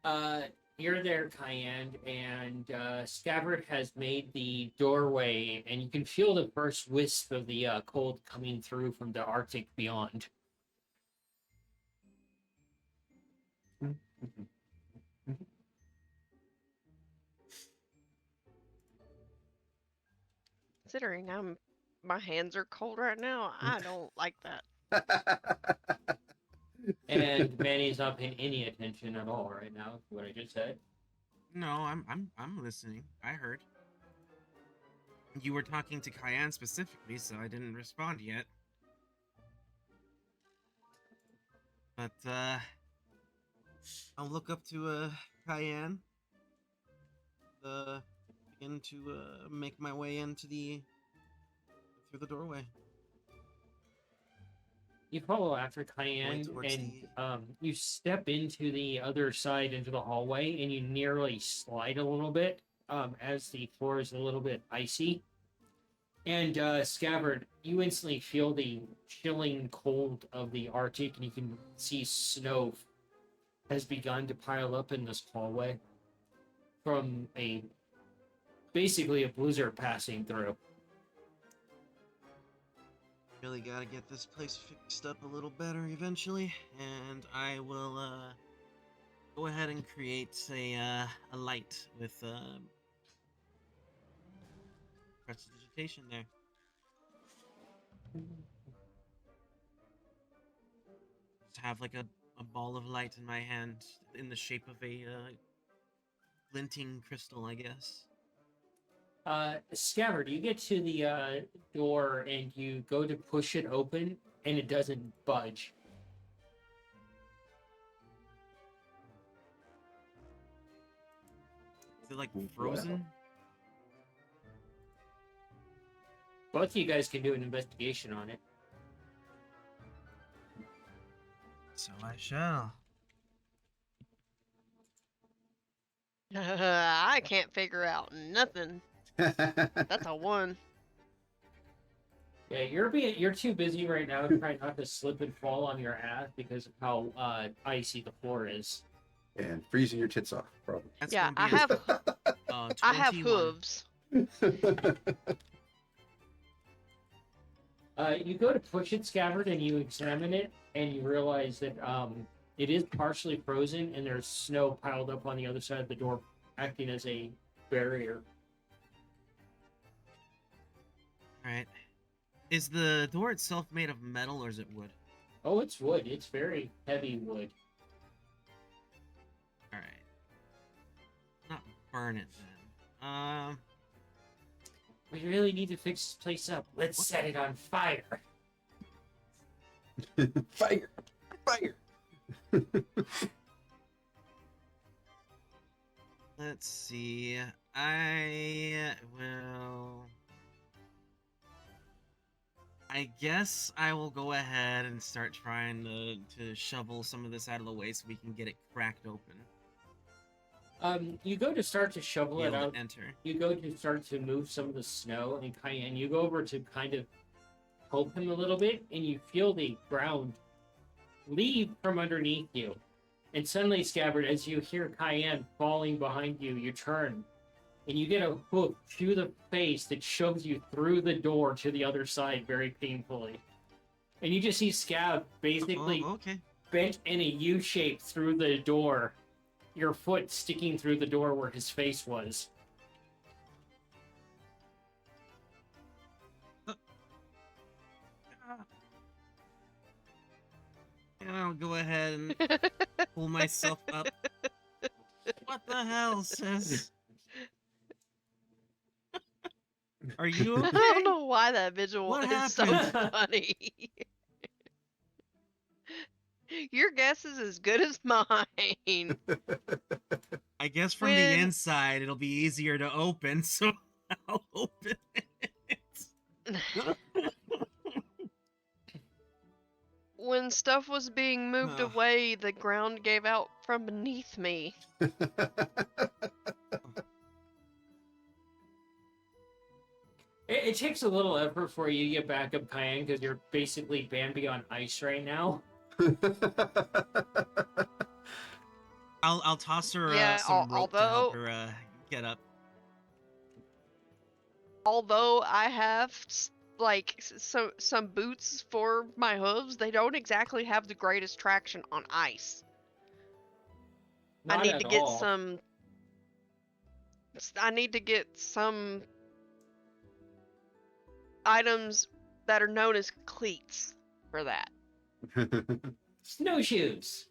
Uh, you're there, Cayenne, and Scabbard has made the doorway, and you can feel the first wisp of the cold coming through from the Arctic beyond. Considering my hands are cold right now, I don't like that. And Manny's not paying any attention at all right now to what I just said. No, I'm listening. I heard. You were talking to Cayenne specifically, so I didn't respond yet. But I'll look up to Cayenne. Begin to make my way into the through the doorway. You follow after Cayenne, and you step into the other side, into the hallway, and you nearly slide a little bit as the floor is a little bit icy. And Scabbard, you instantly feel the chilling cold of the Arctic, and you can see snow has begun to pile up in this hallway from basically a blizzard passing through. Really gotta get this place fixed up a little better eventually, and I will go ahead and create a light with prestidigitation there. Just have like a ball of light in my hand in the shape of a glinting crystal, I guess. Scabbard, you get to the door and you go to push it open, and it doesn't budge. Is it like frozen? Both of you guys can do an investigation on it. So I shall. I can't figure out nothing. That's a 1. Yeah, you're too busy right now to try not to slip and fall on your ass because of how icy the floor is. And freezing your tits off, probably. That's Yeah, gonna be I have 21. hooves. You go to push it, Scabbard, and you examine it, and you realize that it is partially frozen, and there's snow piled up on the other side of the door, acting as a barrier. Alright. Is the door itself made of metal or is it wood? Oh, it's wood. It's very heavy wood. Alright. Not burn it then. We really need to fix this place up. Let's set it on fire. Fire! Fire! Let's see. I guess I will go ahead and start trying to shovel some of this out of the way so we can get it cracked open. You go to start to shovel it out. Enter. You go to start to move some of the snow, and you go over to kind of help him a little bit, and you feel the ground leave from underneath you. And suddenly, Scabbard, as you hear Cayenne falling behind you, you turn, and you get a hook to the face that shoves you through the door to the other side very painfully. And you just see Scab basically bent in a U shape through the door, your foot sticking through the door where his face was. And I'll go ahead and pull myself up. What the hell, sis? Are you okay? I don't know why that visual What is so happened? funny. Your guess is as good as mine. I guess from the inside it'll be easier to open, so I'll open it. When stuff was being moved away, the ground gave out from beneath me. It takes a little effort for you to get back up, Cayenne, because you're basically Bambi on ice right now. I'll toss her Yeah, some rope to help although her get up. although I have like some boots for my hooves, they don't exactly have the greatest traction on ice. Not I need at to get all. some. I need to get some items that are known as cleats for that. Snowshoes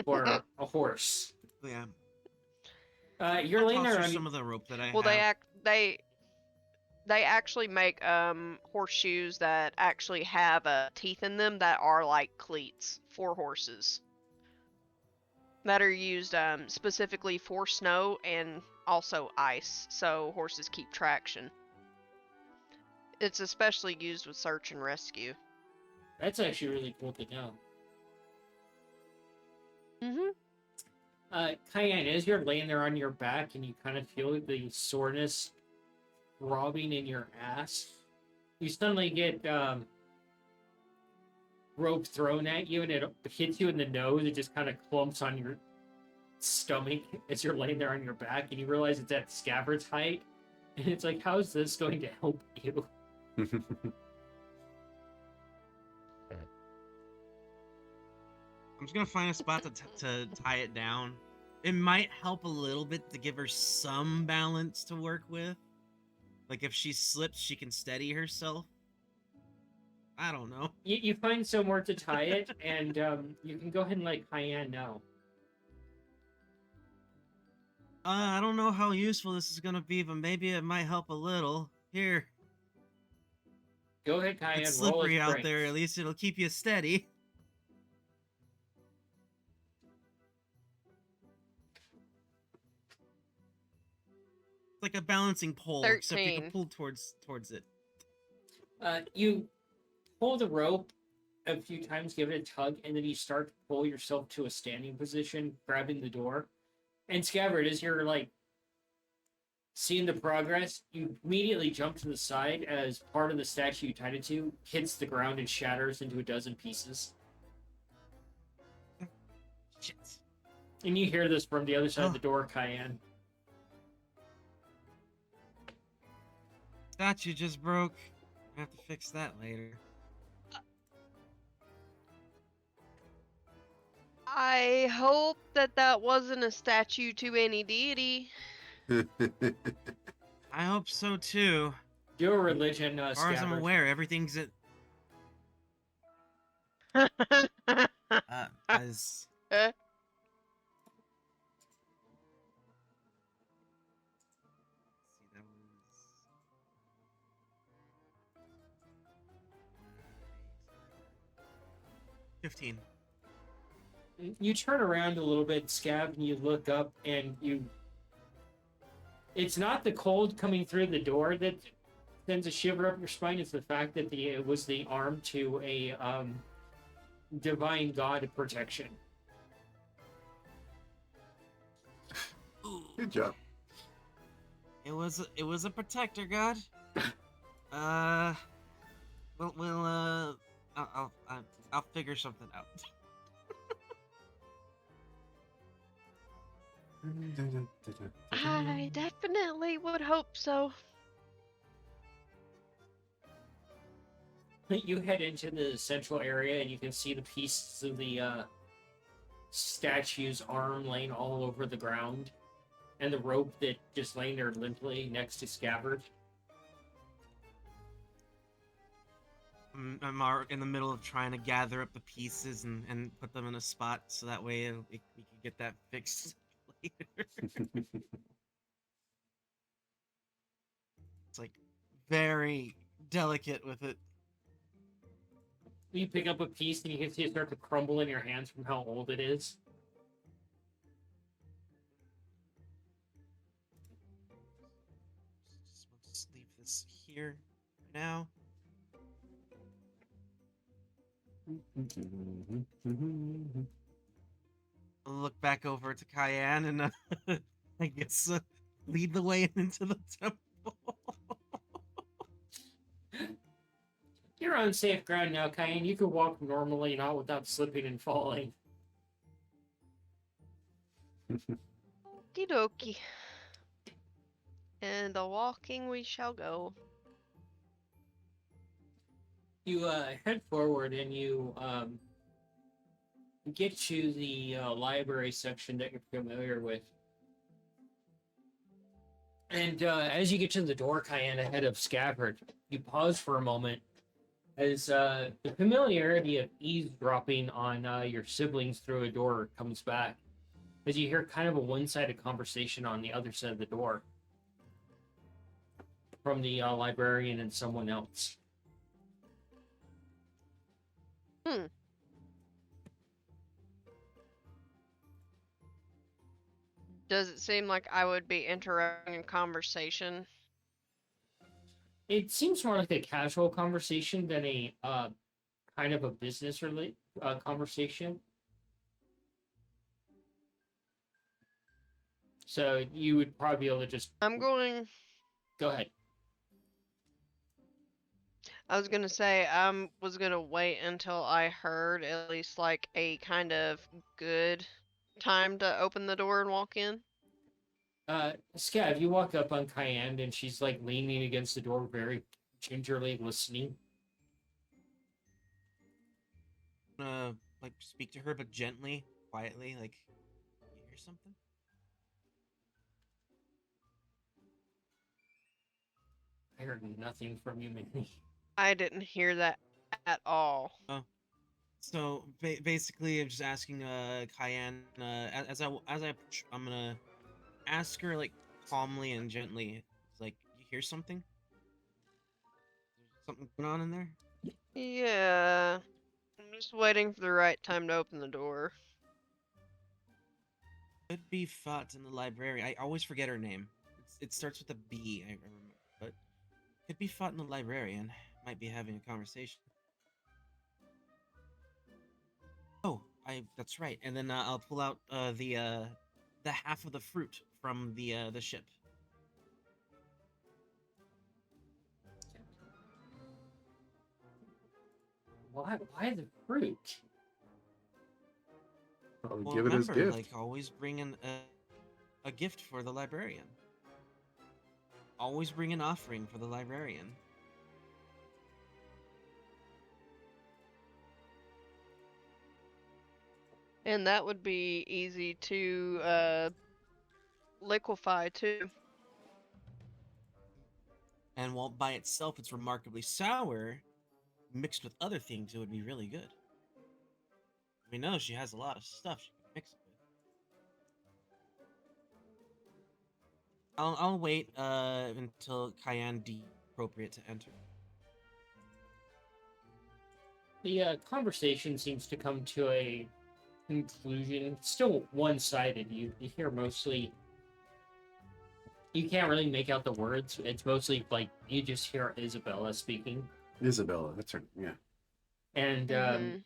for a horse. Yeah. You're I'll laying toss there her on. some of the rope that I Well, have. they actually make horseshoes that actually have teeth in them that are like cleats for horses that are used specifically for snow and also ice, so horses keep traction. It's especially used with search and rescue. That's actually really cool to know. Cayenne, as you're laying there on your back and you kind of feel the soreness throbbing in your ass, you suddenly get rope thrown at you and it hits you in the nose. It just kind of clumps on your stomach as you're laying there on your back, and you realize it's at Scabbard's height. And it's like, how is this going to help you? I'm just gonna find a spot to tie it down. It might help a little bit to give her some balance to work with. Like if she slips, she can steady herself. I don't know. You find somewhere to tie it, and you can go ahead and let Cayenne know. I don't know how useful this is gonna be, but maybe it might help a little. Here, Go ahead, Cayenne. it's Roll a slippery out strength. there. At least it'll keep you steady. It's like a balancing pole, except you can 13. pull towards it. You pull the rope a few times, give it a tug, and then you start to pull yourself to a standing position, grabbing the door. And Scabbard, as you're like seeing the progress, you immediately jump to the side as part of the statue you tied it to hits the ground and shatters into a dozen pieces. Shit. And you hear this from the other side of Oh. the door, Cayenne. Statue just broke. I have to fix that later. I hope that wasn't a statue to any deity. I hope so too. Do a religion, As far as I'm Scabbard. aware, everything's at as see, that was 15. You turn around a little bit, Scab, and you look up, and you... It's not the cold coming through the door that sends a shiver up your spine. It's the fact that it was the arm to a divine god of protection. Good job. It was a protector god. I'll figure something out. I definitely would hope so. You head into the central area, and you can see the pieces of the statue's arm laying all over the ground, and the rope that just laying there limply next to Scabbard. I'm in the middle of trying to gather up the pieces and put them in a spot so that way we can get that fixed later. It's like very delicate with it. You pick up a piece, and you can see it start to crumble in your hands from how old it is. We'll just leave this here for now. I'll look back over to Cayenne and I guess lead the way into the temple. You're on safe ground now, Cayenne. You can walk normally, not without slipping and falling. Okie dokie. And a walking we shall go. You head forward and you get to the library section that you're familiar with. And as you get to the door, Cayenne, ahead of Scabbard, you pause for a moment as the familiarity of eavesdropping on your siblings through a door comes back. As you hear kind of a one-sided conversation on the other side of the door from the librarian and someone else. Does it seem like I would be interrupting a conversation? It seems more like a casual conversation than a kind of a business conversation. So you would probably be able to just I'm going. go ahead. I was gonna say was gonna wait until I heard at least like a kind of good time to open the door and walk in. Scav, you walk up on Cayenne and she's like leaning against the door, very gingerly listening. Like speak to her, but gently, quietly. Like, you hear something? I heard nothing from you, Minnie. I didn't hear that at all. Oh. So basically, I'm just asking Cayenne. I'm gonna ask her like calmly and gently. It's like, you hear something? There's something going on in there? Yeah. I'm just waiting for the right time to open the door. Could be Fat in the library. I always forget her name. It starts with a B. I remember, but could be Fat in the librarian. Might be having a conversation. Oh, that's right. And then I'll pull out the half of the fruit from the ship. Why the fruit? Probably Well, give it as remember, gift. like always bring in a gift for the librarian. Always bring an offering for the librarian. And that would be easy to liquefy too. And while by itself it's remarkably sour, mixed with other things, it would be really good. We know she has a lot of stuff she can mix it with. I'll wait until Cayenne deems appropriate to enter. The conversation seems to come to a conclusion. It's still one-sided. You hear mostly. You can't really make out the words. It's mostly like you just hear Isabella speaking, Isabella, that's her. Yeah. and Mhm.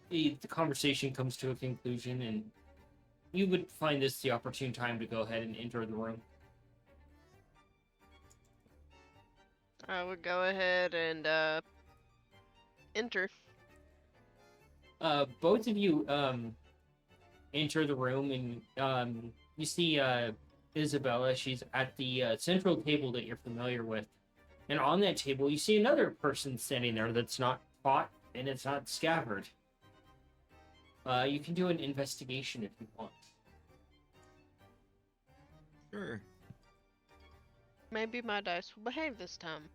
the conversation comes to a conclusion, and you would find this the opportune time to go ahead and enter the room. I would go ahead and enter. Both of you enter the room, and you see Isabella. She's at the central table that you're familiar with, and on that table you see another person standing there that's not Pot, and it's not Scabbard. You can do an investigation if you want. Sure. Maybe my dice will behave this time.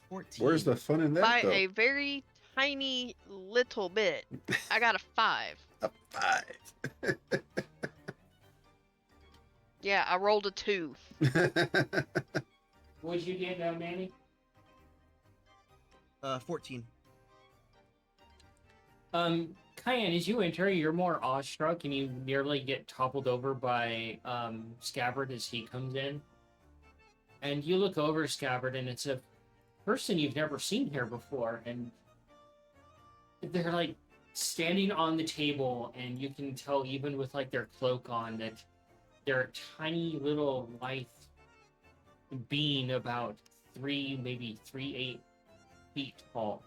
14. Where's the fun in that, By though? a very tiny little bit. I got a 5. A 5. Yeah, I rolled a 2. What'd you get, Manny? 14. Cayenne, as you enter, you're more awestruck, and you nearly get toppled over by Scabbard as he comes in. And you look over Scabbard, and it's a person you've never seen here before, and they're like standing on the table, and you can tell even with like their cloak on that they're a tiny little lithe being about 3, maybe 3, 8 feet tall.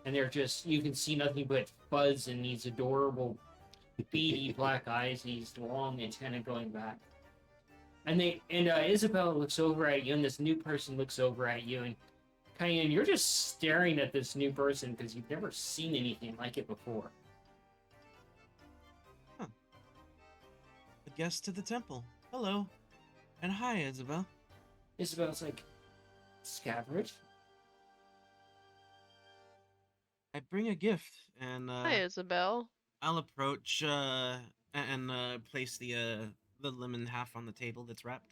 and they're just, you can see nothing but fuzz and these adorable beady black eyes, these long antennae going back. And Isabella looks over at you, and this new person looks over at you, and Cayenne, you're just staring at this new person because you've never seen anything like it before. A guest to the temple. Hello. And hi, Isabel. Isabella's like, Scabbard? I bring a gift, and Hi, Isabel. I'll approach and place the lemon half on the table that's wrapped.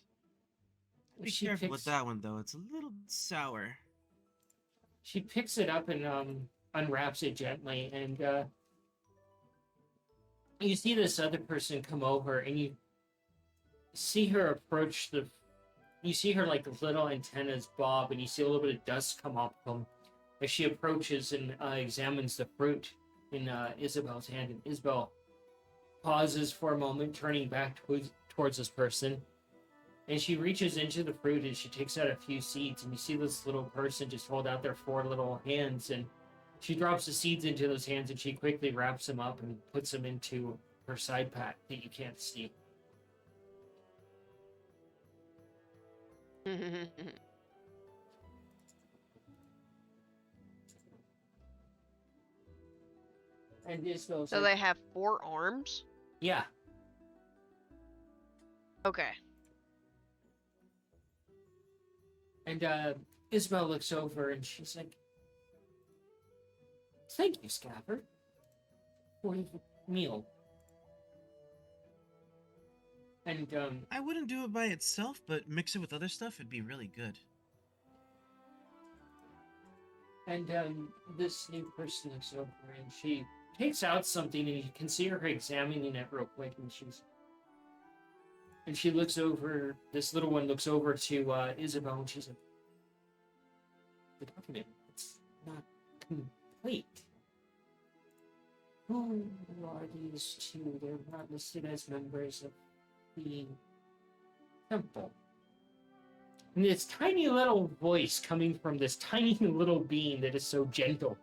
Be She careful with picks, that one, though. It's a little bit sour. she picks it up and unwraps it gently, and you see this other person come over, and you see her approach you see her like little antennas bob, and you see a little bit of dust come off them as she approaches and examines the fruit in Isabel's hand. And Isabel pauses for a moment, turning back towards this person, and she reaches into the fruit and she takes out a few seeds, and you see this little person just hold out their 4 little hands, and she drops the seeds into those hands, and she quickly wraps them up and puts them into her side pack that you can't see. And Isabel's So like, they have 4 arms? yeah. Okay. And Isabel looks over and she's like, thank you, Scabbard, for the meal. And I wouldn't do it by itself, but mix it with other stuff, it'd be really good. this new person looks over and she takes out something, and you can see her examining it real quick, and she looks over, this little one looks over to Isabel, and she's like, the document, it's not complete. Who are these two? They're not listed as members of the temple. And this tiny little voice coming from this tiny little being that is so gentle.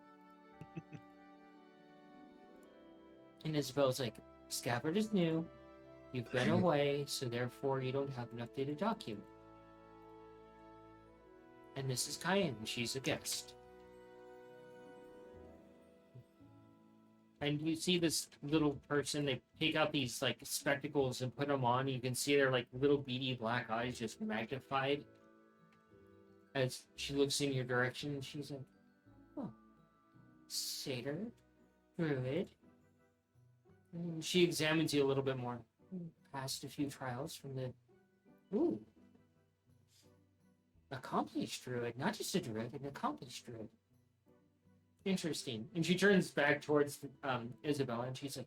And Isabel's like, Scabbard is new. You've been away, so therefore you don't have an updated document. And this is Cayenne. She's a guest. And you see this little person, they take out these like spectacles and put them on. You can see their like little beady black eyes just magnified as she looks in your direction, and she's like, oh, satyr, druid. And she examines you a little bit more. Passed a few trials from the... Ooh. Accomplished druid. Not just a druid, an accomplished druid. Interesting. And she turns back towards Isabella, and she's like,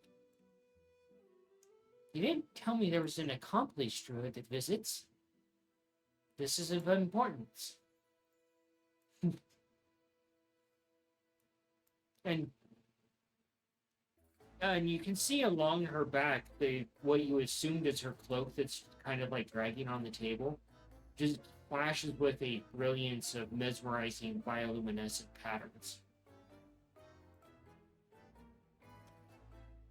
you didn't tell me there was an accomplished druid that visits. This is of importance. And you can see along her back what you assumed is her cloak that's kind of like dragging on the table just flashes with a brilliance of mesmerizing bioluminescent patterns.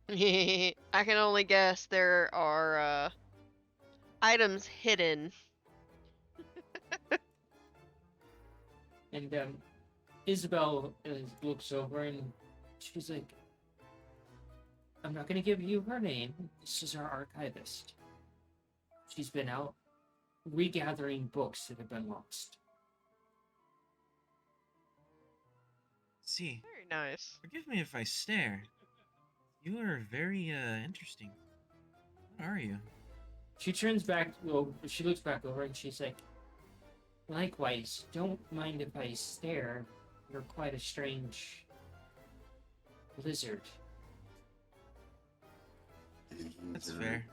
I can only guess there are items hidden. And Isabel looks over and she's like, I'm not going to give you her name. This is our archivist. She's been out regathering books that have been lost. See, Very nice. forgive me if I stare. You are very interesting. What are you? She turns back, she looks back over and she's like, likewise, don't mind if I stare. You're quite a strange lizard. That's fair.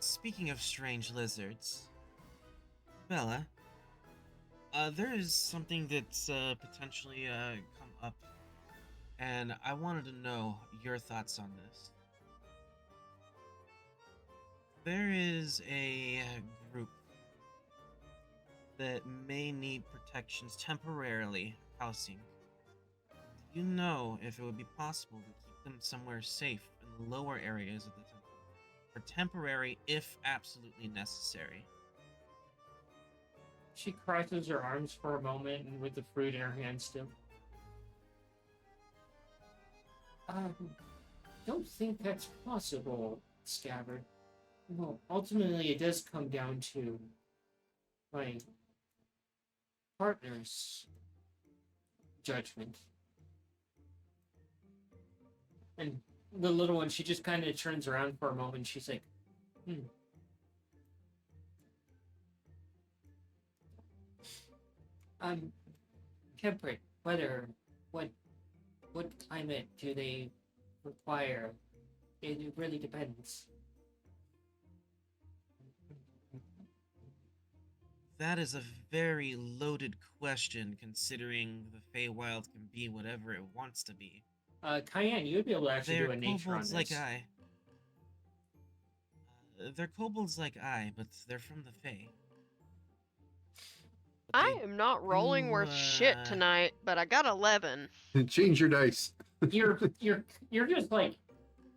Speaking of strange lizards, Bella, there is something that's potentially come up, and I wanted to know your thoughts on this. There is a group that may need protections temporarily housing. Do you know if it would be possible to keep them somewhere safe in the lower areas of the temple? For temporary, if absolutely necessary. She crosses her arms for a moment and with the fruit in her hand still. Don't think that's possible, Scabbard. Well, ultimately it does come down to my partner's judgment. And the little one, she just kind of turns around for a moment. She's like, temperate weather. What climate do they require? It really depends. That is a very loaded question, considering the Feywild can be whatever it wants to be. Cayenne, you would be able to actually They're do a nature on kobolds this. like I. They're kobolds like I, but they're from the Fey. But I they am not rolling do, worth shit tonight, but I got 11. Change your dice. You're just like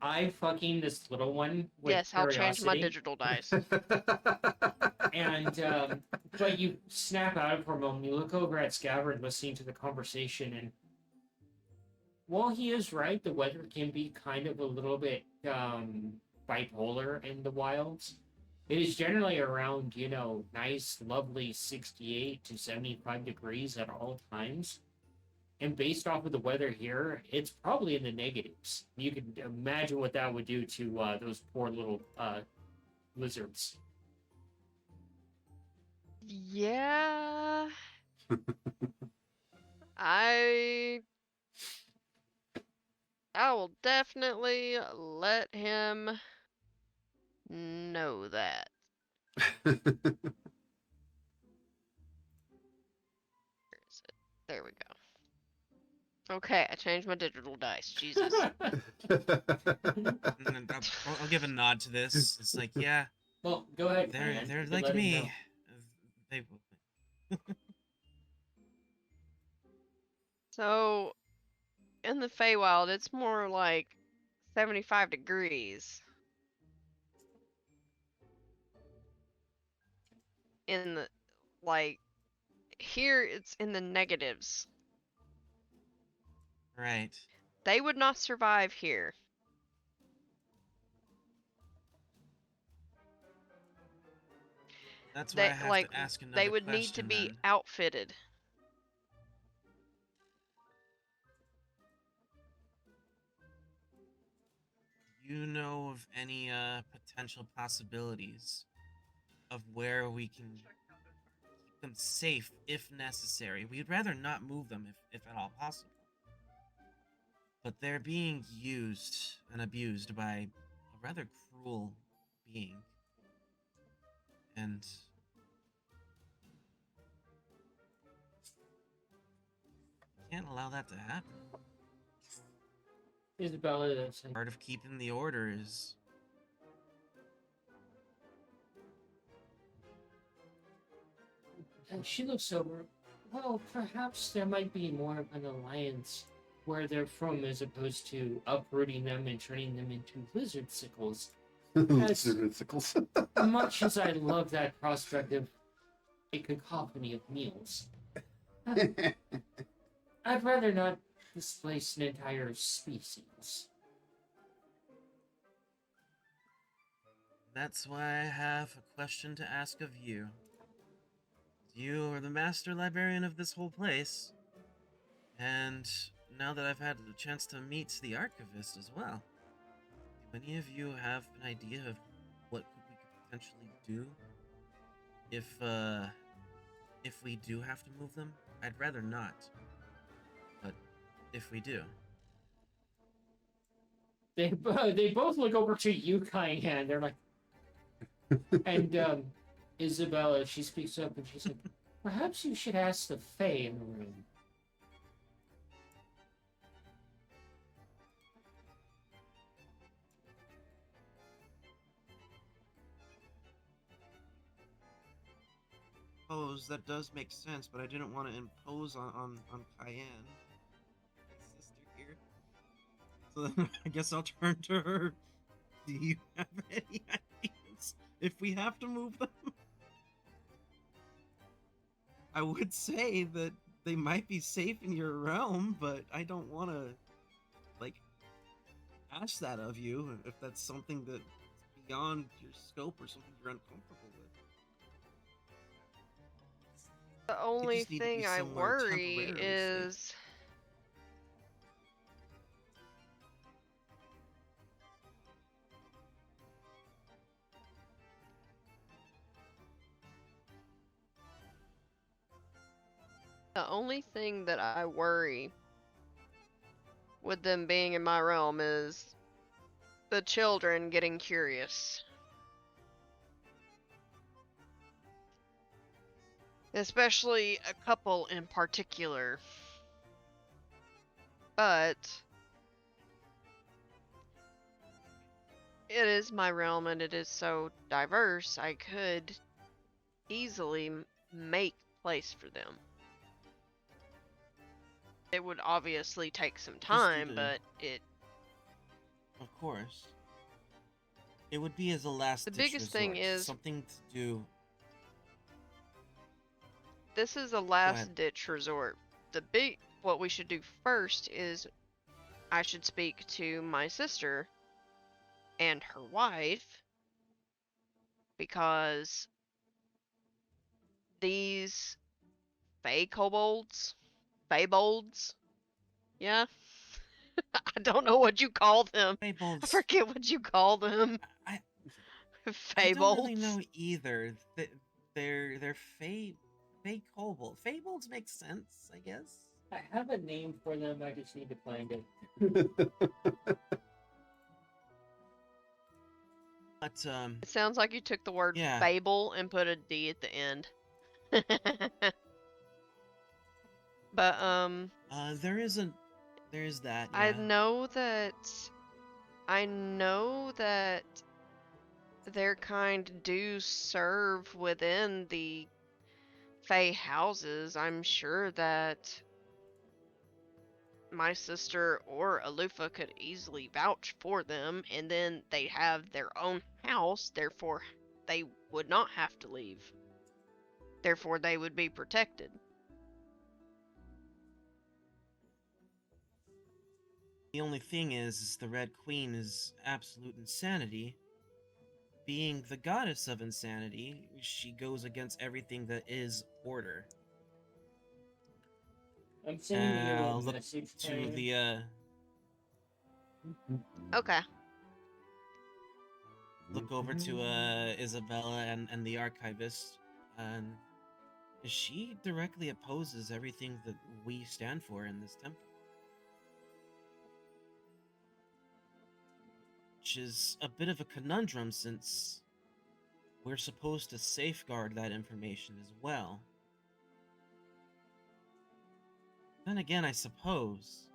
eye fucking this little one with Yes, I'll change my curiosity. digital dice. And but you snap out of it for a moment. You look over at Scabbard listening to the conversation, and while he is right, the weather can be kind of a little bit bipolar in the wilds. It is generally around, nice, lovely 68 to 75 degrees at all times. And based off of the weather here, it's probably in the negatives. You can imagine what that would do to those poor little lizards. Yeah. I will definitely let him know that. Where is it? There we go. Okay, I changed my digital dice. Jesus. And I'll give a nod to this. It's like, yeah, Well, go ahead. they're Cayenne. they're You can like let him know. me. They So, in the Feywild, it's more like 75 degrees. In the, like, here it's in the negatives. right. They would not survive here. That's why I have to ask another they would question need to be then. outfitted. Do you know of any potential possibilities of where we can keep them safe if necessary? We'd rather not move them if at all possible. But they're being used and abused by a rather cruel being. And can't allow that to happen. Isabella is like, Part of keeping the order is and she looks over. Well, perhaps there might be more of an alliance where they're from as opposed to uprooting them and turning them into lizard sickles. Sickles. Much as I love that prospect of a cacophony of meals, I'd rather not displace an entire species. That's why I have a question to ask of you. You are the master librarian of this whole place, and now that I've had the chance to meet the archivist as well, do any of you have an idea of what we could potentially do if we do have to move them? I'd rather not, but if we do. They both look over to you, Cayenne. They're like, and Isabella, she speaks up and she's like, perhaps you should ask the Fae in the room. suppose that does make sense, but I didn't want to impose on Cayenne, my sister here. So then I guess I'll turn to her. Do you have any ideas if we have to move them? I would say that they might be safe in your realm, but I don't want to, like, ask that of you if that's something that's beyond your scope or something you're uncomfortable with. The only just need to be thing I somewhere worry temporarily safe. is the only thing that I worry with them being in my realm is the children getting curious. Especially a couple in particular. But it is my realm and it is so diverse, I could easily make place for them. It would obviously take some time, to- but it Of course. It would be as a last The ditch biggest thing resort, is- something to do. this is a ahead. last ditch resort. What we should do first is I should speak to my sister and her wife, because these faebolds, yeah, I don't know what you call them. I Fables. forget what you call them. I Faebolds. don't really know either. They're kobold. Fables make sense, I guess. I have a name for them. I just need to find it. But It sounds like you took the word Yeah. fable and put a D at the end. But there is that. Yeah. I know that their kind do serve within the Fae houses. I'm sure that my sister or Alufa could easily vouch for them, and then they have their own house, therefore they would not have to leave. Therefore they would be protected. The only thing is the Red Queen is absolute insanity. Being the goddess of insanity, she goes against everything that is order. I'm sending you a Look message to Ryan. the Okay. look over to Isabella and the archivist, and she directly opposes everything that we stand for in this temple. Which is a bit of a conundrum, since we're supposed to safeguard that information as well. Then again, I suppose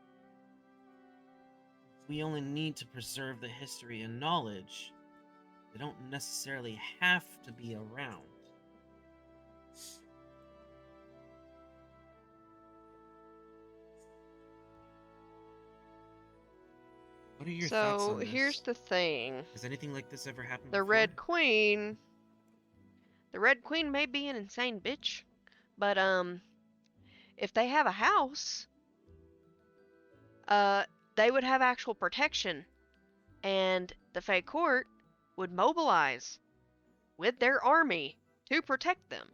we only need to preserve the history and knowledge. They don't necessarily have to be around. What are your thoughts So on this? here's the thing. Has anything like this ever happened The before? Red Queen may be an insane bitch, but if they have a house, they would have actual protection, and the Fae Court would mobilize with their army to protect them.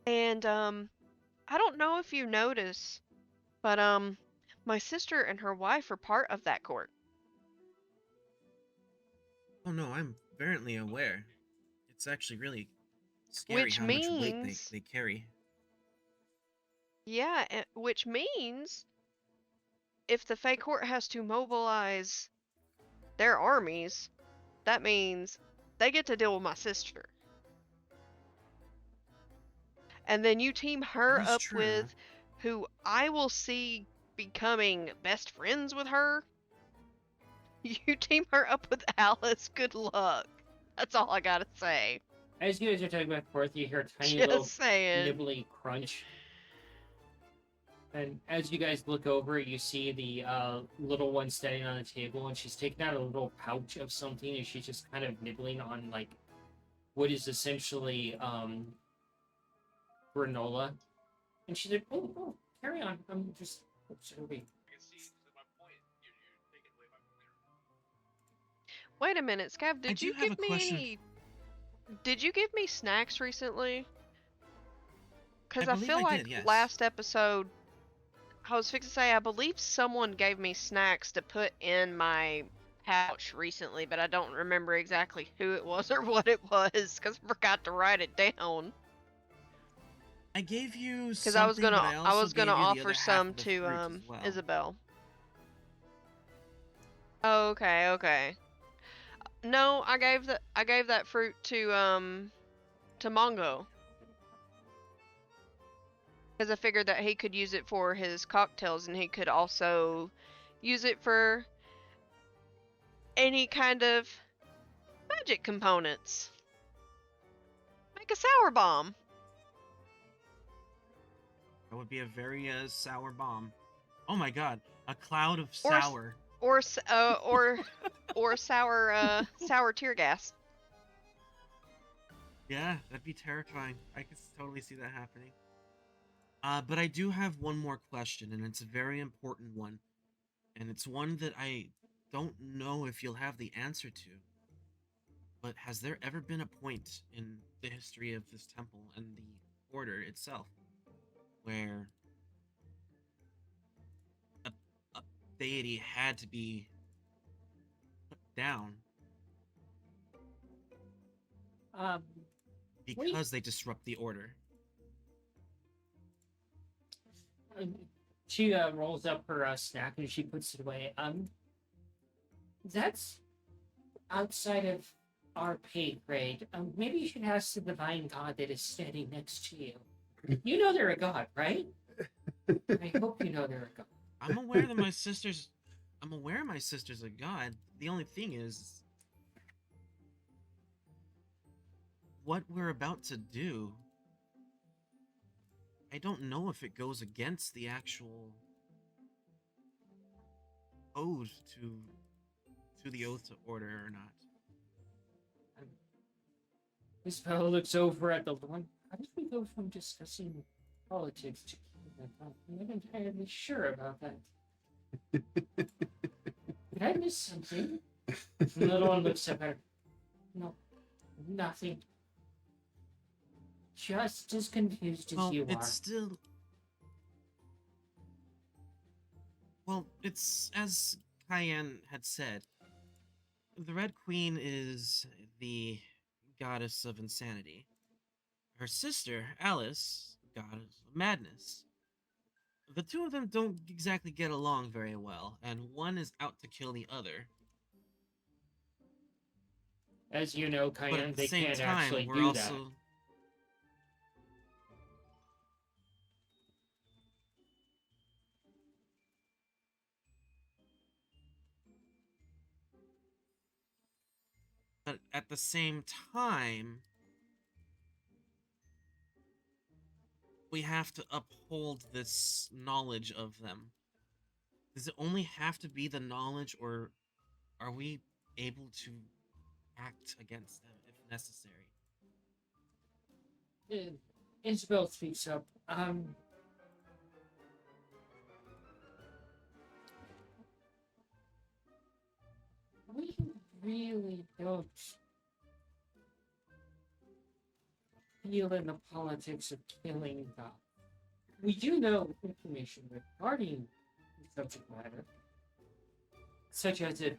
And I don't know if you notice, but my sister and her wife are part of that court. Oh no, I'm apparently aware. It's actually really scary Which how much weight means- they carry. Yeah, which means if the Fae Court has to mobilize their armies, that means they get to deal with my sister. And then you team her That is up true. with who I will see becoming best friends with her. You team her up with Alice. Good luck. That's all I gotta say. As you guys are talking back and forth, you hear a tiny Just little saying. nibbly crunch. And as you guys look over, you see the little one standing on the table, and she's taking out a little pouch of something, and she's just kind of nibbling on, like, what is essentially granola. And she's like, oh, carry on. I'm just observing. Wait a minute, Scav, I did do you have give a me question. any... Did you give me snacks recently? Because I I believe feel I like did, yes. last episode, I was fixing to say, I believe someone gave me snacks to put in my pouch recently, but I don't remember exactly who it was or what it was, because I forgot to write it down. I gave you Because something, but I I also was gave gonna you the offer other half some of the to fruit as well. Isabel. Okay, okay. No, I gave that fruit to Mongo. Because I figured that he could use it for his cocktails, and he could also use it for any kind of magic components. Make a sour bomb. That would be a very sour bomb. Oh my god, a cloud of Or s- sour. Or sour tear gas. Yeah, that'd be terrifying. I could totally see that happening. But I do have one more question, and it's a very important one. And it's one that I don't know if you'll have the answer to. But has there ever been a point in the history of this temple and the order itself where a deity had to be put down Um, because they disrupt the order? She rolls up her snack and she puts it away. That's outside of our pay grade. Maybe you should ask the divine god that is standing next to you. You know they're a god, right? I hope you know they're a god. I'm aware that my sister's a god. The only thing is what we're about to do. I don't know if it goes against the actual ode to the oath to order or not. This fellow looks over at the one. How did we go from discussing politics to I'm not entirely sure about that. Did I miss something? And the little one looks up at her. No, nothing. Just as confused as Well, you it's are. still. Well, it's as Cayenne had said. The Red Queen is the goddess of insanity. Her sister, Alice, goddess of madness. The two of them don't exactly get along very well, and one is out to kill the other. As you know, But Cayenne, at the they same can't time, actually we're do also. But at the same time, we have to uphold this knowledge of them. Does it only have to be the knowledge, or are we able to act against them if necessary? that. Isabel speaks up. We really don't deal in the politics of killing God. We do know information regarding the subject matter, such as if you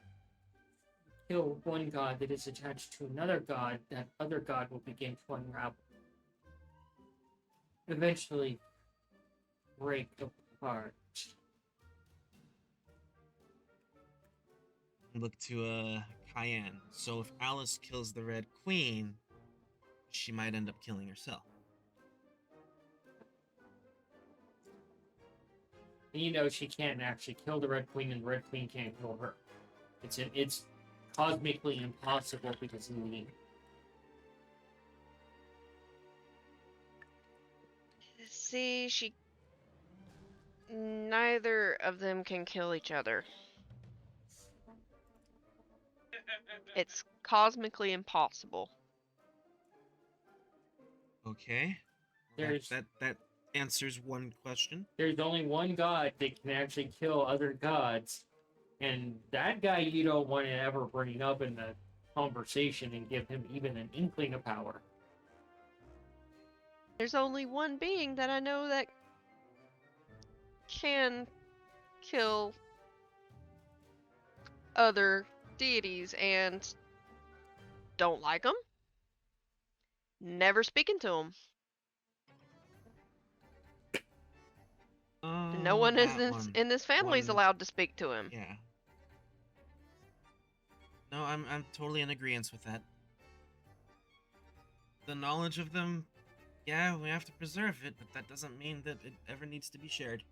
kill one god that is attached to another god, that other god will begin to unravel. Eventually break apart. Look to Cayenne. So if Alice kills the Red Queen, she might end up killing herself. And you know she can't actually kill the Red Queen, and the Red Queen can't kill her. It's cosmically impossible because of the See, neither of them can kill each other. It's cosmically impossible. Okay. There's That answers one question. there's only one god that can actually kill other gods, and that guy you don't want to ever bring up in the conversation and give him even an inkling of power. There's only one being that I know that can kill other deities and don't like them. Never speaking to them. No one That one. in this family is One- allowed to speak to him. Yeah. No, I'm totally in agreement with that. The knowledge of them, yeah, we have to preserve it, but that doesn't mean that it ever needs to be shared.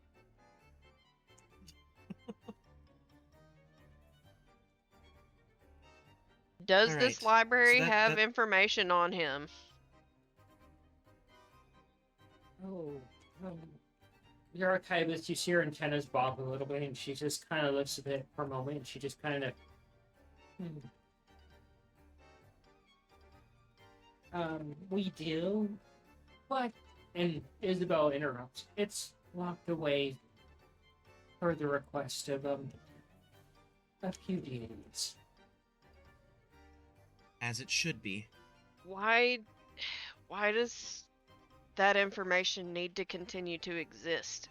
Does All this right, library so have information on him? Oh, the archivist, you see her antennas bob a little bit, and she just kind of looks at it for a moment, and she just kind of. We do, but. And Isabel interrupts. It's locked away per the request of a few deities. As it should be. Why does that information need to continue to exist?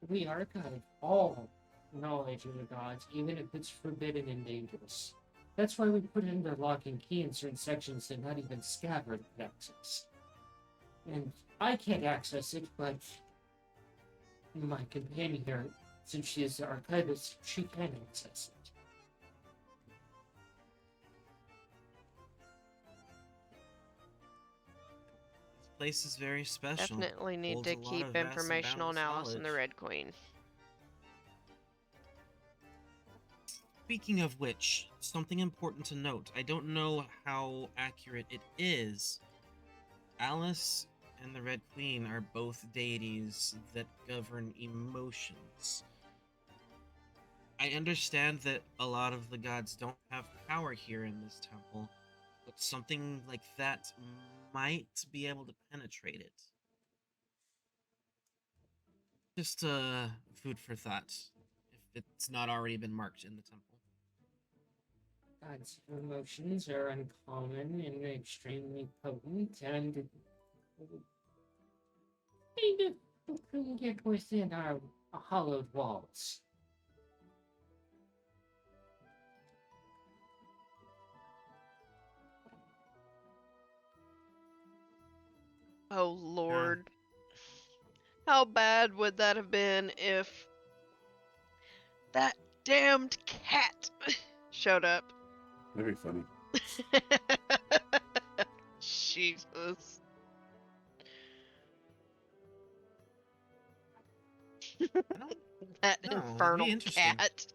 We archive all knowledge of the gods, even if it's forbidden and dangerous. That's why we put it under lock and key in certain sections that not even Scabbard could access. And I can't access it, but my companion here, since she is the archivist, she can access it. This place is very special. Definitely need Holds to a lot keep of vast and information on boundless Alice and the knowledge. Red Queen. Speaking of which, something important to note. I don't know how accurate it is. Alice and the Red Queen are both deities that govern emotions. I understand that a lot of the gods don't have power here in this temple, but something like that might be able to penetrate it. Just food for thought, if it's not already been marked in the temple. God's emotions are uncommon and extremely potent, and they can get within our hollowed walls. Oh Lord. How bad would that have been if that damned cat showed up? That'd be funny. Jesus. I don't That No, it'd be infernal interesting. cat.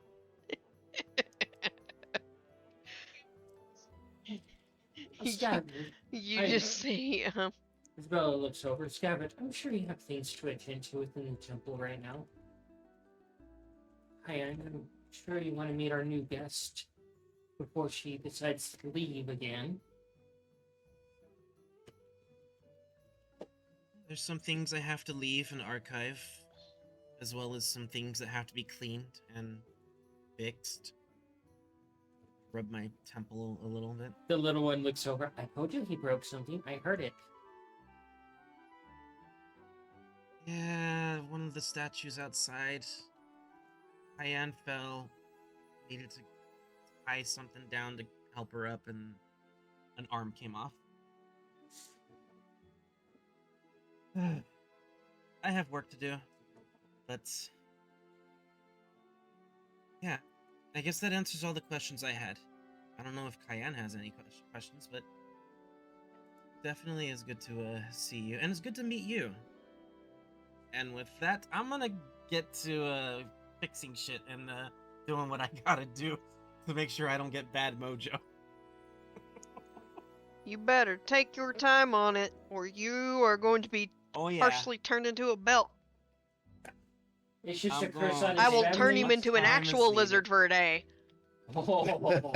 Scabbard, You I- just see, Isabella looks over. Scabbard, I'm sure you have things to attend to within the temple right now. Hi, I'm sure you want to meet our new guest before she decides to leave again. There's some things I have to leave and archive, as well as some things that have to be cleaned and fixed. Rub my temple a little bit. The little one looks over. I told you he broke something. I heard it. Yeah, one of the statues outside. Cayenne fell. Needed to tie something down to help her up, and an arm came off. I have work to do, but yeah, I guess that answers all the questions I had. I don't know if Cayenne has any questions, but definitely is good to see you, and it's good to meet you. And with that, I'm gonna get to fixing shit and doing what I gotta do to make sure I don't get bad mojo. You better take your time on it, or you are going to be Oh yeah. partially turned into a belt. It's just I'm a curse going- on I his will As turn you family. into an time as actual needed. lizard for a day. Oh.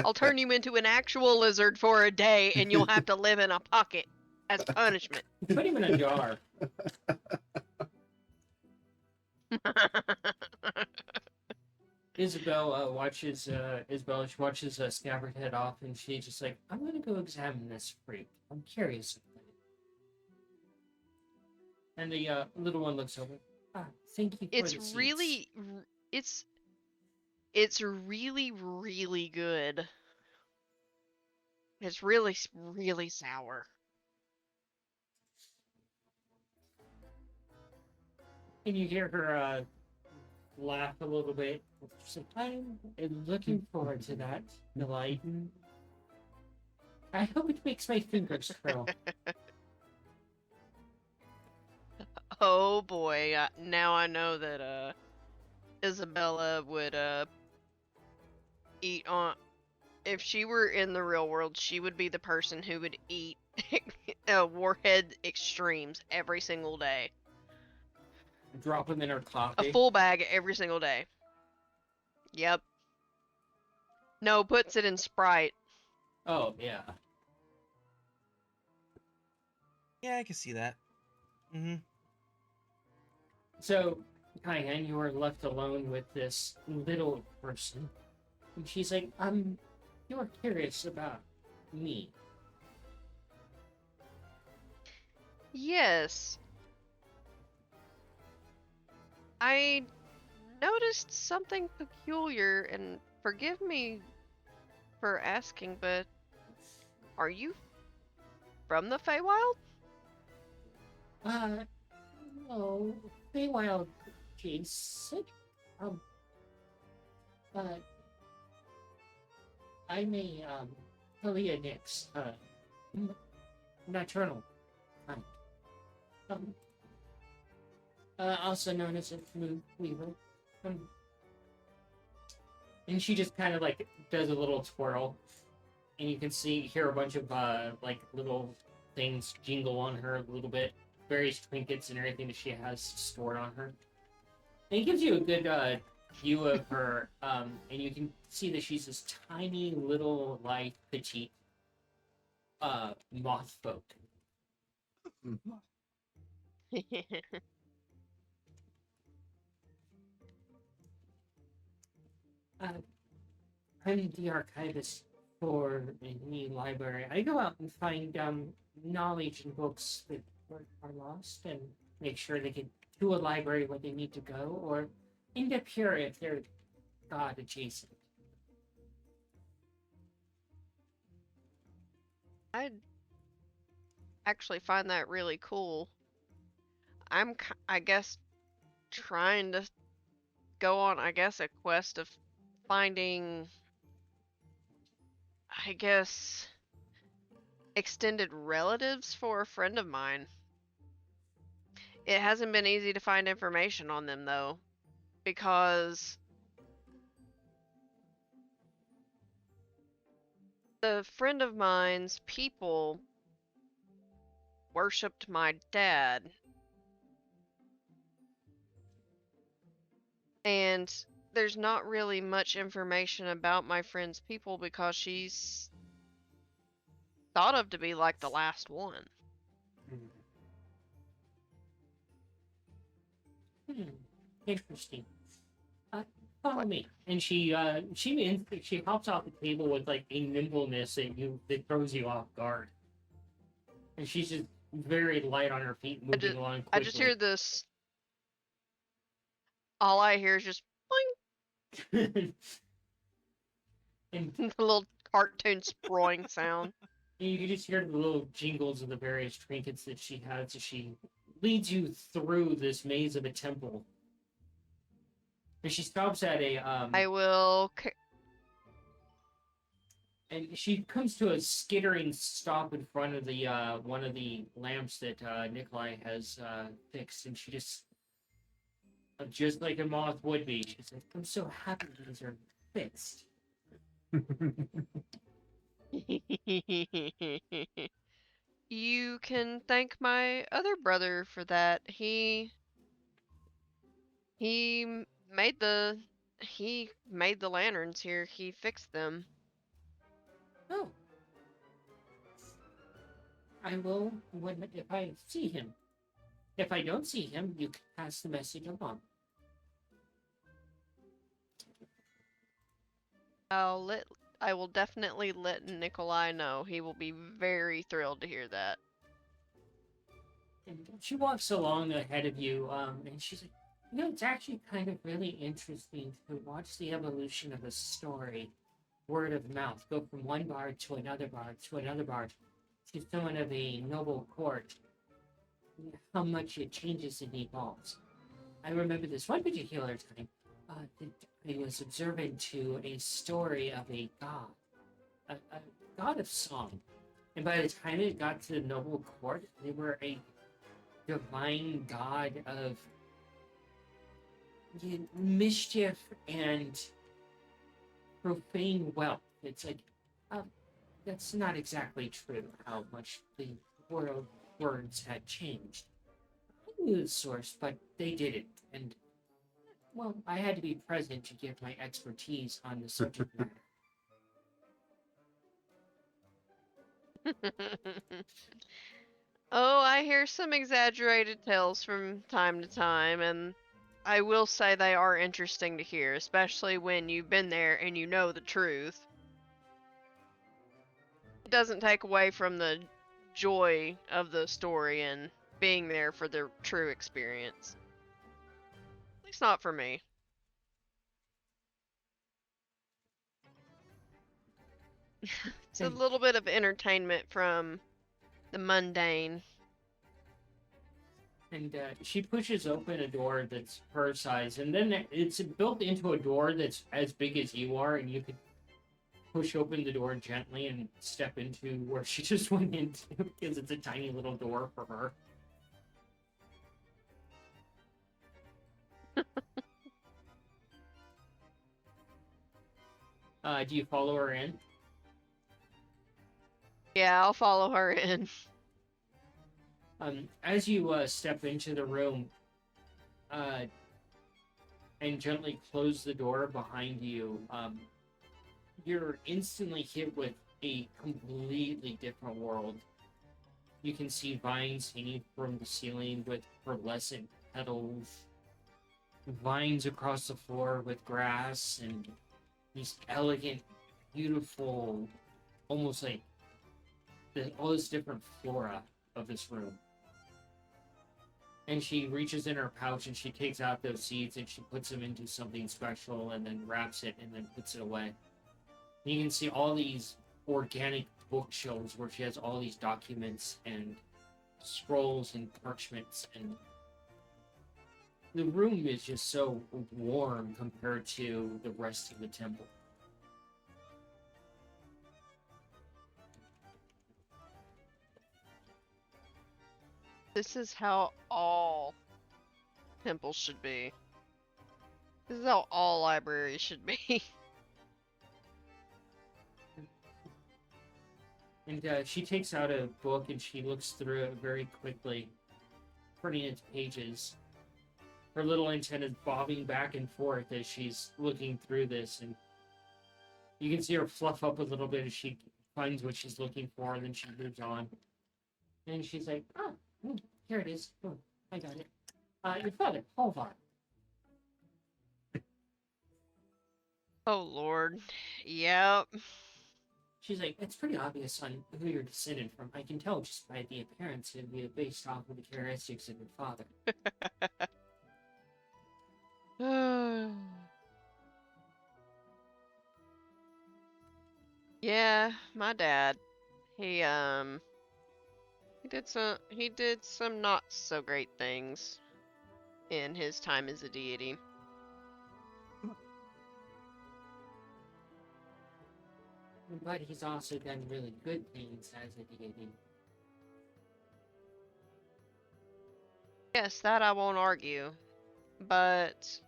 I'll turn you into an actual lizard for a day, and you'll have to live in a pocket as punishment. Put him in a jar. Isabel watches Scabbard head off, and she's just like, I'm gonna go examine this freak. I'm curious about it. And the little one looks over. Ah, thank you for It's the seeds." really, it's really, really good. It's really, really sour. And you hear her laugh a little bit. She's like, I'm looking forward to that, Delighten. I hope it makes my fingers curl. Oh boy, now I know that Isabella would eat on. If she were in the real world, she would be the person who would eat Warhead Extremes every single day. Drop them in her A coffee. full bag every single day. Yep. No, puts it in Sprite. Oh, yeah. Yeah, I can see that. Mm-hmm. So, Kyan, you are left alone with this little person. And she's like, you're curious about me. Yes. I noticed something peculiar, and forgive me for asking, but are you from the Feywild? No, Feywild Jason. But I'm a, Talia Nix, nocturnal kind. Also known as a moon weaver. And she just kind of like does a little twirl, and you can hear a bunch of like little things jingle on her a little bit, various trinkets and everything that she has stored on her. And it gives you a good view of her, and you can see that she's this tiny little, like, petite moth folk. I'm the archivist for the library. I go out and find knowledge and books that are lost and make sure they get to a library when they need to go, or end up here if they're God adjacent. I'd actually find that really cool. I'm, I guess, trying to go on, I guess, a quest of finding, I guess, extended relatives for a friend of mine. It hasn't been easy to find information on them, though, because the friend of mine's people worshipped my dad. And there's not really much information about my friend's people because she's thought of to be like the last one. Interesting. Follow me. And she hops off the table with like a nimbleness that throws you off guard. And she's just very light on her feet, moving along quickly. I just hear this. All I hear is just boing, and the little cartoon sproing sound. you can just hear the little jingles of the various trinkets that she has as she leads you through this maze of a temple. And she stops at a I will. and she comes to a skittering stop in front of the one of the lamps that Nikolai has fixed, and she just just like a moth would be. She's like, I'm so happy these are fixed. You can thank my other brother for that. He m- made the he made the lanterns here. He fixed them. Oh, I will when if I see him. If I don't see him, you can pass the message along. I will definitely let Nikolai know. He will be very thrilled to hear that. And she walks along ahead of you, and she's like, it's actually kind of really interesting to watch the evolution of a story, word of mouth, go from one bard to another bard to another bard to someone of a noble court. How much it changes and evolves. I remember this one particular time that I was observant to a story of a god, a god of song. And by the time it got to the noble court, they were a divine god of mischief and profane wealth. It's like, that's not exactly true how much the world words had changed. I knew the source, but they didn't. And, well, I had to be present to give my expertise on the subject matter. Oh, I hear some exaggerated tales from time to time, and I will say they are interesting to hear, especially when you've been there and you know the truth. It doesn't take away from the joy of the story and being there for the true experience. At least not for me. It's a little bit of entertainment from the mundane. And she pushes open a door that's her size, and then it's built into a door that's as big as you are, and you could push open the door gently and step into where she just went into because it's a tiny little door for her. Do you follow her in? Yeah, I'll follow her in. As you step into the room and gently close the door behind you, you're instantly hit with a completely different world. You can see vines hanging from the ceiling with pearlescent petals, vines across the floor with grass, and these elegant, beautiful, almost like all this different flora of this room. And she reaches in her pouch and she takes out those seeds and she puts them into something special and then wraps it and then puts it away. And you can see all these organic bookshelves where she has all these documents and scrolls and parchments, and the room is just so warm compared to the rest of the temple. This is how all temples should be. This is how all libraries should be. And she takes out a book and she looks through it very quickly, turning its pages. Her little antennas bobbing back and forth as she's looking through this, and you can see her fluff up a little bit as she finds what she's looking for, and then she moves on. And she's like, here it is. Oh, I got it. Your father, Halvar. Oh lord. Yep. She's like, it's pretty obvious on who you're descended from. I can tell just by the appearance it'd be based off of the characteristics of your father. Yeah, my dad. He he did some not so great things in his time as a deity. But he's also done really good things as a deity. Yes, that I won't argue. But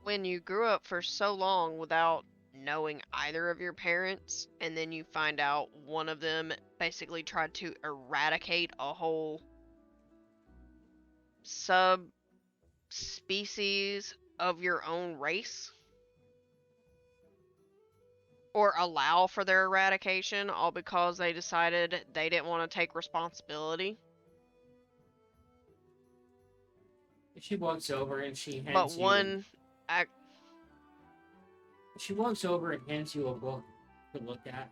when you grew up for so long without knowing either of your parents, and then you find out one of them basically tried to eradicate a whole subspecies of your own race, or allow for their eradication, all because they decided they didn't want to take responsibility. She walks over and she But hands you. one She walks over and hands you a book to look at.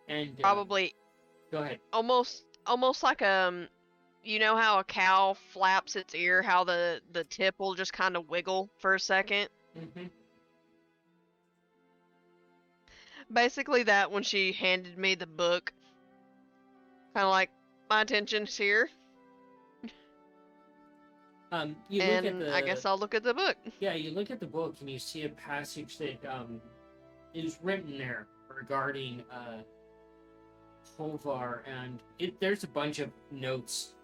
And probably go ahead. almost like you know how a cow flaps its ear, how the tip will just kind of wiggle for a second? Mm-hmm. Basically that, when she handed me the book. Kind of like, my attention's here, You look at and the. I guess I'll look at the book. Yeah, you look at the book and you see a passage that is written there regarding Hovar, and there's a bunch of notes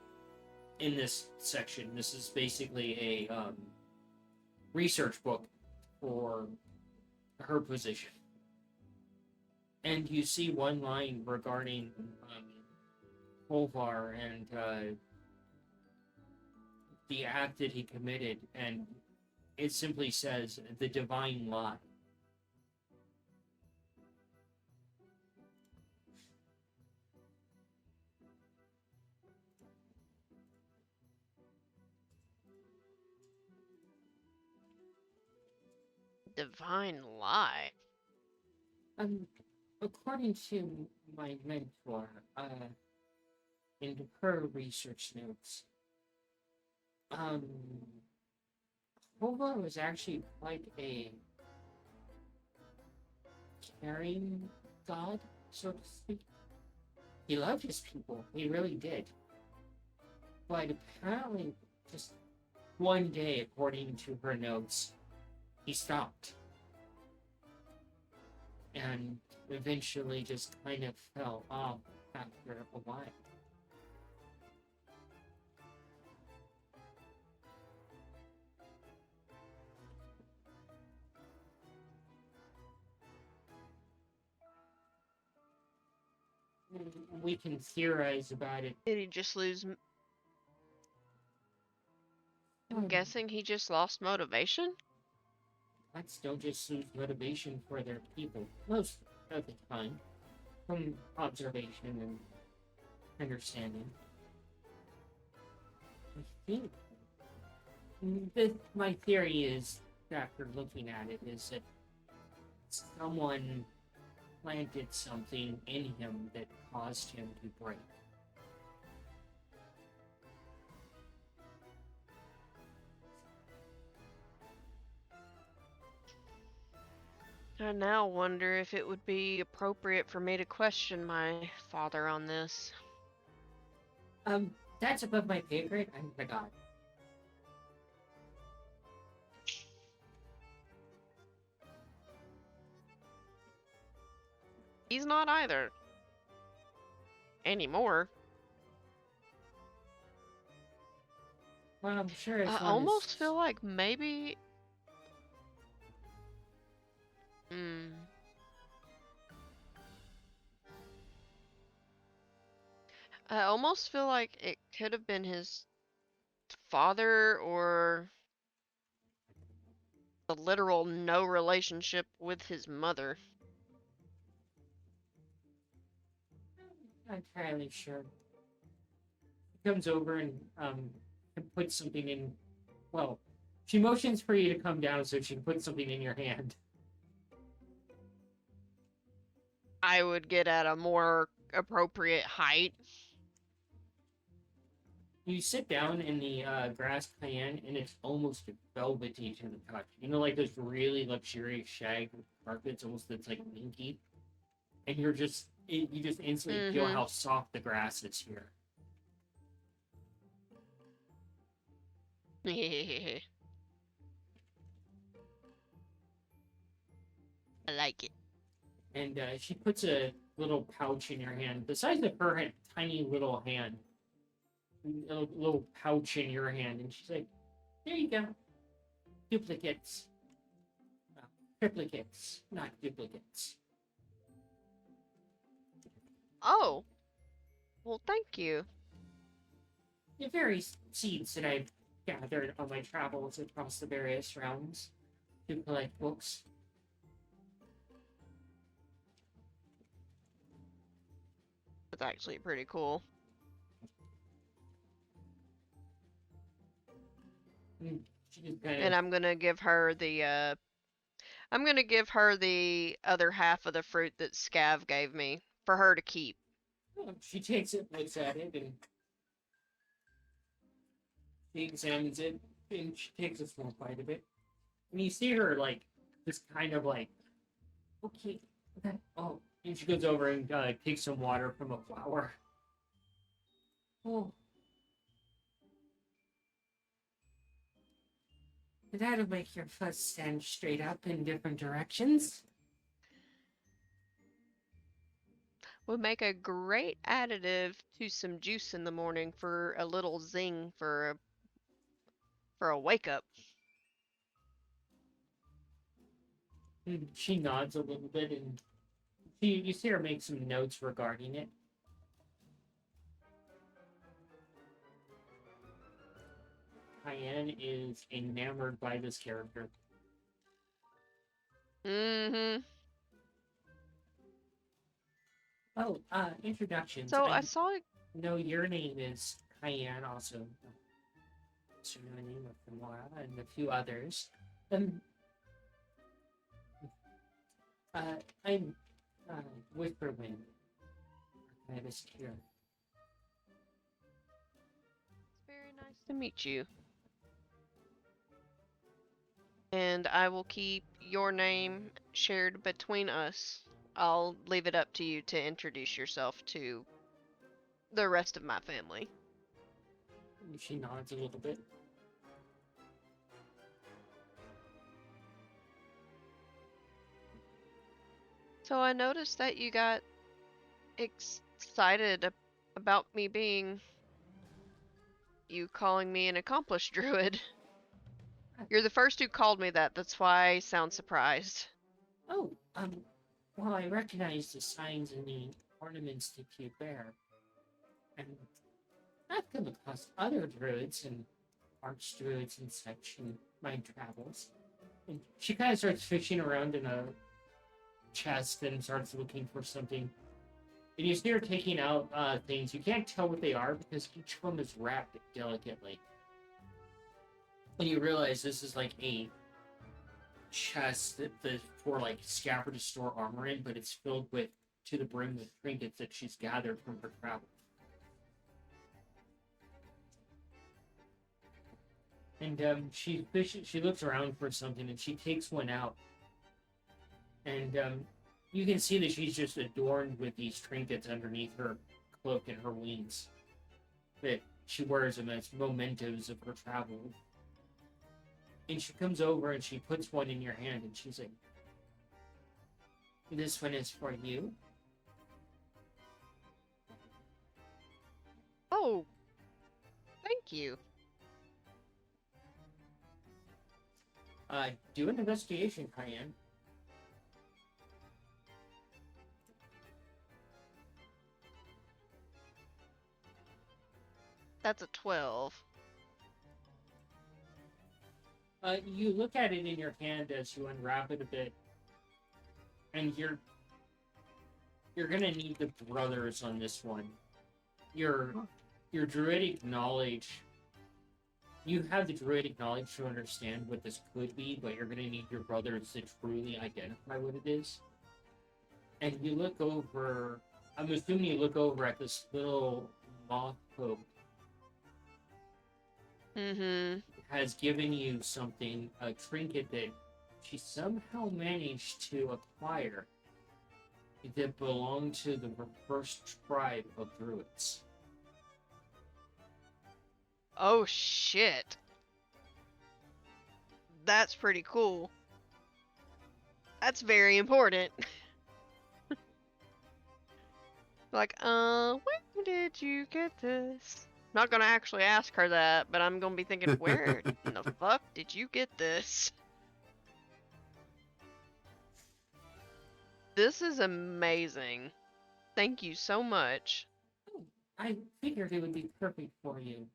in this section. This is basically a research book for her position. And you see one line regarding Hovar and the act that he committed, and it simply says the divine lie. Divine lie. According to my mentor, in her research notes, Hova was actually quite a caring god, so to speak. He loved his people, he really did. But apparently, just one day, according to her notes, he stopped. And eventually just kind of fell off after a while. We can theorize about it. Did he just lose? I'm guessing he just lost motivation? Cats don't just lose motivation for their people most of the time, from observation and understanding. I think my theory is, after looking at it, is that someone planted something in him that caused him to break. I now wonder if it would be appropriate for me to question my father on this. That's above my pay grade. I'm the god. He's not either. Anymore. Well, I'm sure as I long almost as... feel like maybe... I almost feel like it could have been his father, or the literal no relationship with his mother. Not entirely sure. He comes over and puts something in. Well, she motions for you to come down so she can put something in your hand. I would get at a more appropriate height. You sit down in the grass cayenne, and it's almost velvety to the touch. You know, like those really luxurious shag carpets, almost that's like minky. And you just instantly feel how soft the grass is here. I like it. And she puts a little pouch in your hand, the size of her hand, tiny little hand, little pouch in your hand, and she's like, "There you go, duplicates, well, triplicates, not duplicates." Oh, well, thank you. The various seeds that I've gathered on my travels across the various realms to collect books. That's actually pretty cool. She just kind And of, I'm gonna give her the other half of the fruit that Scav gave me for her to keep. she takes it, looks at it, and she examines it, and she takes a small bite of it. And you see her, like, just kind of like, okay, okay, oh. And she goes over and takes some water from a flower. Oh. That'll make your fuzz stand straight up in different directions. Would make a great additive to some juice in the morning for a little zing for a wake up. And she nods a little bit, and you see her make some notes regarding it. Cayenne is enamored by this character. Mm-hmm. Oh, introductions. So I saw know your name is Cayenne, also. So know the name of Femora and a few others. I'm Whisperwind. Archivist here. It's very nice to meet you. And I will keep your name shared between us. I'll leave it up to you to introduce yourself to the rest of my family. She nods a little bit. So I noticed that you got excited about me being you calling me an accomplished druid. You're the first who called me that. That's why I sound surprised. Oh, well, I recognize the signs and the ornaments that you bear. And I've come across other druids and archdruids and such in my travels. And she kind of starts fishing around in a chest and starts looking for something. And you see her taking out things. You can't tell what they are because each one is wrapped delicately. And you realize this is like a chest for like Scapper to store armor in, but it's filled with to the brim with trinkets that she's gathered from her travels. And she looks around for something, and she takes one out. And you can see that she's just adorned with these trinkets underneath her cloak and her wings. That she wears them as mementos of her travel. And she comes over and she puts one in your hand, and she's like, "This one is for you." Oh, thank you. Do an investigation, Cayenne. That's a 12. You look at it in your hand as you unwrap it a bit, and you're gonna need the brothers on this one. Your druidic knowledge. You have the druidic knowledge to understand what this could be, but you're gonna need your brothers to truly identify what it is. And you look over. I'm assuming you look over at this little moth hope. Mm-hmm. Has given you something, a trinket that she somehow managed to acquire that belonged to the first tribe of druids. Oh, shit. That's pretty cool. That's very important. Like, where did you get this? Not gonna actually ask her that, but I'm gonna be thinking, where in the fuck did you get this? This is amazing. Thank you so much. I figured it would be perfect for you.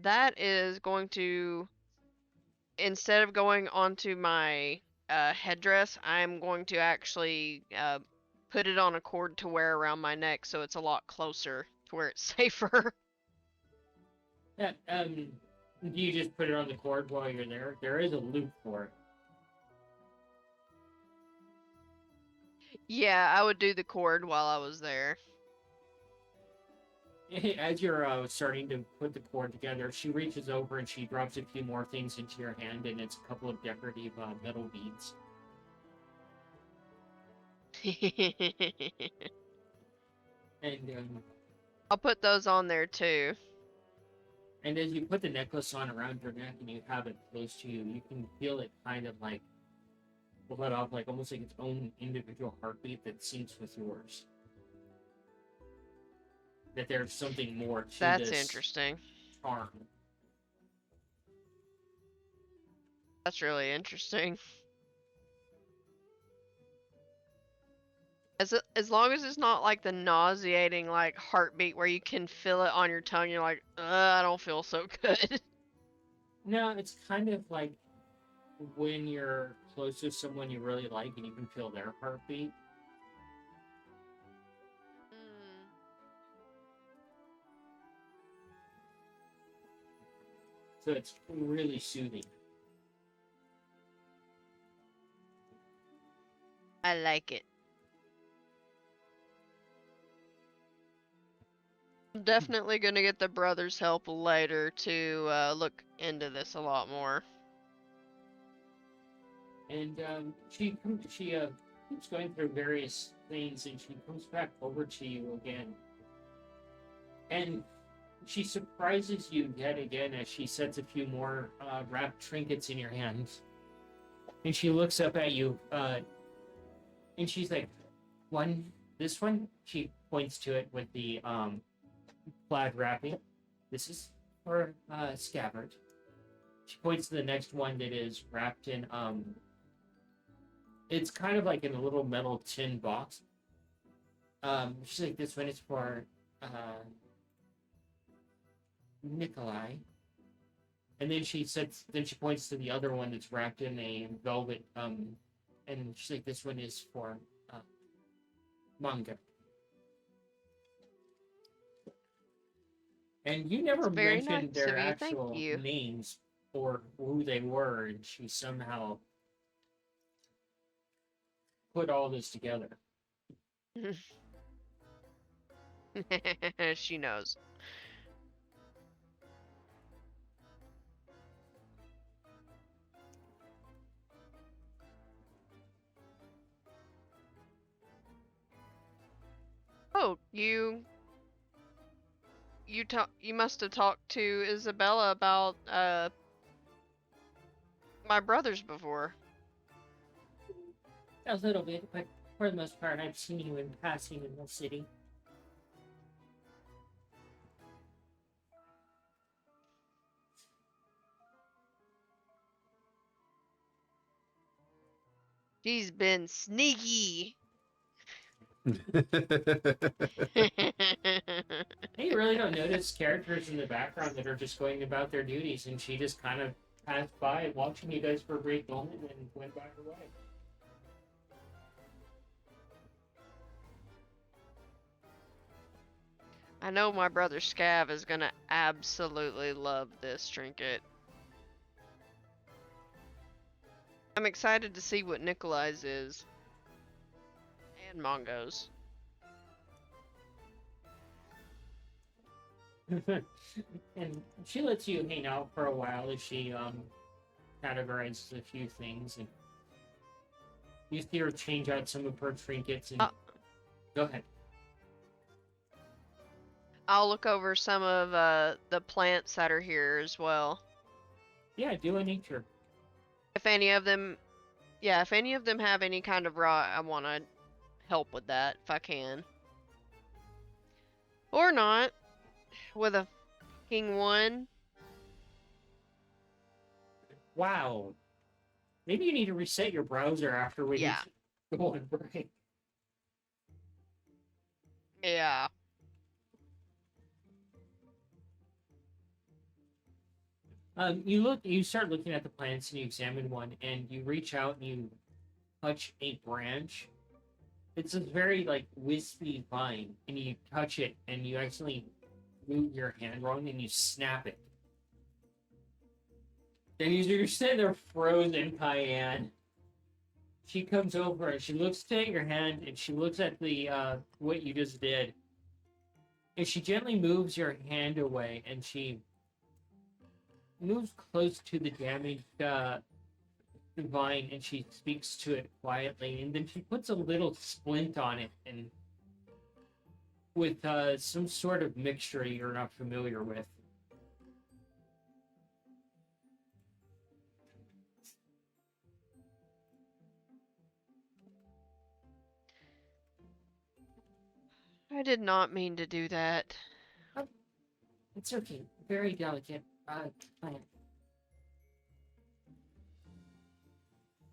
That is going to, instead of going onto my headdress, I'm going to actually put it on a cord to wear around my neck so it's a lot closer to where it's safer. Yeah, do you just put it on the cord while you're there? There is a loop for it. Yeah, I would do the cord while I was there. As you're starting to put the cord together, she reaches over and she drops a few more things into your hand, and it's a couple of decorative metal beads. And I'll put those on there too. and as you put the necklace on around your neck and you have it close to you, you can feel it kind of like let off, like almost like its own individual heartbeat that syncs with yours. That there's something more to That's this interesting. charm. That's really interesting. As long as it's not like the nauseating like heartbeat where you can feel it on your tongue, you're like, I don't feel so good. No, it's kind of like when you're close to someone you really like and you can feel their heartbeat. So it's really soothing. I like it. I'm definitely gonna get the brothers' help later to look into this a lot more. And she keeps going through various things, and she comes back over to you again. And she surprises you yet again as she sets a few more wrapped trinkets in your hands. And she looks up at you, and she's like, this one? She points to it with the plaid wrapping. This is for Scabbard. She points to the next one that is wrapped in it's kind of like in a little metal tin box. She's like, this one is for Nikolai. And then she points to the other one that's wrapped in a velvet and she's like, this one is for manga. And you never That's very mentioned nice of their you. Thank actual you. names or who they were, and she somehow put all this together. She knows. Oh, you must have talked to Isabella about my brothers before. A little bit, but for the most part, I've seen you in passing in the city. She's been sneaky. You really don't notice characters in the background that are just going about their duties, and she just kind of passed by, watching you guys for a brief moment, and went by her way. I know my brother Scav is gonna absolutely love this trinket. I'm excited to see what Nikolai's is. And Mongo's. And she lets you hang out for a while as she categorizes a few things, and you see her change out some of her trinkets. And go ahead. I'll look over some of the plants that are here as well. Yeah, do a nature. If any of them Yeah, if any of them have any kind of rot, I want to help with that if I can. Or not. With a fucking 1. Wow. Maybe you need to reset your browser after we Yeah. go on break. Yeah. You start looking at the plants and you examine one, and you reach out and you touch a branch. It's a very like wispy vine, and you touch it, and you accidentally move your hand wrong, and you snap it. And you're sitting there frozen, Cayenne. She comes over and she looks at your hand, and she looks at the what you just did, and she gently moves your hand away, and she moves close to the damaged vine, and she speaks to it quietly, and then she puts a little splint on it, and with some sort of mixture you're not familiar with. I did not mean to do that. It's okay. Very delicate plant.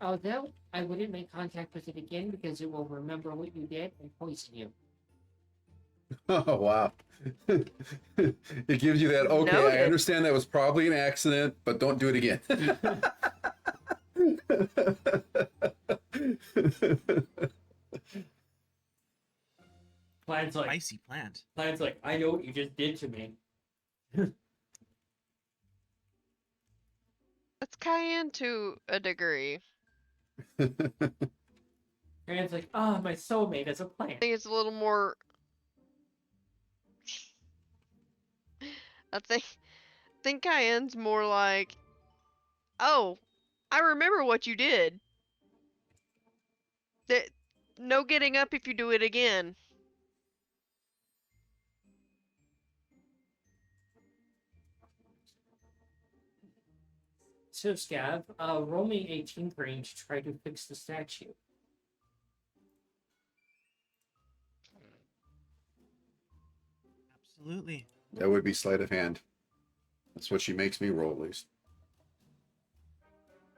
Although I wouldn't make contact with it again because it will remember what you did and poison you. Oh, wow. It gives you that, okay, Noted. I understand that was probably an accident, but don't do it again. Plant's like, Spicy plant. I know what you just did to me. That's cayenne to a degree. Plant's like, ah, my soulmate is a I plant. think it's a little more. I think cayenne's more like, oh, I remember what you did. That no getting up if you do it again. So, Scav, roll me a tinkering to try to fix the statue. Absolutely. That would be sleight of hand. That's what she makes me roll, at least.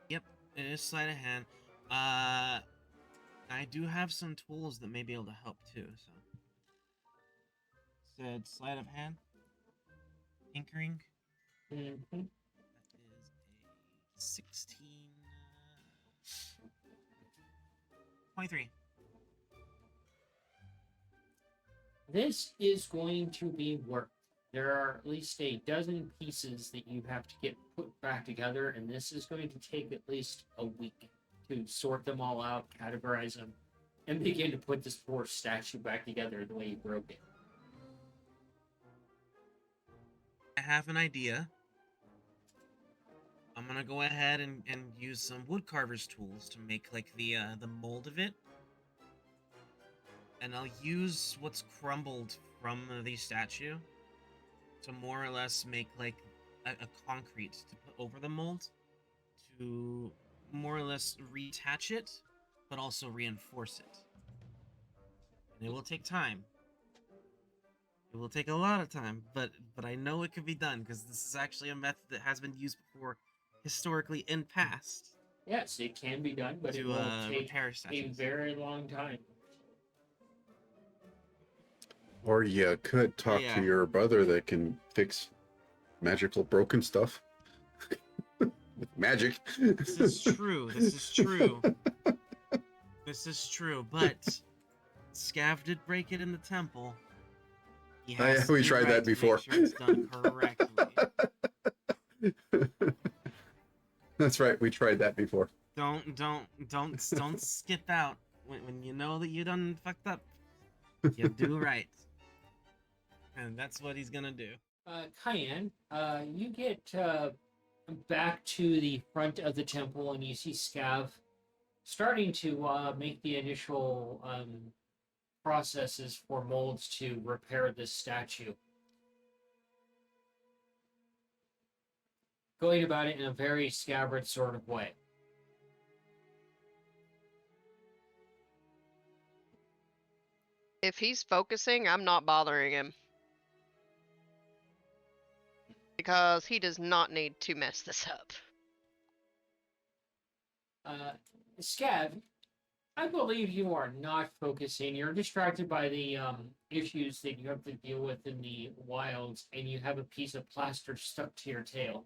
Yep, it is sleight of hand. I do have some tools that may be able to help too. So, said sleight of hand, tinkering. Mm-hmm. That is a 16, 23. This is going to be work. There are at least a dozen pieces that you have to get put back together, and this is going to take at least a week to sort them all out, categorize them, and begin to put this poor statue back together the way you broke it. I have an idea. I'm gonna go ahead and use some woodcarver's tools to make like the mold of it. And I'll use what's crumbled from the statue to more or less make like a concrete to put over the mold to more or less reattach it, but also reinforce it. And it will take time. It will take a lot of time, but I know it can be done because this is actually a method that has been used before historically in past Yes, it can be done, but it to will take repair a statues. very long time. Or you could talk yeah. to your brother that can fix magical broken stuff. With magic. This is true. This is true. This is true. But Scav did break it in the temple. He Oh, yeah, has to we do tried right that to make before. sure it's done correctly. That's right, we tried that before. Don't skip out when you know that you done fucked up. You do right, and that's what he's gonna do. Cayenne, you get back to the front of the temple, and you see Scav starting to make the initial processes for molds to repair this statue. Going about it in a very scabbard sort of way. If he's focusing, I'm not bothering him. Because he does not need to mess this up. Scav, I believe you are not focusing. You're distracted by the issues that you have to deal with in the wilds, and you have a piece of plaster stuck to your tail.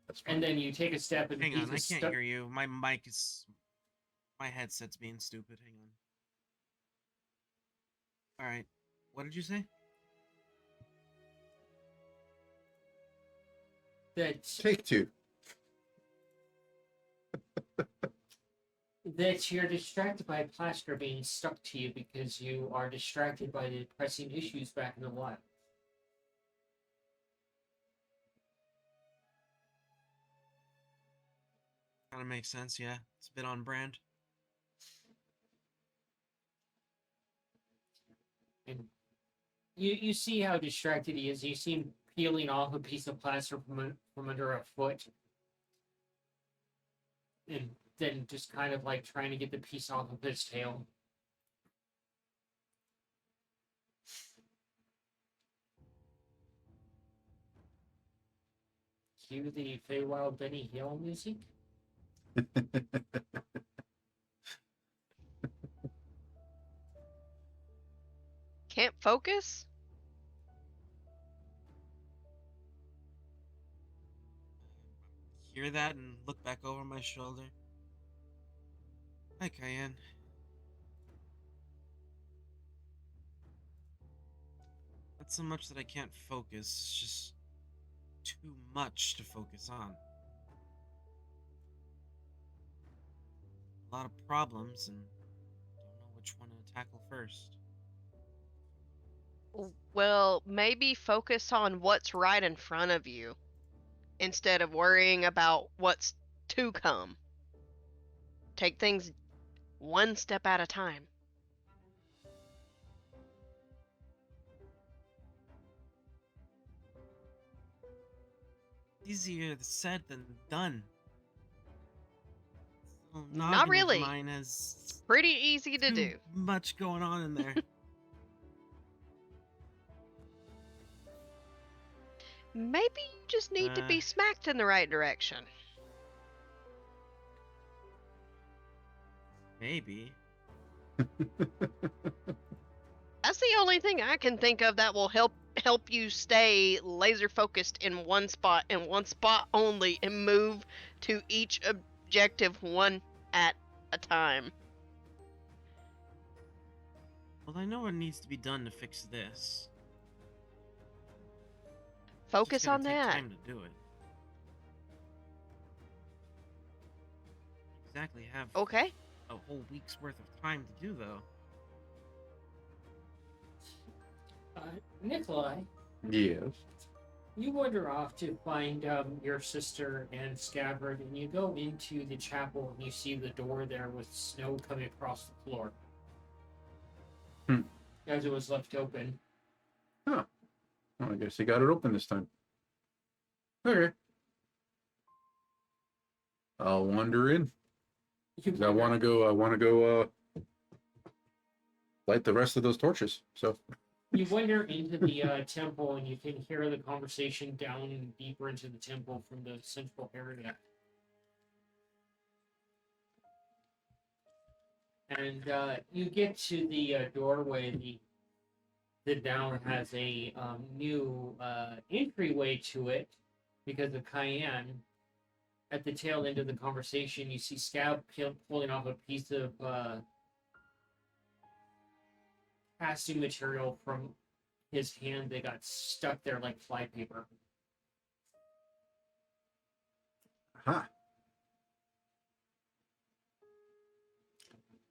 That's fine. And then you take a step and Hang the on, I piece is can't stuck. hear you. My mic is... My headset's being stupid. Hang on. Alright. What did you say? Take two. That you're distracted by plaster being stuck to you because you are distracted by the pressing issues back in the wild. Kind of makes sense, yeah. It's a bit on brand. And you see how distracted he is. You see him peeling off a piece of plaster from under a foot. And then just kind of like trying to get the piece off of his tail. Cue the Feywild Benny Hill music. Can't focus? Hear that and look back over my shoulder. Hi, Cayenne. Not so much that I can't focus, it's just too much to focus on. A lot of problems and don't know which one to tackle first. Well, maybe focus on what's right in front of you instead of worrying about what's to come. Take things one step at a time. Easier said than done. This little Not noggin of really. Mine has Pretty easy to too do. much going on in there. Maybe you just need to be smacked in the right direction. Maybe. That's the only thing I can think of that will help you stay laser focused in one spot only and move to each objective one at a time. Well, I know what needs to be done to fix this. Focus It's gonna on take that. time to do it. Exactly have Okay. a whole week's worth of time to do though. Nikolai, Yes. you wander off to find your sister and Scabbard, and you go into the chapel and you see the door there with snow coming across the floor. As it was left open. Huh. Well, I guess he got it open this time. Okay. I'll wander in. 'Cause I want to go light the rest of those torches. So You wander into the temple and you can hear the conversation down deeper into the temple from the central area. And you get to the doorway. The down has a new entryway to it because of Cayenne. At the tail end of the conversation, you see Scab pulling off a piece of casting material from his hand that got stuck there like flypaper. Huh.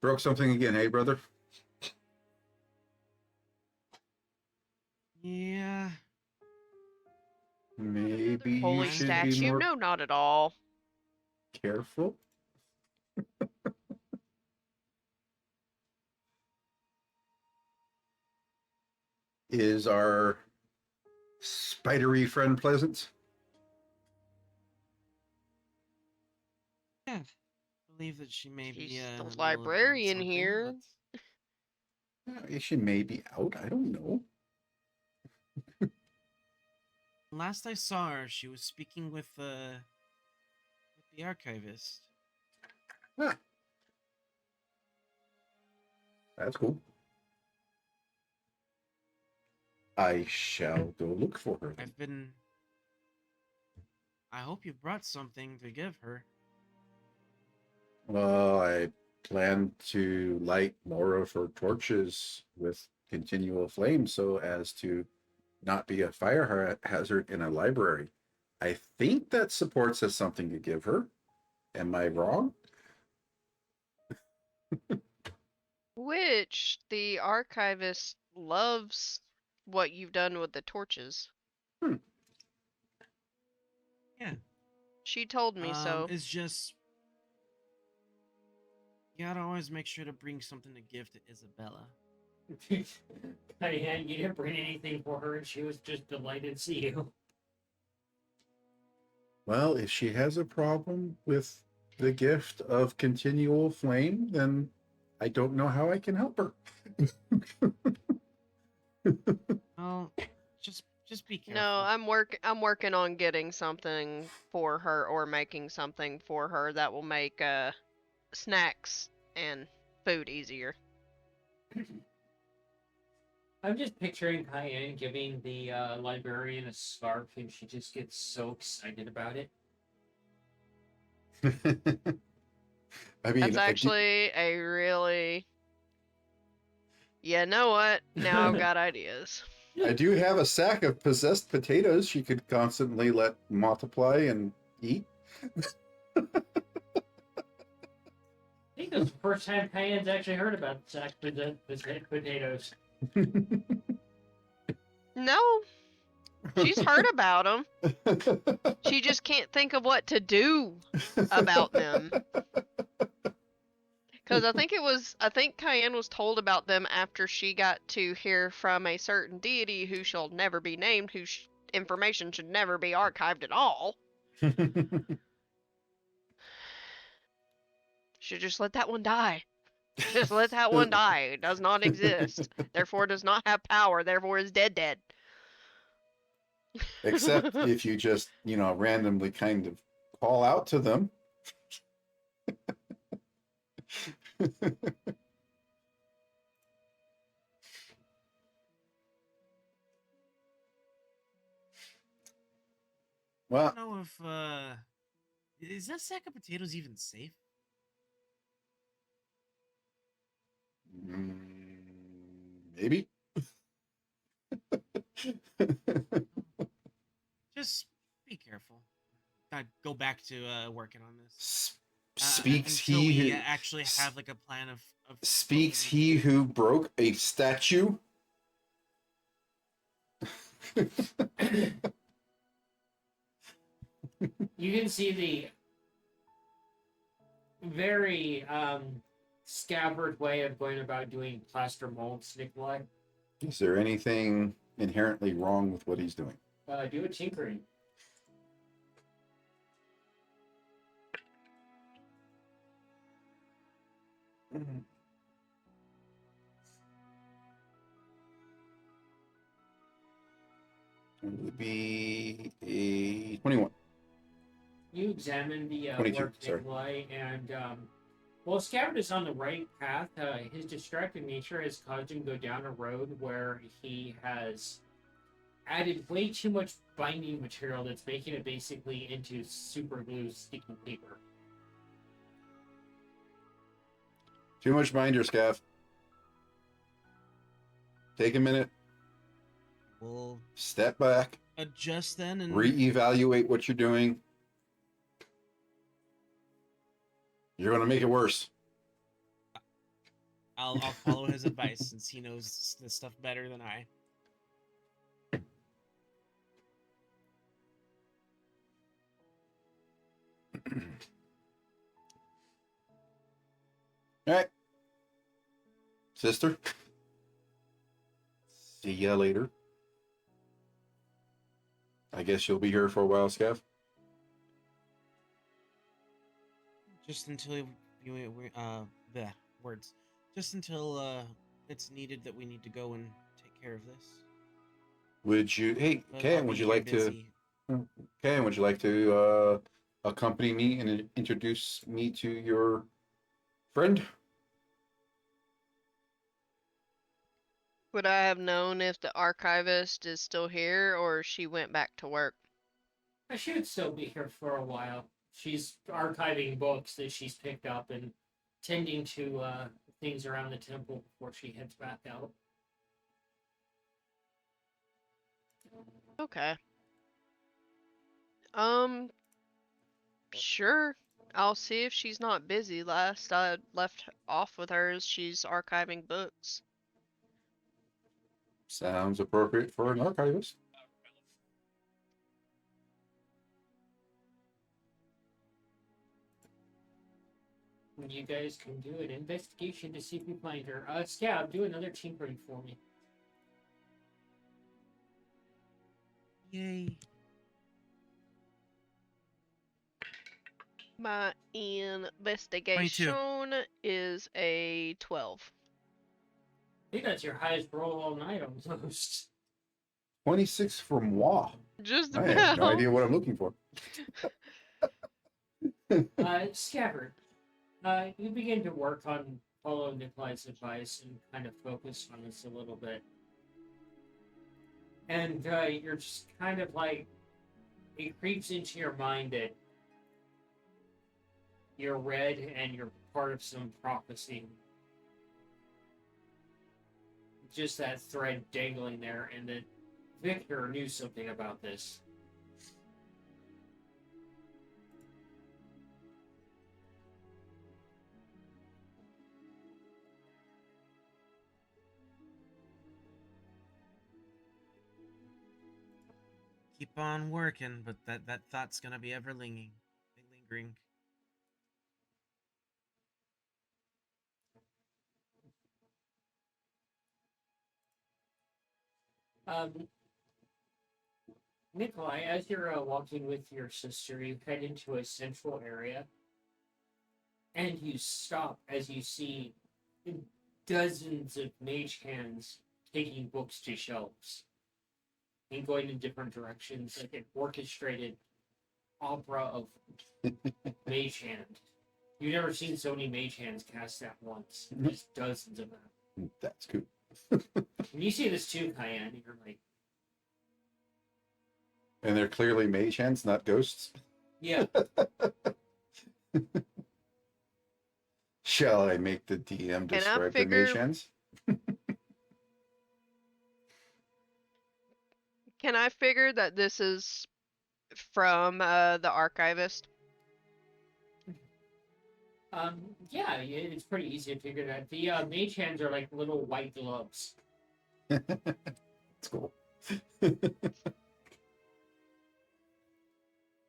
Broke something again, hey brother? Yeah. Maybe you Holy should statue? be more No, not at all. careful. Is our spidery friend pleasant? Yeah. I believe that she may be He's in the the middle of doing librarian something, here. but She may be out. I don't know. Last I saw her, she was speaking with the archivist. Ah, that's cool. I shall go look for her then. I hope you brought something to give her. Well, I plan to light more of her torches with continual flame so as to not be a fire hazard in a library. I think that supports as something to give her. Am I wrong? Which the archivist loves what you've done with the torches. Yeah. She told me so. It's just you gotta always make sure to bring something to give to Isabella. Cayenne, you didn't bring anything for her, and she was just delighted to see you. Well, if she has a problem with the gift of continual flame, then I don't know how I can help her. Oh, just be careful. No, I'm working on getting something for her or making something for her that will make snacks and food easier. I'm just picturing Cayenne giving the librarian a scarf, and she just gets so excited about it. I mean, That's actually a really. You know what? Now I've got ideas. I do have a sack of possessed potatoes she could constantly let multiply and eat. I think that's the first time Cayenne's actually heard about sack potatoes. No, she's heard about them. She just can't think of what to do about them. Because I think Cayenne was told about them after she got to hear from a certain deity who shall never be named, whose information should never be archived at all. Should just let that one die. Just let that one die. It does not exist. Therefore does not have power. Therefore is dead. Except if you just, randomly kind of call out to them. Well, I don't know if is that sack of potatoes even safe? maybe. Just be careful. Gotta go back to working on this. Speaks until he we who actually have like a plan of speaks he who broke a statue. You can see the very scabbard way of going about doing plaster molds, Nikolai. Is there anything inherently wrong with what he's doing? Do a tinkering. It would be a 21. You examine the 22, work, sorry. Nikolai, and while Scabbard is on the right path, his distracted nature has caused him to go down a road where he has added way too much binding material that's making it basically into super glue sticky paper. Too much binder, Scav. Take a minute. We'll Step back. adjust then and Reevaluate what you're doing. You're going to make it worse. I'll follow his advice since he knows this stuff better than I. All right. Sister. See ya later. I guess you'll be here for a while, Scav. Just until the words. Just until it's needed that we need to go and take care of this. Would you, hey, But Ken, I'll would be you here like busy. to, Ken, would you like to accompany me and introduce me to your friend? Would I have known if the archivist is still here or she went back to work? She would still be here for a while. She's archiving books that she's picked up and tending to things around the temple before she heads back out. Okay. Sure. I'll see if she's not busy. Last I left off with her is she's archiving books. Sounds appropriate for an archivist. You guys can do an investigation to see if you find her. Scout, do another tinkering for me. Yay. My investigation is a 12. I think that's your highest roll all night almost. 26 for moi. Just I have no about. idea what I'm looking for. Scabbard, you begin to work on following Nikolai's advice and kind of focus on this a little bit. And you're just kind of like, it creeps into your mind that you're red and you're part of some prophecy. Just that thread dangling there, and that Victor knew something about this. Keep on working, but that thought's gonna be ever lingering. Um, Nikolai, as you're walking with your sister, you head into a central area, and you stop as you see dozens of mage hands taking books to shelves and going in different directions, like an orchestrated opera of mage hand. You've never seen so many mage hands cast at once. Just dozens of them. That's cool. And you see this too, Cayenne, and you're like, And they're clearly mage hands, not ghosts. yeah. Shall I make the DM describe the mage hands? Can I figure that this is from the archivist? Yeah, it's pretty easy to figure that. The mage hands are like little white gloves. That's cool.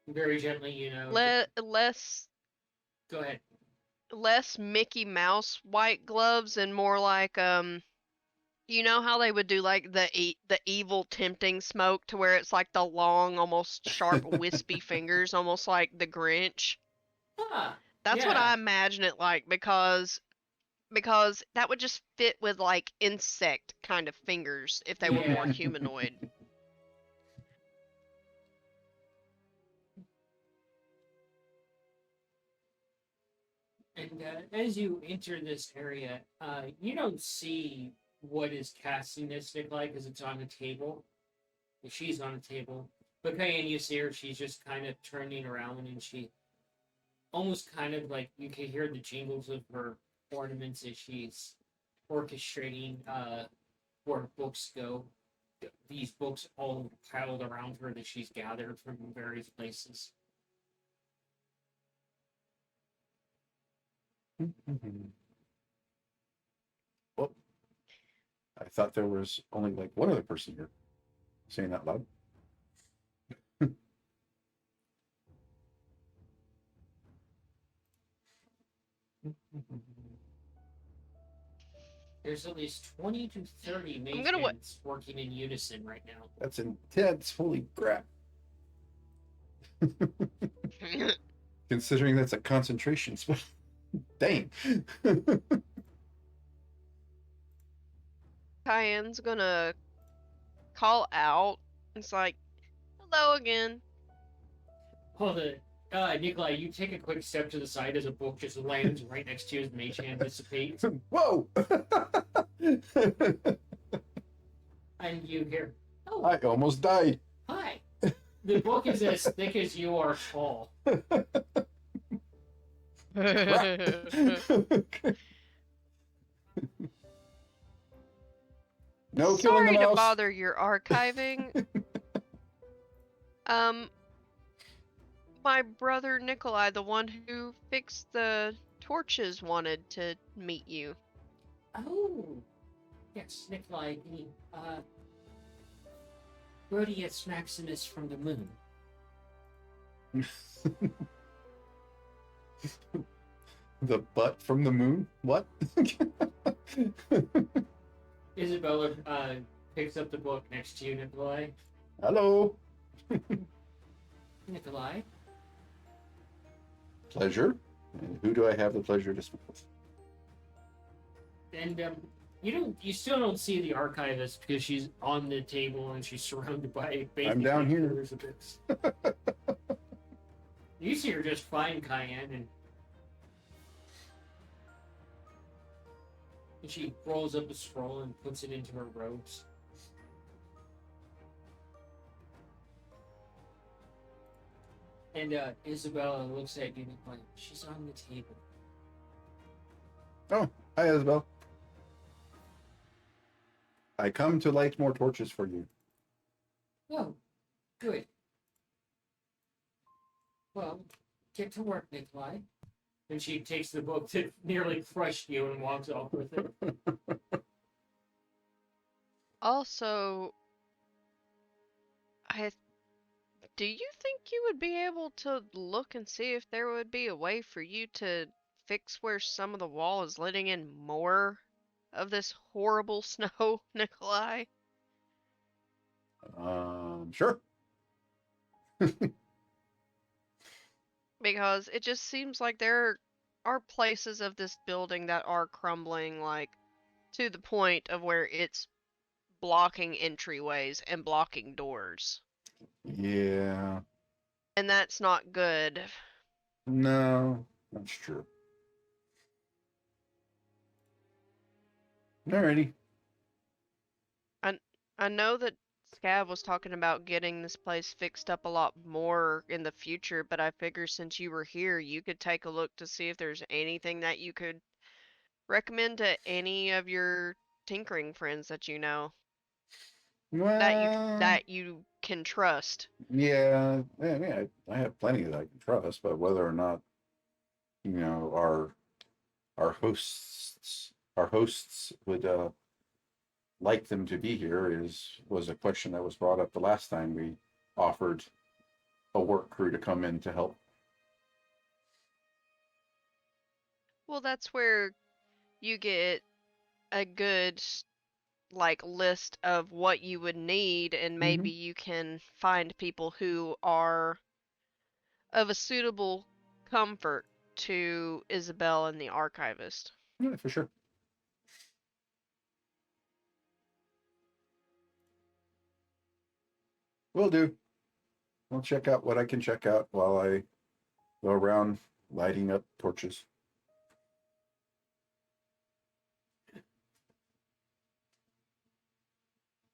Very gently, you know. Less Go ahead. less Mickey Mouse white gloves and more like you know how they would do like the evil tempting smoke to where it's like the long, almost sharp, wispy fingers, almost like the Grinch. Ah, That's what yeah. I imagine it like because that would just fit with like insect kind of fingers if they were more Yeah. humanoid. And as you enter this area, you don't see what is casting this Nikolai because it's on a table. She's on a table. But Cayenne, you see her, she's just kind of turning around and she almost kind of like you can hear the jingles of her ornaments as she's orchestrating where books go. These books all piled around her that she's gathered from various places. Well, I thought there was only like one other person here saying that loud. There's at least 20 to 30 mage gonna wa- hands working in unison right now. That's intense. Holy crap. Considering that's a concentration spell. Dang. Cayenne's gonna call out. It's like, hello again. Hold it. Nikolai, you take a quick step to the side as a book just lands right next to you as mage hand dissipates. Whoa! And you hear, oh, I almost died. hi. The book is as thick as you are tall. No killing the Sorry to mouse. bother your archiving. My brother Nikolai, the one who fixed the torches, wanted to meet you. Oh, yes, Nikolai, the, Rhodius Maximus from the moon. The butt from the moon? What? Isabella, picks up the book next to you, Nikolai. Hello. Nikolai? Pleasure. And who do I have the pleasure to speak with? And, you still don't see the archivist because she's on the table and she's surrounded by I'm down here. pillars of books. You see her just fine, Cayenne, and she rolls up a scroll and puts it into her robes. And Isabella looks at you and like, she's on the table. Oh, hi, Isabel. I come to light more torches for you. Oh, good. Well, get to work, Nikolai. And she takes the book that nearly crushed you and walks off with it. Also, do you think you would be able to look and see if there would be a way for you to fix where some of the wall is letting in more of this horrible snow, Nikolai? Sure. Because it just seems like there are places of this building that are crumbling, like, to the point of where it's blocking entryways and blocking doors. Yeah. And that's not good. No, that's true. Alrighty. I know that Scav was talking about getting this place fixed up a lot more in the future, but I figure since you were here, you could take a look to see if there's anything that you could recommend to any of your tinkering friends that you know Well, that you can trust. yeah, I have plenty that I can trust, but whether or not, our hosts would like them to be here was a question that was brought up the last time we offered a work crew to come in to help. Well, that's where you get a good list of what you would need, and maybe you can find people who are of a suitable comfort to Isabel and the archivist. Yeah, for sure. Will do. I'll check out what I can check out while I go around lighting up torches.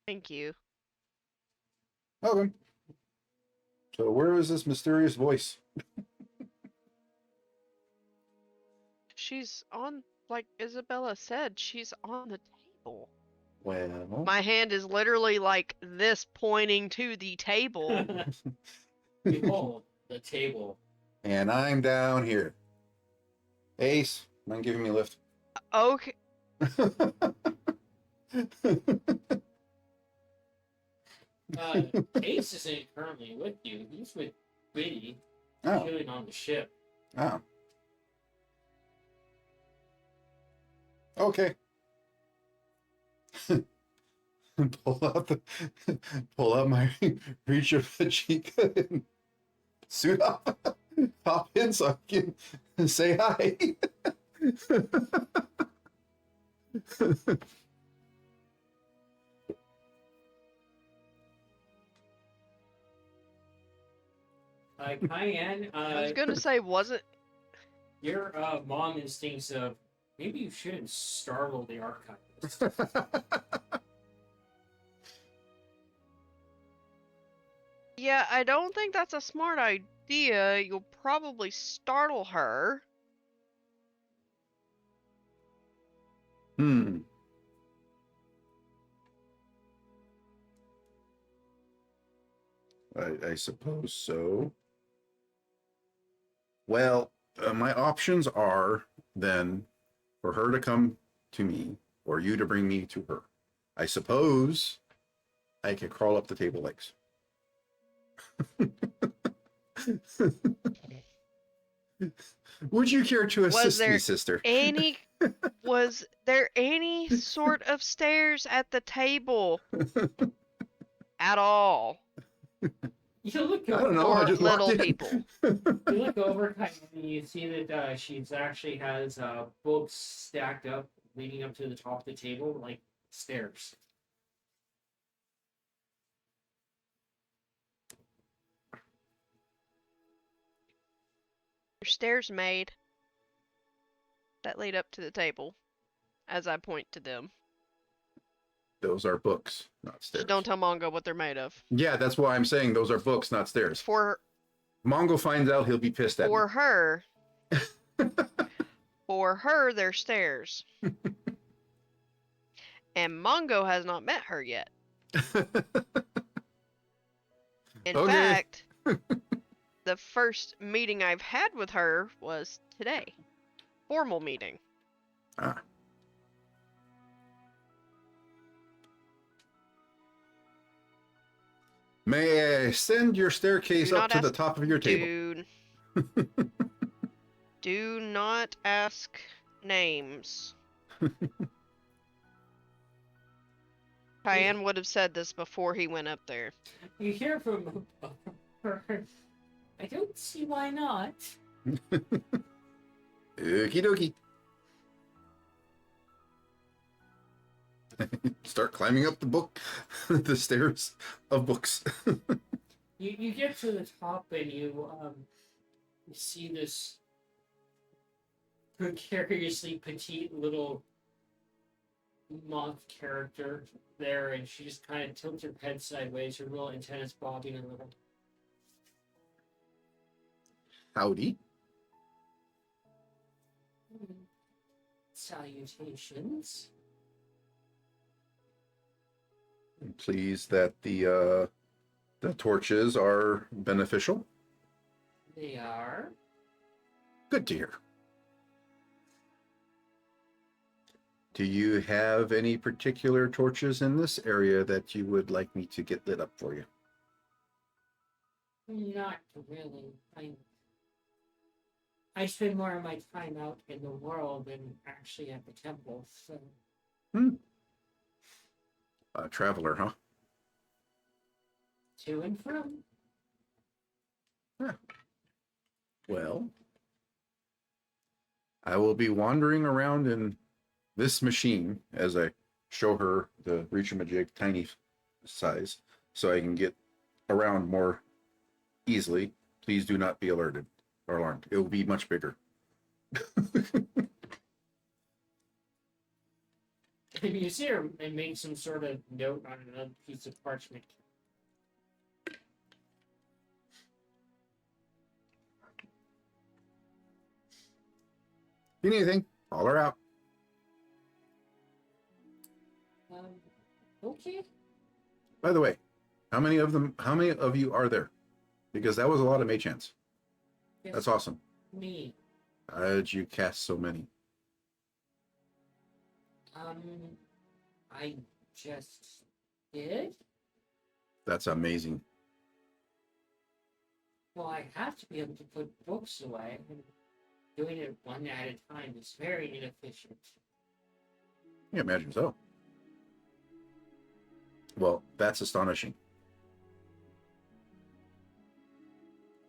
Thank you. Okay. So where is this mysterious voice? She's on, like Isabella said, she's on the table. Well, My hand is literally like this, pointing to the table. Behold, the table. and I'm down here. Ace, mind giving me a lift? Okay. Ace isn't currently with you. He's with Biddy, Oh, chilling on the ship. oh. Okay. pull out my reach of the chica and suit up, hop in so I can say hi. Cayenne, I was gonna say, wasn't your mom instincts of maybe you shouldn't startle the archivist. Yeah, I don't think that's a smart idea. You'll probably startle her. Hmm. I suppose so. Well, my options are then for her to come to me or you to bring me to her. I suppose I could crawl up the table legs. Would you care to assist me, there sister? Was there any sort of stairs at the table at all? You look I over, don't know. I For just little walked in. people. you look over, Cayenne, and you see that she's actually has books stacked up leading up to the top of the table, like stairs. There's stairs made that lead up to the table, as I point to them. Those are books, not stairs. Just don't tell Mongo what they're made of. Yeah, that's why I'm saying those are books, not stairs. For Mongo finds out, he'll be pissed at for me. her, for her, they're stairs. And Mongo has not met her yet. In Okay. fact, the first meeting I've had with her was today. Formal meeting. Ah. May I send your staircase Do up not to the ask- top of your table? Do not ask names. Cayenne would have said this before he went up there. You hear from her. I don't see why not. Okie dokie. Start climbing up the stairs of books. You get to the top and you see this precariously petite little moth character there, and she just kind of tilts her head sideways, her little antennas bobbing a little. Howdy. Salutations. I'm pleased that the torches are beneficial. They are. Good to hear. Do you have any particular torches in this area that you would like me to get lit up for you? Not really. I spend more of my time out in the world than actually at the temple, so. A traveler, huh? To and from. Well, I will be wandering around in this machine as I show her the reach-a-majig tiny size so I can get around more easily. Please do not be alerted or alarmed. It will be much bigger. And you see her and make some sort of note on another piece of parchment. If you need anything, holler out. Okay. By the way, how many of you are there? Because that was a lot of Maychants. Yes, That's awesome. me. How did you cast so many? I just did. That's amazing. Well, I have to be able to put books away, and doing it one at a time is very inefficient. Yeah, imagine so. Well, that's astonishing.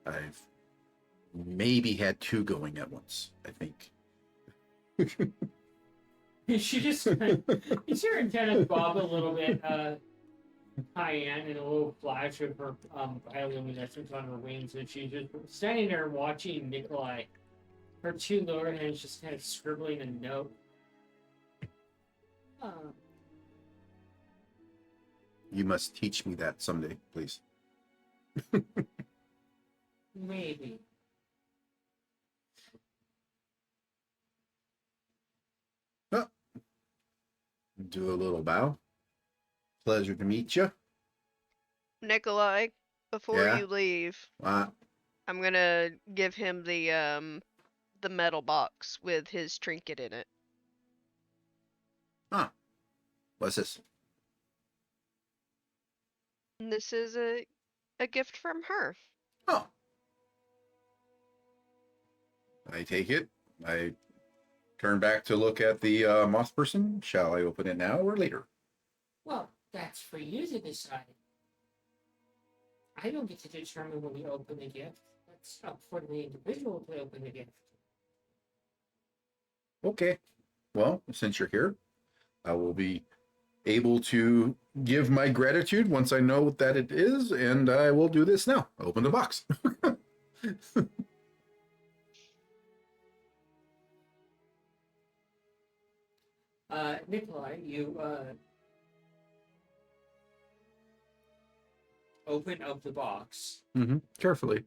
I've maybe had two going at once, I think. She just you see her antennas bob a little bit. Cayenne and a little flash of her bioluminescence on her wings, and she's just standing there watching Nikolai. Her two lower hands just kind of scribbling a note. You must teach me that someday, please. Maybe. Oh, do a little bow. Pleasure to meet you. Nikolai, before Yeah? you leave, Uh, I'm gonna give him the metal box with his trinket in it. what's this? And this is a gift from her. Oh. I take it. I turn back to look at the moth person. Shall I open it now or later? Well, that's for you to decide. I don't get to determine when we open the gift. That's up for the individual to open the gift. Okay. Well, since you're here, I will be able to give my gratitude once I know that it is, and I will do this now. Open the box. Nikolai, you open up the box. Carefully.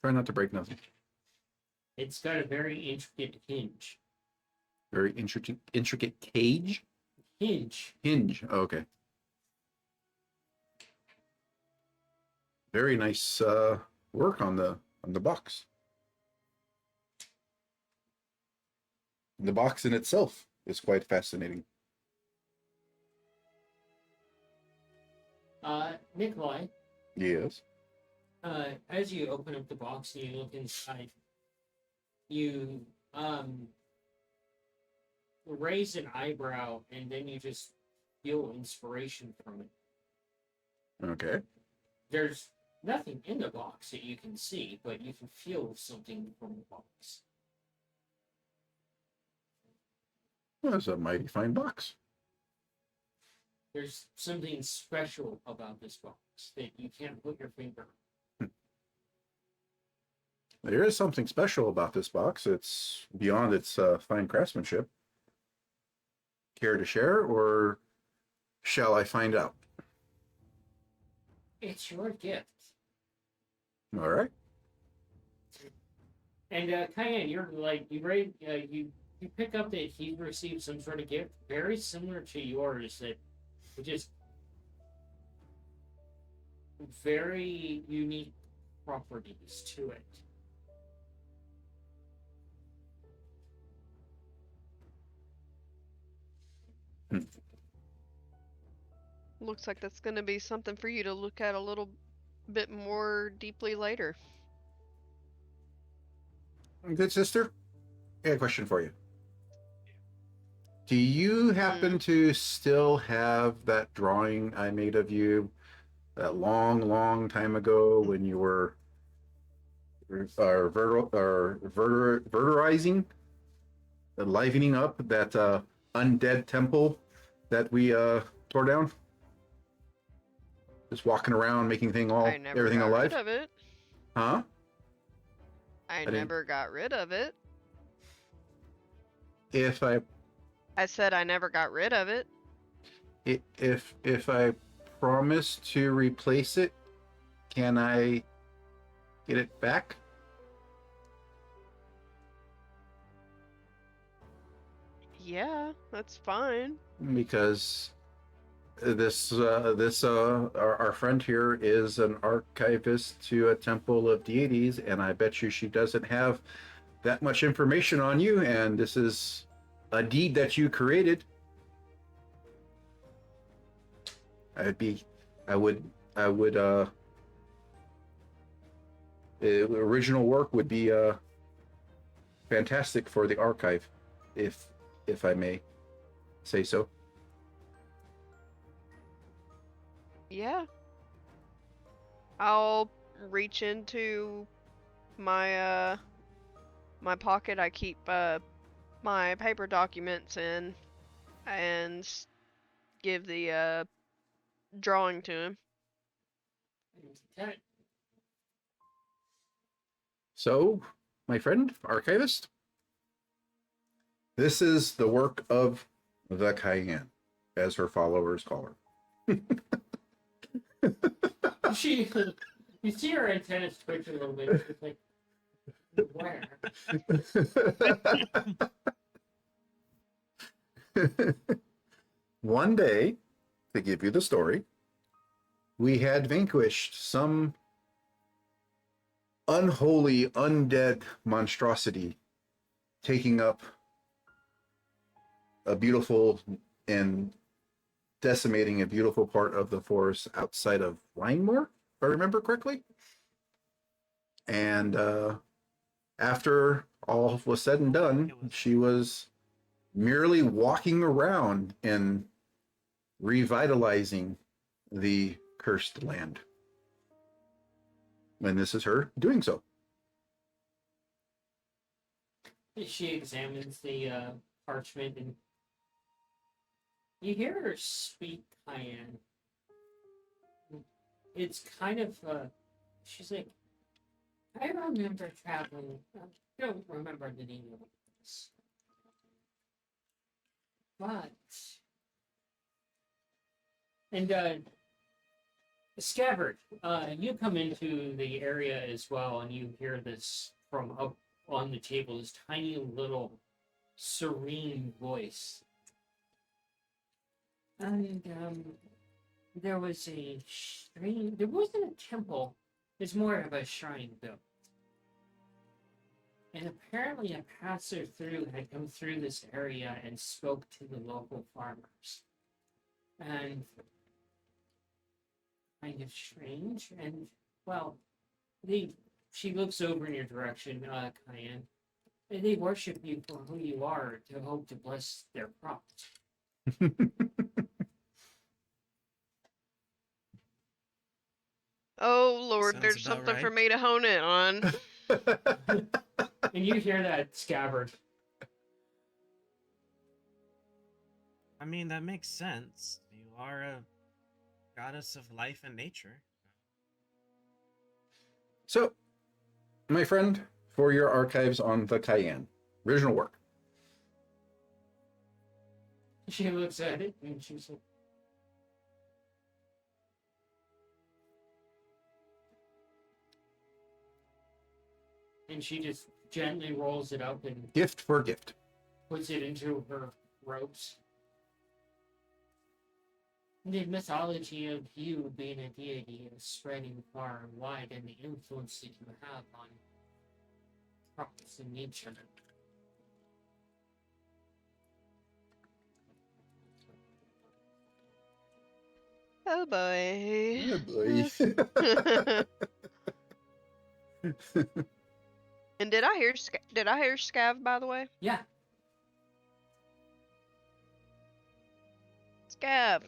Try not to break nothing. It's got a very intricate hinge. Very intricate cage. Hinge. Oh, okay. Very nice work on the box. The box in itself is quite fascinating. Nikolai, Yes. as you open up the box and you look inside, you raise an eyebrow and then you just feel inspiration from it. Okay. There's nothing in the box that you can see, but you can feel something from the box. Well, that's a mighty fine box. There's something special about this box that you can't put your finger on. There is something special about this box. It's beyond its fine craftsmanship. Care to share, or shall I find out? It's your gift. All right. And Cayenne, you're like you pick up that he received some sort of gift very similar to yours that just very unique properties to it. Looks like that's gonna be something for you to look at a little bit more deeply later. Good sister, I got a question for you. Do you happen to still have that drawing I made of you that long time ago when you were verterizing, livening up that undead temple that we tore down? Just walking around, making I never everything got alive? rid of it. Huh? I didn't- never got rid of it. If I I said I never got rid of it. if I promise to replace it, can I get it back? Yeah, that's fine. Because our friend here is an archivist to a temple of deities, and I bet you she doesn't have that much information on you, and this is a deed that you created. Original work would be fantastic for the archive, if I may say so. Yeah. I'll reach into my my pocket I keep my paper documents in and give the drawing to him. Okay. So, my friend, archivist, this is the work of the Cayenne, as her followers call her. She, you see her antennas twitch a little bit. She's like, where? One day, to give you the story, we had vanquished some unholy, undead monstrosity taking up a beautiful and decimating a beautiful part of the forest outside of Winemore, if I remember correctly. And after all was said and done, she was merely walking around and revitalizing the cursed land. And this is her doing so. She examines the parchment and you hear her speak Cayenne. It's kind of, she's like, I remember traveling, I don't remember the name of this. But, and Scabbard, you come into the area as well, and you hear this from up on the table, this tiny little serene voice. And there was a shrine. There wasn't a temple. It's more of a shrine, though. And apparently, a passer through had come through this area and spoke to the local farmers. And kind of strange. And well, she looks over in your direction, Cayenne. And they worship you for who you are to hope to bless their crops. Oh Lord, Sounds there's about something for right. me to hone in on. And you hear that, Scabbard. I mean, that makes sense. You are a goddess of life and nature. So, my friend, for your archives on the Cayenne, original work. She looks at it and she's like, and she just gently rolls it up and Gift for gift. puts it into her robes. The mythology of you being a deity is spreading far and wide, and the influence that you have on crops and nature. Oh boy. Oh boy. And did I hear Scav, by the way? Yeah, Scav,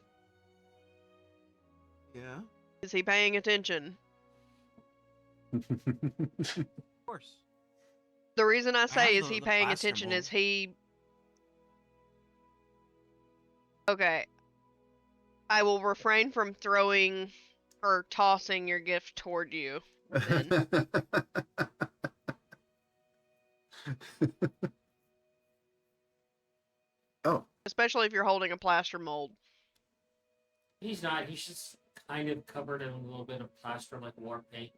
Yeah, is he paying attention? of course. The reason I say have is the- he the paying plaster attention mold. is he... Okay. I will refrain from throwing or tossing your gift toward you. Then. Oh, Especially if you're holding a plaster mold. he's not. He's just kind of covered in a little bit of plaster like war paint.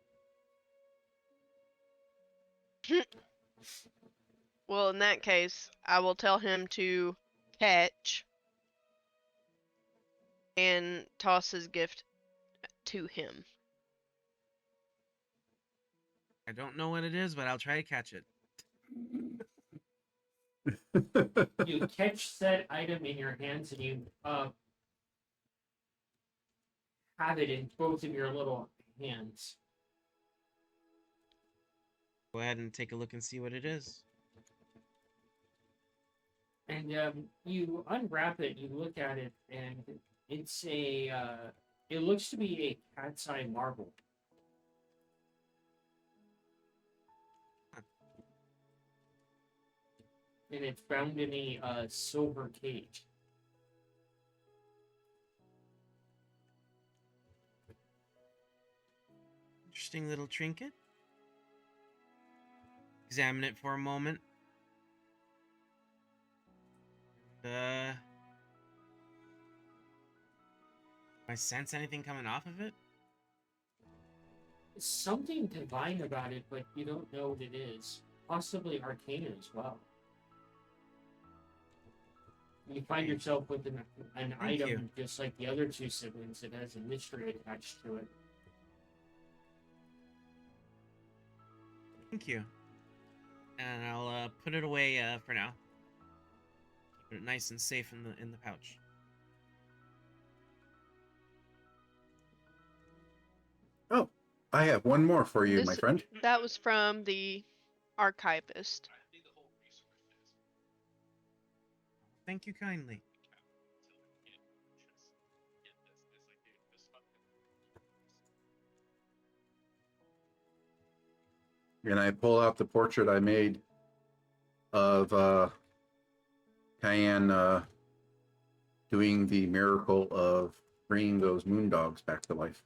Well, in that case, I will tell him to catch and toss his gift to him. I don't know what it is, but I'll try to catch it. You catch said item in your hands and you have it in both of your little hands. Go ahead and take a look and see what it is. And you unwrap it, you look at it, and it's a it looks to be a cat's eye marble. And it's bound in a silver cage. interesting little trinket. Examine it for a moment. I sense anything coming off of it? Something divine about it, but you don't know what it is. Possibly arcana as well. You find yourself with an item you. just like the other two siblings that has a mystery attached to it. Thank you. And I'll put it away for now. Keep it nice and safe in the pouch. Oh, I have one more for you, my This- friend. That was from the archivist. Thank you kindly. And I pull out the portrait I made of Cayenne doing the miracle of bringing those moon dogs back to life.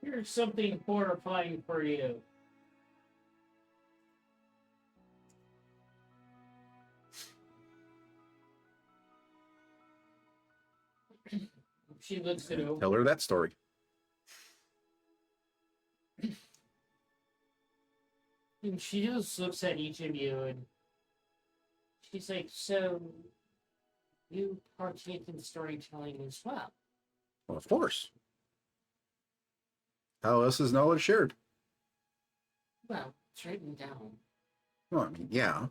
Here's something horrifying for you. She looks it over. Tell her that story. And she just looks at each of you and she's like, so you partake in storytelling as well? Well, of course. How else is knowledge shared? Well, it's written down. Well, I mean, yeah.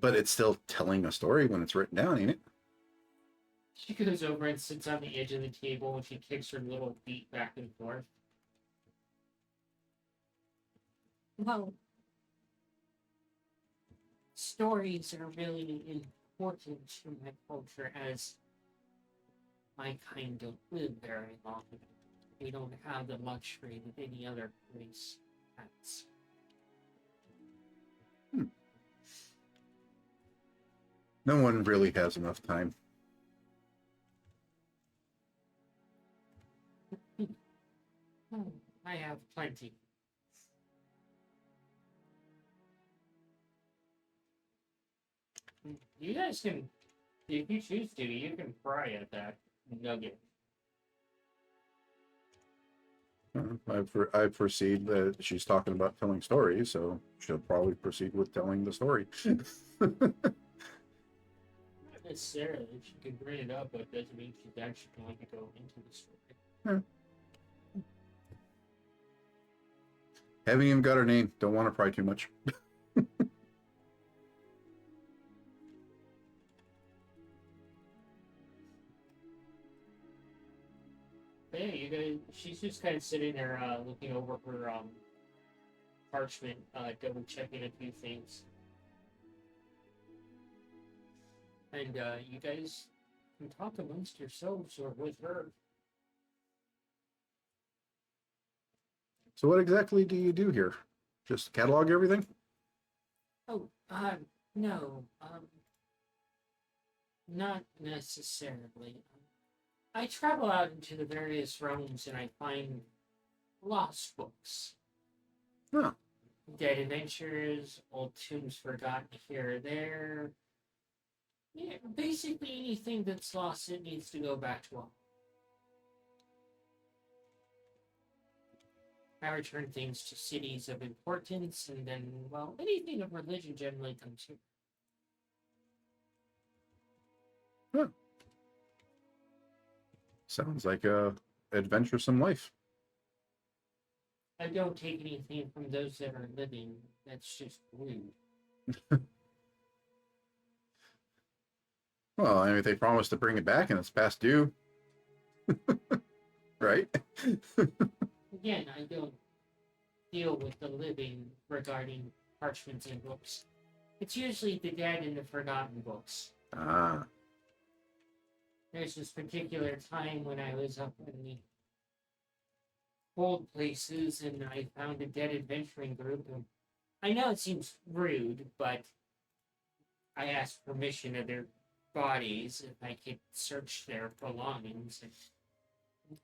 But it's still telling a story when it's written down, ain't it? She goes over and sits on the edge of the table and she kicks her little feet back and forth. Well, stories are really important to my culture as my kind don't live very long. We don't have the luxury that any other race has. No one really has enough time. Oh, I have plenty. You guys can, if you choose to, you can pry at that nugget. I proceed that she's talking about telling stories, so she'll probably proceed with telling the story. Not necessarily. She can bring it up, but it doesn't mean she's actually going to go into the story. Haven't even got her name. Don't want to pry too much. But yeah, you guys, she's just kind of sitting there looking over her parchment, double checking a few things. And you guys can talk amongst yourselves or with her. So what exactly do you do here? Just catalog everything? Oh, no, not necessarily. I travel out into the various realms and I find lost books. Huh. Dead adventures, old tombs forgotten here or there. Yeah, basically anything that's lost that needs to go back to all. I return things to cities of importance, and then, well, anything of religion generally comes here. Huh. Sounds like a adventuresome life. I don't take anything from those that are living. That's just rude. Well, I mean, they promised to bring it back and it's past due. Right? Again, I don't deal with the living regarding parchments and books. It's usually the dead and the forgotten books. Ah. There's this particular time when I was up in the old places and I found a dead adventuring group. And I know it seems rude, but I asked permission of their bodies if I could search their belongings. And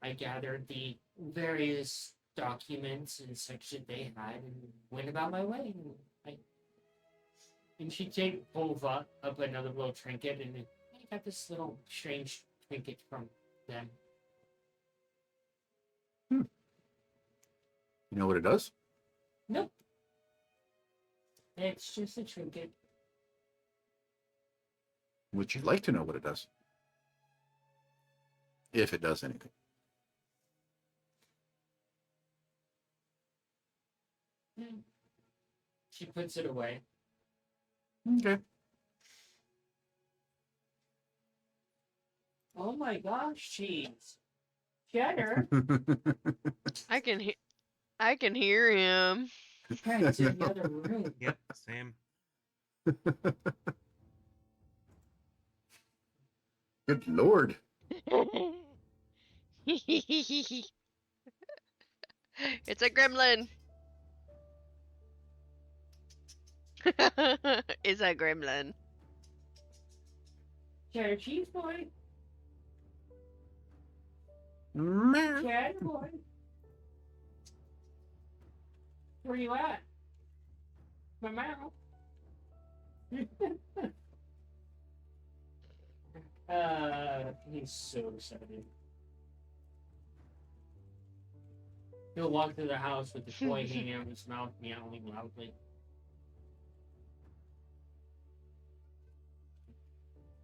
I gathered the various documents and such that they had and went about my way. And she pulled up another little trinket, and I got this little strange trinket from them. You know what it does? Nope. It's just a trinket. Would you like to know what it does? If it does anything. She puts it away. Okay. Oh my gosh, cheese. Cheddar. I can hear him. It's in the other room. Yep, same. Good Lord. It's a gremlin. It's a gremlin. Cheddar cheese boy. Meow. Cheddar boy. Where you at? My mouth. He's so excited. He'll walk through the house with the toy hanging out of his mouth, meowing loudly.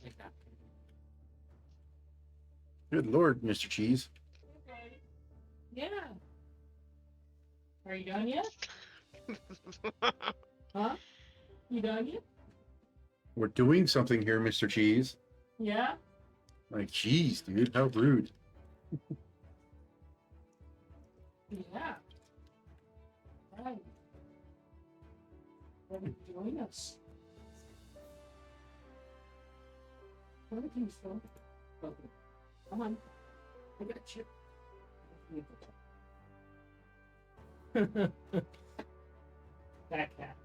Like that. Good Lord, Mr. Cheese. Okay. Yeah. Are you done yet? Huh? You done yet? We're doing something here, Mr. Cheese. Yeah? Like, geez, dude, how rude. Yeah. Right. What are you doing us? What are you from? Okay. Come on. I got you. That cat.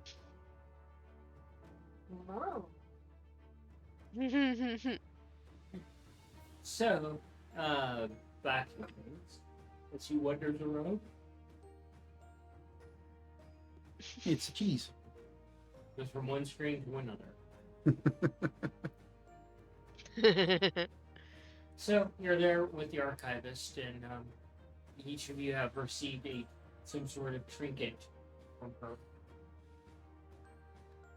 Wow. So, back to things. As he wanders around, It's cheese. goes from one screen to another. So, you're there with the archivist, and each of you have received some sort of trinket from her.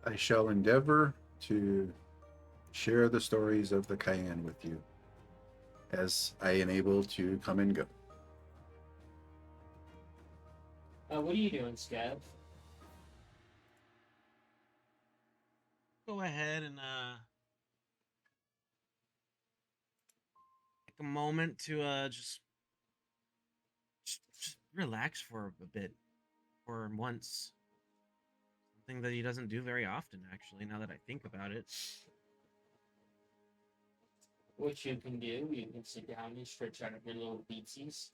I shall endeavor to share the stories of the Cayenne with you as I enable to come and go. What are you doing, Scav? Go ahead and take a moment to just relax for a bit, for once. Something that he doesn't do very often, actually. Now that I think about it. What you can do, you can sit down and stretch out your little beatsies.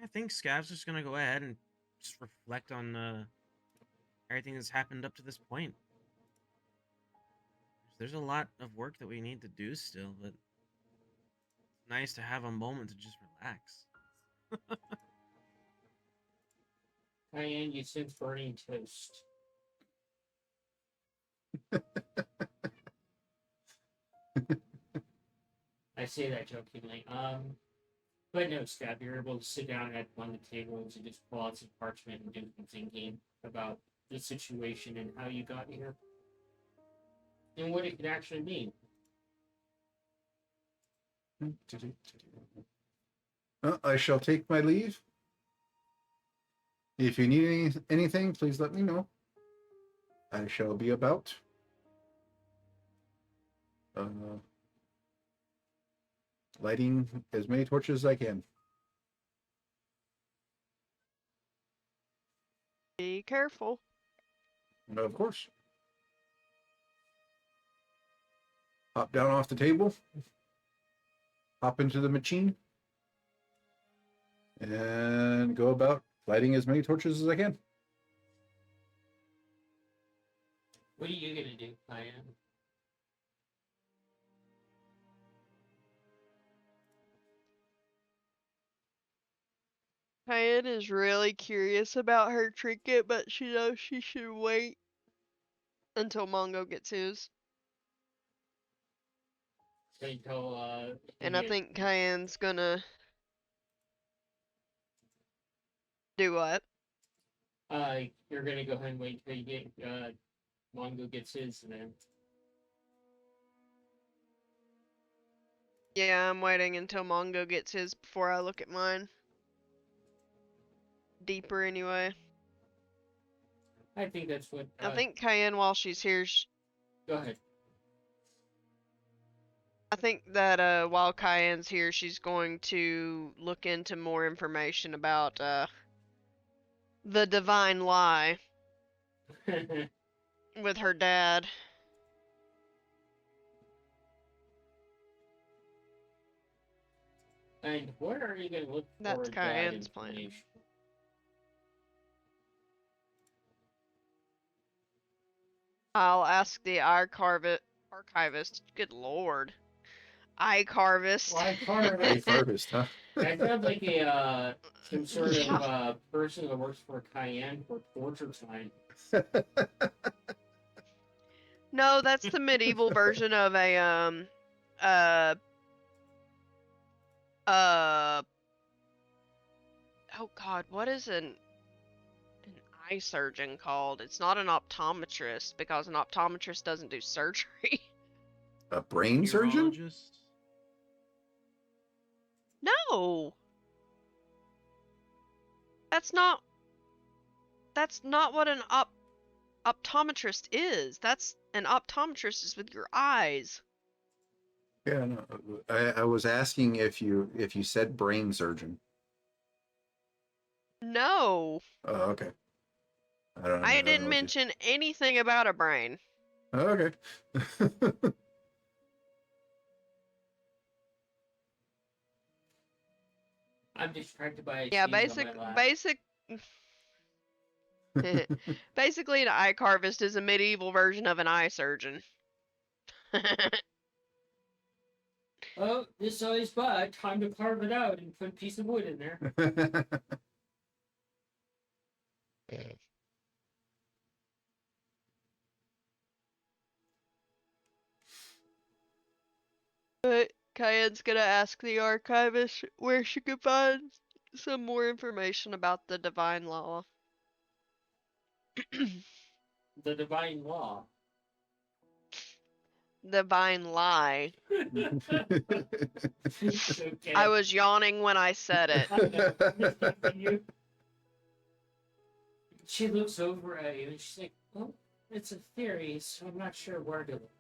I think Scav's just gonna go ahead and just reflect on everything that's happened up to this point. There's a lot of work that we need to do still, but it's nice to have a moment to just relax. Cayenne, you sense burning toast. I say that jokingly. But no, Scab, you're able to sit down at one of the tables and just pull out some parchment and do some thinking about the situation and how you got here. And what it could actually mean. I shall take my leave. If you need anything, please let me know. I shall be about. Lighting as many torches as I can. Be careful. Of course. Hop down off the table. Hop into the machine. And go about lighting as many torches as I can. What are you gonna do, Cayenne? Cayenne is really curious about her trinket, but she knows she should wait until Mongo gets his. Until And I think Cayenne's gonna do what? you're gonna go ahead and wait till you get Mongo gets his, and then Yeah, I'm waiting until Mongo gets his before I look at mine. Deeper, anyway. I think that's what. I think Cayenne, while she's here, Go ahead. I think that while Cayenne's here, she's going to look into more information about the divine lie with her dad. And where are you gonna look That's for that Cayenne's plan. information? I'll ask the archivist. Good lord. Icarvist. Why Carver? Hey, harvest, huh? That sounds like a some sort Yeah. of person that works for Cayenne for torture time. No, that's the medieval version of a uh oh god, what is an eye surgeon called? It's not an optometrist because an optometrist doesn't do surgery. A brain surgeon? Urologist? No. That's not what an optometrist is. That's an optometrist is with your eyes. Yeah, no. I was asking if you said brain surgeon. No. Oh, okay. I don't know. I don't know didn't what you- mention anything about a brain. Oh, okay. I'm distracted by a Yeah, sneeze on my lap. basically an eye carvist is a medieval version of an eye surgeon. Oh, this eye is bad. Time to carve it out and put a piece of wood in there. But Cayenne's gonna ask the archivist where she could find some more information about the divine law. The divine law. Divine lie. Okay. I was yawning when I said it. I know. I'm just helping you. She looks over at you and she's like, "Well, it's a theory, so I'm not sure where to look."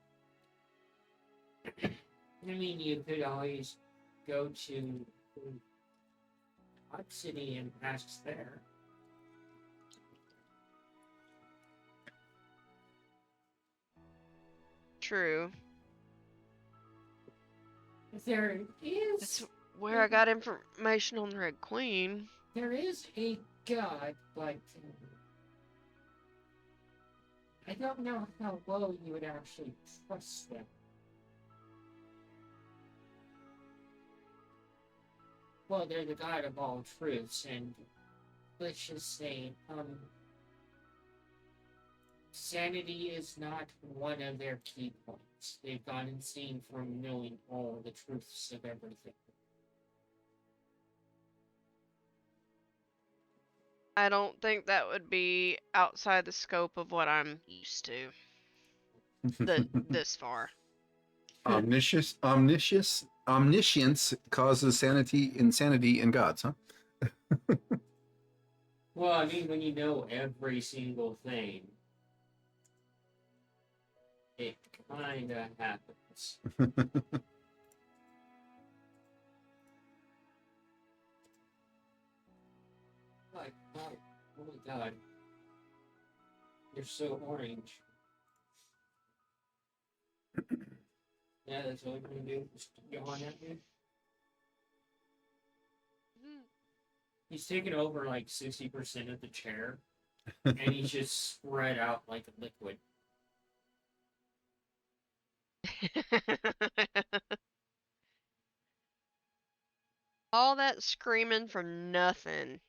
I mean, you could always go to Hot City and ask there. True. There is That's where I got information on the Red Queen. there is a god, but I don't know how well you would actually trust them. Well, they're the god of all truths, and let's just say, sanity is not one of their key points. They've gone insane from knowing all the truths of everything. I don't think that would be outside the scope of what I'm used to. This far. Omniscience causes insanity in gods, huh? Well, I mean, when you know every single thing, it kind of happens. Like, oh my god. You're so orange. Yeah, that's all you're gonna do. Just yawn at me. He's taken over like 60% of the chair, and he's just spread out like a liquid. All that screaming for nothing.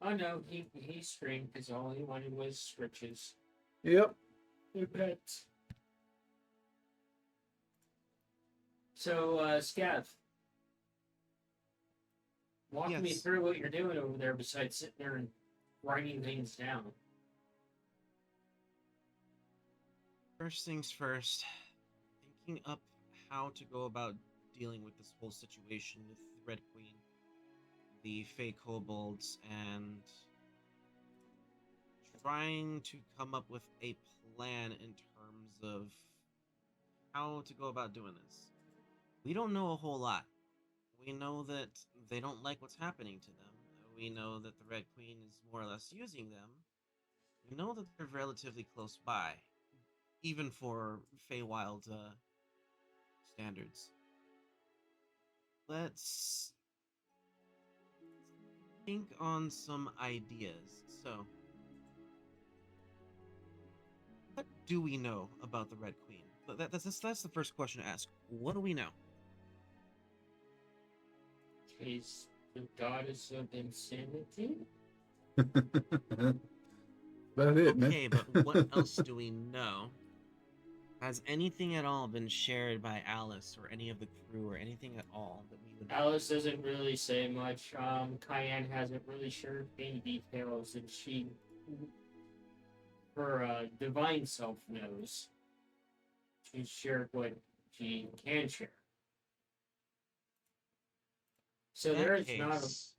Oh no, he screamed because all he wanted was riches. Yep. Your pets. So, Scav, walk me Yes. through what you're doing over there besides sitting there and writing things down. First things first, thinking up how to go about dealing with this whole situation with the Red Queen, the Fey Kobolds, and trying to come up with a plan in terms of how to go about doing this. We don't know a whole lot. We know that they don't like what's happening to them. We know that the Red Queen is more or less using them. We know that they're relatively close by, even for Feywild standards. Let's think on some ideas. So, what do we know about the Red Queen? That's the first question to ask. What do we know? She's the goddess of insanity. About it, man. Okay, but what else do we know? Has anything at all been shared by Alice or any of the crew or anything at all that we would know? Alice doesn't really say much. Cayenne hasn't really shared any details, and her divine self knows. She's shared what she can share. So In there that is not case,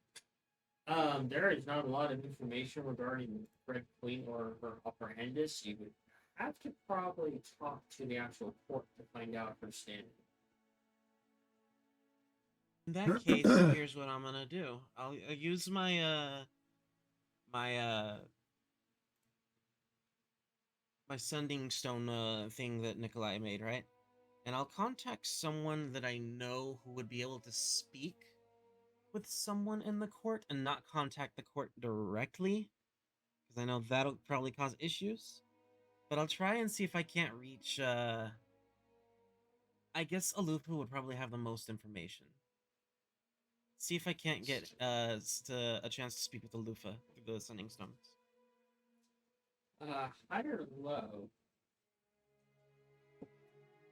there is not a lot of information regarding Red Queen or her apprehendus. You would have to probably talk to the actual court to find out her standing. in that case, here's what I'm gonna do. I'll use my my sending stone thing that Nikolai made, right? And I'll contact someone that I know who would be able to speak with someone in the court and not contact the court directly, because I know that'll probably cause issues. But I'll try and see if I can't reach. I guess Alupa would probably have the most information. See if I can't get a chance to speak with Alufa through the sending stones. High or low?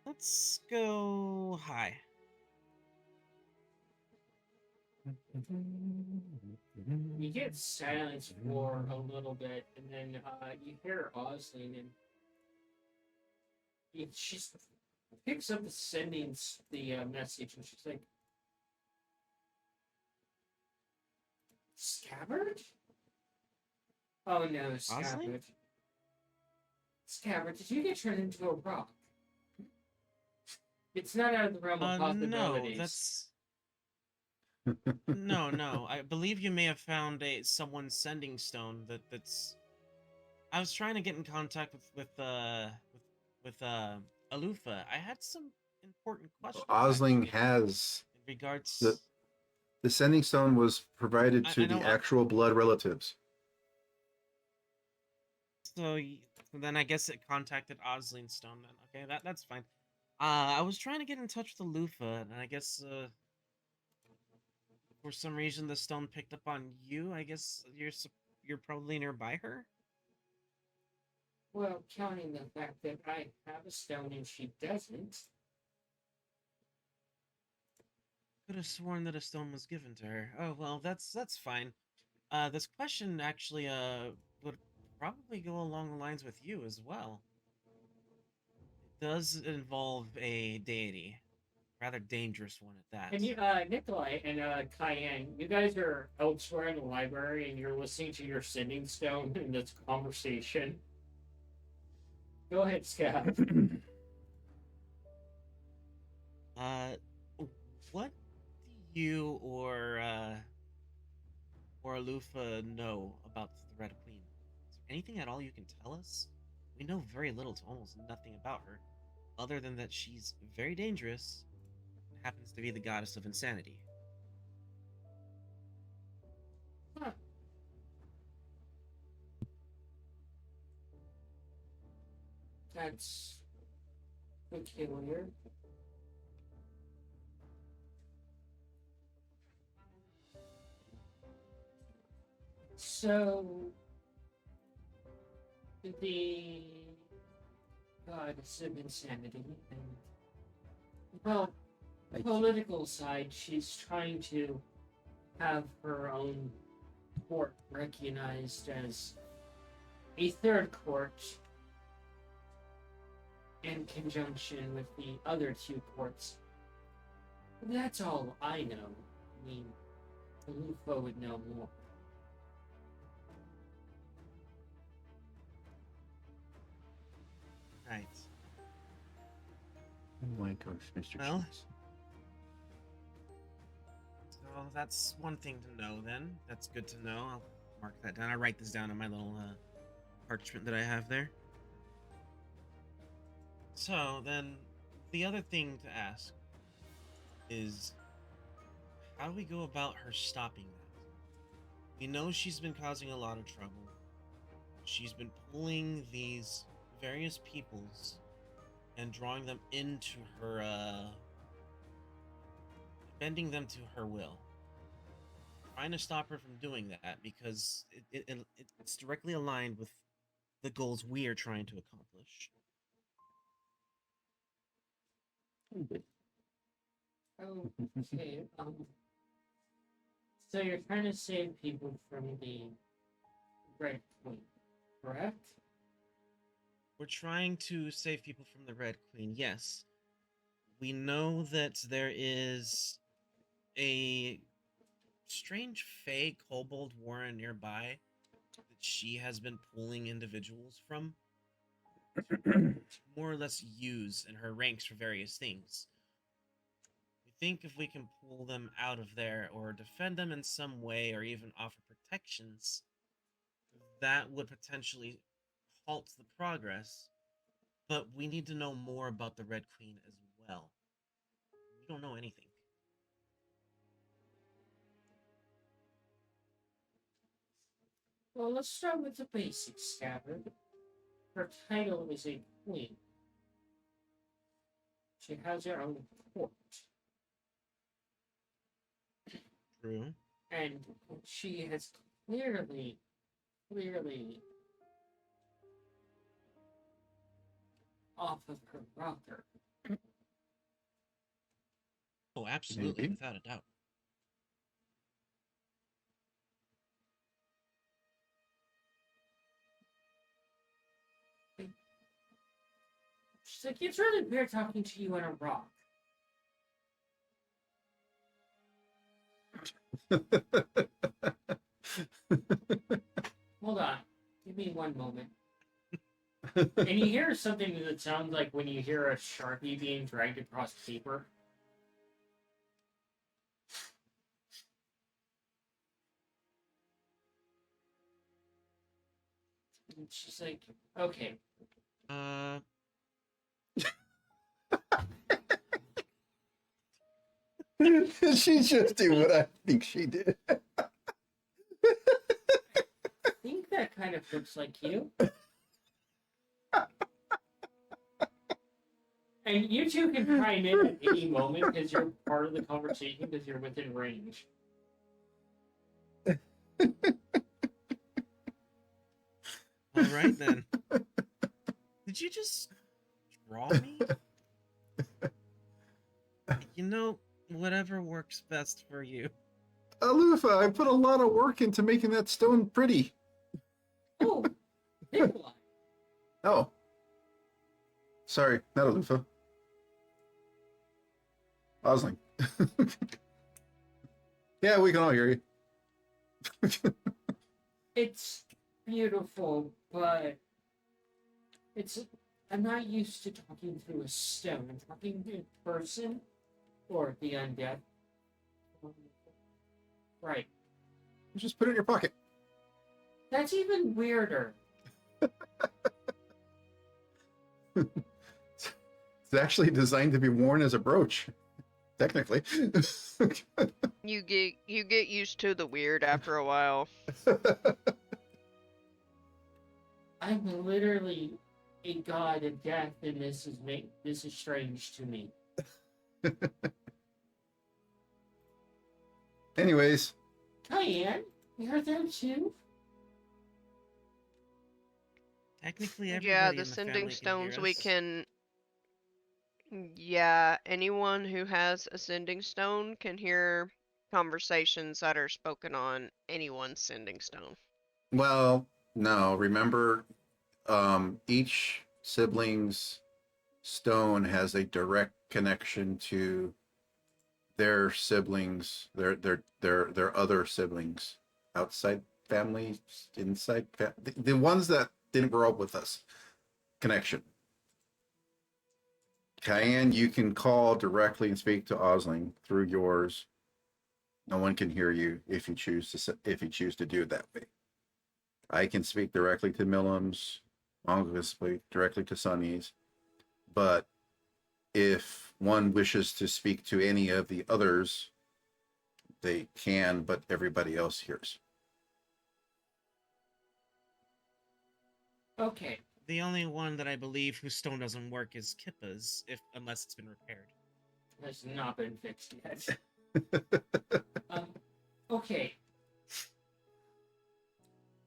Let's go high. You get silence for a little bit, and then you hear Oslin, and she picks up the message, and she's like, "Scabbard? Oh no, Scabbard! Oslin? Scabbard, did you get turned into a rock? It's not out of the realm of No, possibilities." that's no. I believe you may have found someone's sending stone that's. I was trying to get in contact with Alufa. I had some important questions. Osling actually, has in regards. the sending stone was provided I to the know, actual blood relatives. So then I guess it contacted Oslin Stone then. Okay, that's fine. I was trying to get in touch with Alufa, and I guess for some reason the stone picked up on you. I guess you're probably nearby her. Well, counting the fact that I have a stone and she doesn't. Could have sworn that a stone was given to her. Oh well, that's fine. This question actually would probably go along the lines with you as well. It does involve a deity, rather dangerous one at that. And you, Nikolai and Cayenne, you guys are elsewhere in the library, and you're listening to your sending stone in this conversation. Go ahead, Scab. What do you or Lufa know about the Red Queen? Is there anything at all you can tell us? We know very little to almost nothing about her, other than that she's very dangerous and happens to be the goddess of insanity. Huh. That's peculiar. So, the goddess of insanity and, well, I- political side, she's trying to have her own court recognized as a third court in conjunction with the other two courts. That's all I know. I mean, Lufo would know more. Right. Oh my gosh, Mr. Well, Cheese. So that's one thing to know then. That's good to know. I'll mark that down. I'll write this down on my little parchment that I have there. So then, the other thing to ask is, how do we go about her stopping that? We know she's been causing a lot of trouble. She's been pulling these various peoples and drawing them into her, bending them to her will. Trying to stop her from doing that because it's directly aligned with the goals we are trying to accomplish. Okay, so you're trying to save people from the Red Queen, correct? We're trying to save people from the Red Queen, yes. We know that there is a strange fey kobold warren nearby that she has been pulling individuals from to more or less use in her ranks for various things. We think if we can pull them out of there or defend them in some way or even offer protections, that would potentially halt the progress. But we need to know more about the Red Queen as well. We don't know anything. Well, let's start with the basics, Scabbard. Her title is a queen. She has her own court. True. And she has clearly off of her brother. Oh, absolutely, Maybe. without a doubt. She's like, it's really weird talking to you on a rock. Hold on. Give me one moment. And you hear something that sounds like when you hear a Sharpie being dragged across paper. And she's like, okay. She just did what I think she did. I think that kind of looks like you. And you two can chime in at any moment because you're part of the conversation because you're within range. All right then. Did you just draw me? You know, whatever works best for you. Alufa, I put a lot of work into making that stone pretty. Oh, Nikolai. Oh. Sorry, not Alufa. Osling. Yeah, we can all hear you. It's beautiful, but I'm not used to talking through a stone. I'm talking to a person or the undead. Right. Just put it in your pocket. That's even weirder. It's actually designed to be worn as a brooch, technically. You get used to the weird after a while. I'm literally a god of death, and this is strange to me. Anyways, Cayenne, you're there too? Technically, Yeah, everybody the in the sending family can hear stones we us. can. Yeah, anyone who has a sending stone can hear conversations that are spoken on anyone's sending stone. well, no, remember, each sibling's stone has a direct connection to their siblings, their other siblings, outside family, inside the ones that didn't grow up with us. Connection. Cayenne, you can call directly and speak to Osling through yours. No one can hear you if you choose to do it that way. I can speak directly to Millums. Mongo can speak directly to Sunny's. But if one wishes to speak to any of the others, they can, but everybody else hears. Okay. The only one that I believe whose stone doesn't work is Kippa's, unless it's been repaired. That's not been fixed yet. Okay.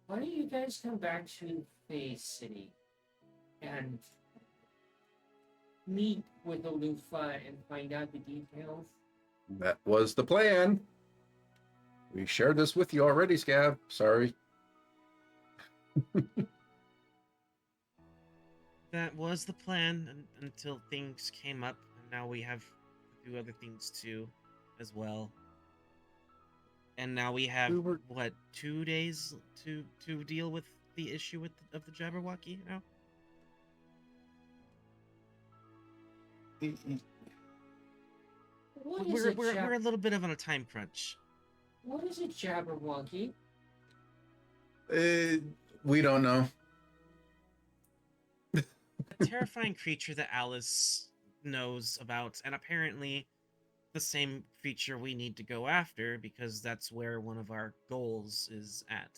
Why don't you guys come back to Fae City and meet with Olufa and find out the details? That was the plan. We shared this with you already, Scab. Sorry. That was the plan until things came up, and now we have to do other things too, as well. And now we have what 2 days to deal with the issue of the Jabberwocky now. We're a little bit of on a time crunch. What is a Jabberwocky? We don't know. A terrifying creature that Alice knows about, and apparently the same creature we need to go after because that's where one of our goals is at.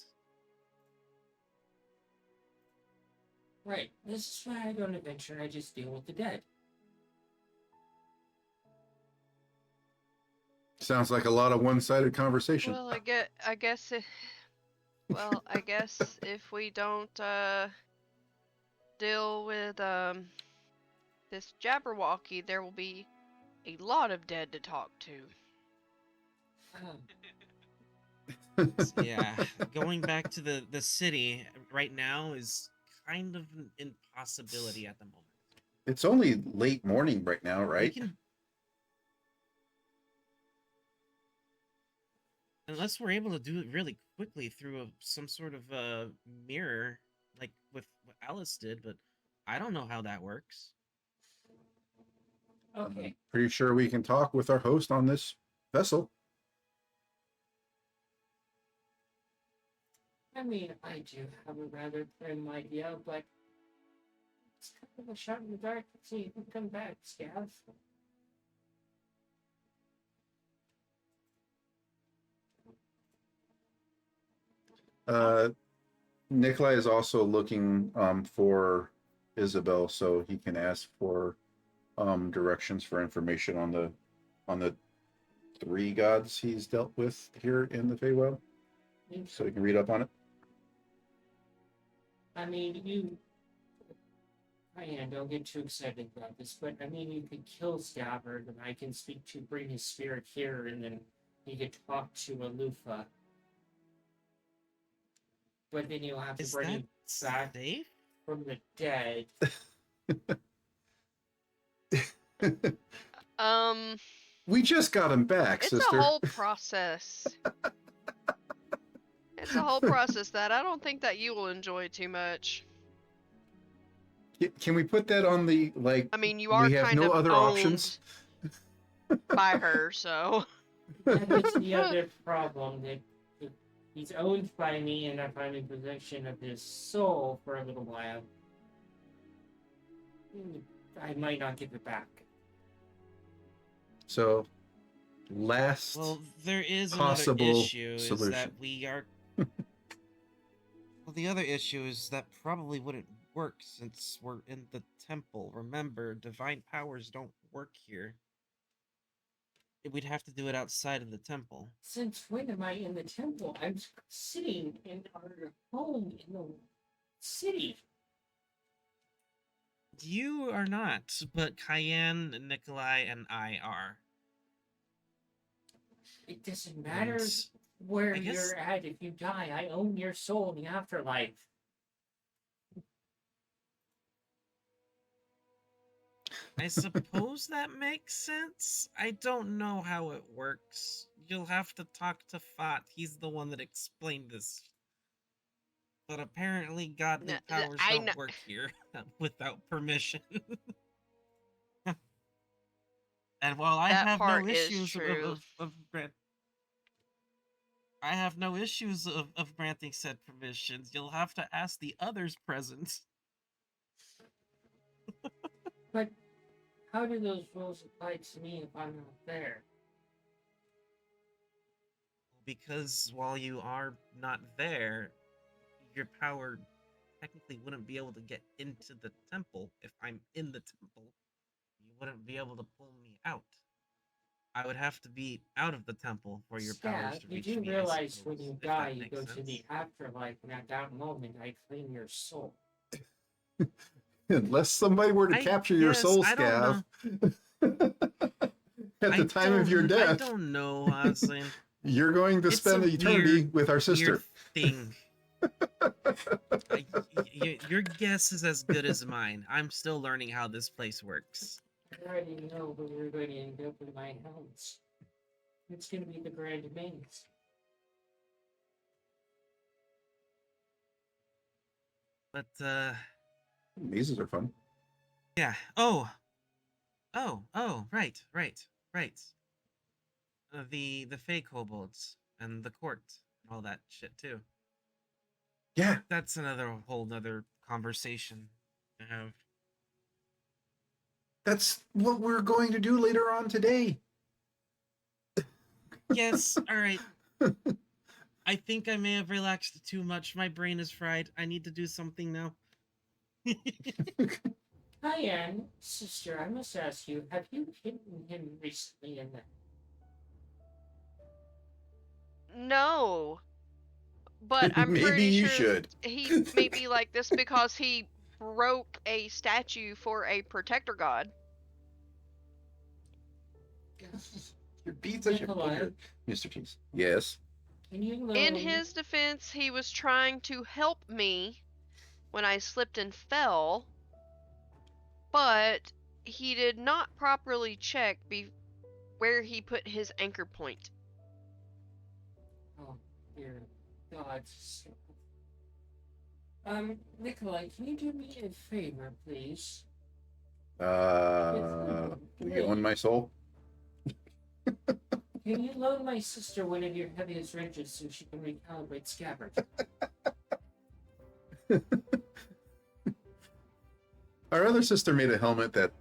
Right. This is why I don't adventure and I just deal with the dead. Sounds like a lot of one-sided conversation. Well, I guess if we don't deal with this Jabberwocky, there will be a lot of dead to talk to. Yeah, going back to the city right now is kind of an impossibility at the moment. It's only late morning right now, right? Unless we're able to do it really quickly through some sort of mirror, like with what Alice did, but I don't know how that works. Okay. Pretty sure we can talk with our host on this vessel. I mean, I do have a rather prim idea, but it's kind of a shot in the dark to see who come back, Scav. Nikolai is also looking for Isabel, so he can ask for directions for information on the 3 gods he's dealt with here in the Feywild, so he can read up on it. I mean, don't get too excited about this, but I mean, you could kill Scabbard, and I can speak to bring his spirit here, and then he could talk to Alufa. But then you'll have to bring him back from the dead. We just got him back, it's sister. a whole process. It's a whole process that I don't think that you will enjoy too much. Can we put that on the, like, I mean, you are we have kind no of other owned options by her, so. That's the other problem, that he's owned by me, and if I'm in possession of his soul for a little while, I might not give it back. So, Well, there is possible another issue solution. is that we are. Well, the other issue is that probably wouldn't work since we're in the temple. Remember, divine powers don't work here. We'd have to do it outside of the temple. Since when am I in the temple? I'm sitting in our home in the city. You are not, but Cayenne, Nikolai, and I are. It doesn't matter And where I guess- you're at. If you die, I own your soul in the afterlife. I suppose that makes sense. I don't know how it works. You'll have to talk to Fat. He's the one that explained this. But apparently godly powers I don't know. work here without permission. And while I That have part no is issues true. I have no issues of granting said permissions, you'll have to ask the others present. But how do those rules apply to me if I'm not there? Because while you are not there, your power technically wouldn't be able to get into the temple. If I'm in the temple, you wouldn't be able to pull me out. I would have to be out of the temple for your powers to You reach do me. realize when you if that die, you makes go to the sense. afterlife, and at that moment, I claim your soul. Unless somebody were to I capture your guess, soul, I don't Scav, at the time of your I death, don't know, honestly. you're going to It's spend a eternity weird- with our Weird sister. thing. Your guess is as good as mine. I'm still learning how this place works. I already know where we're going to end up in my house. It's going to be the Grand Maze. But Mazes are fun. yeah. Right. The fake kobolds and the court, all that shit too. Yeah, That's another whole nother conversation to have. that's what we're going to do later on today. Yes, all right. I think I may have relaxed too much. My brain is fried. I need to do something now. Hi, Anne. Sister, I must ask you, have you hidden him recently in the... No, but I'm Maybe pretty you sure should. he may be like this because he broke a statue for a protector god. Your beats such a Nikolai, booger, Mr. Cheese. Yes. can you loan... In his defense, he was trying to help me when I slipped and fell, but he did not properly check where he put his anchor point. Oh, dear God. Nikolai, can you do me a favor, please? Will you own my soul? Can you loan my sister one of your heaviest wrenches so she can recalibrate Scabbard? Our other sister made a helmet that,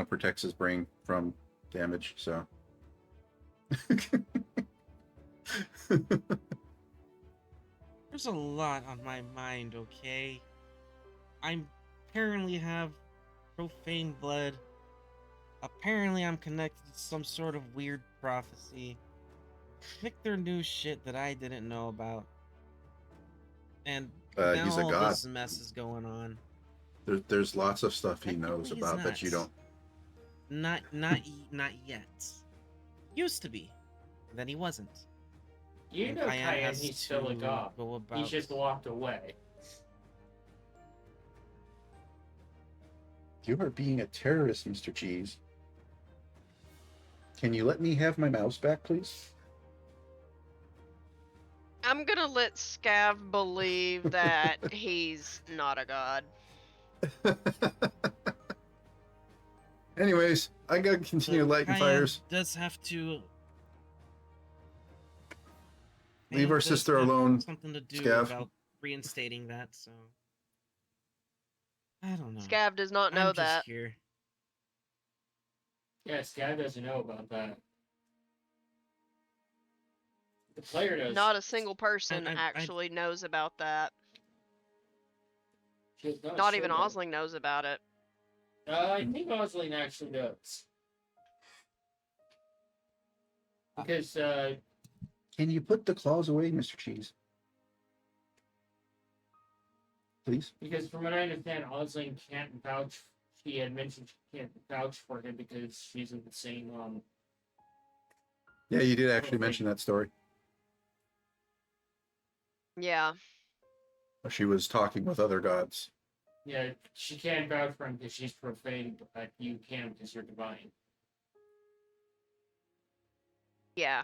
protects his brain from damage, so. There's a lot on my mind, okay? I apparently have profane blood. Apparently I'm connected to some sort of weird prophecy. Victor knew shit that I didn't know about. And now He's a all god. this mess is going on. There's lots of stuff he Technically, knows he's about that you not. don't. Not yet. Used to be. Then he wasn't. You And know Cayenne Cayenne, has he's still a to god. go about- He's just walked away. You are being a terrorist, Mr. Cheese. Can you let me have my mouse back, please? I'm gonna let Scav believe that he's not a god. Anyways, I gotta continue So lighting Cayenne fires. does have to Leave our does sister have alone, Something to do Scav. about reinstating that, so I don't know. Scav does not know I'm just that. here. Yes, Scav doesn't know about that. The player does. Not a single person I- actually knows about that. Not even Osling knows about it. I think Osling actually does. Because, Can you put the claws away, Mr. Cheese? Please? because from what I understand, Osling can't vouch. She had mentioned she can't vouch for him because she's in the same, Yeah, you did actually Okay. mention that story. Yeah. She was talking with other gods. yeah, she can't vouch for him because she's profane, but you can because you're divine. Yeah.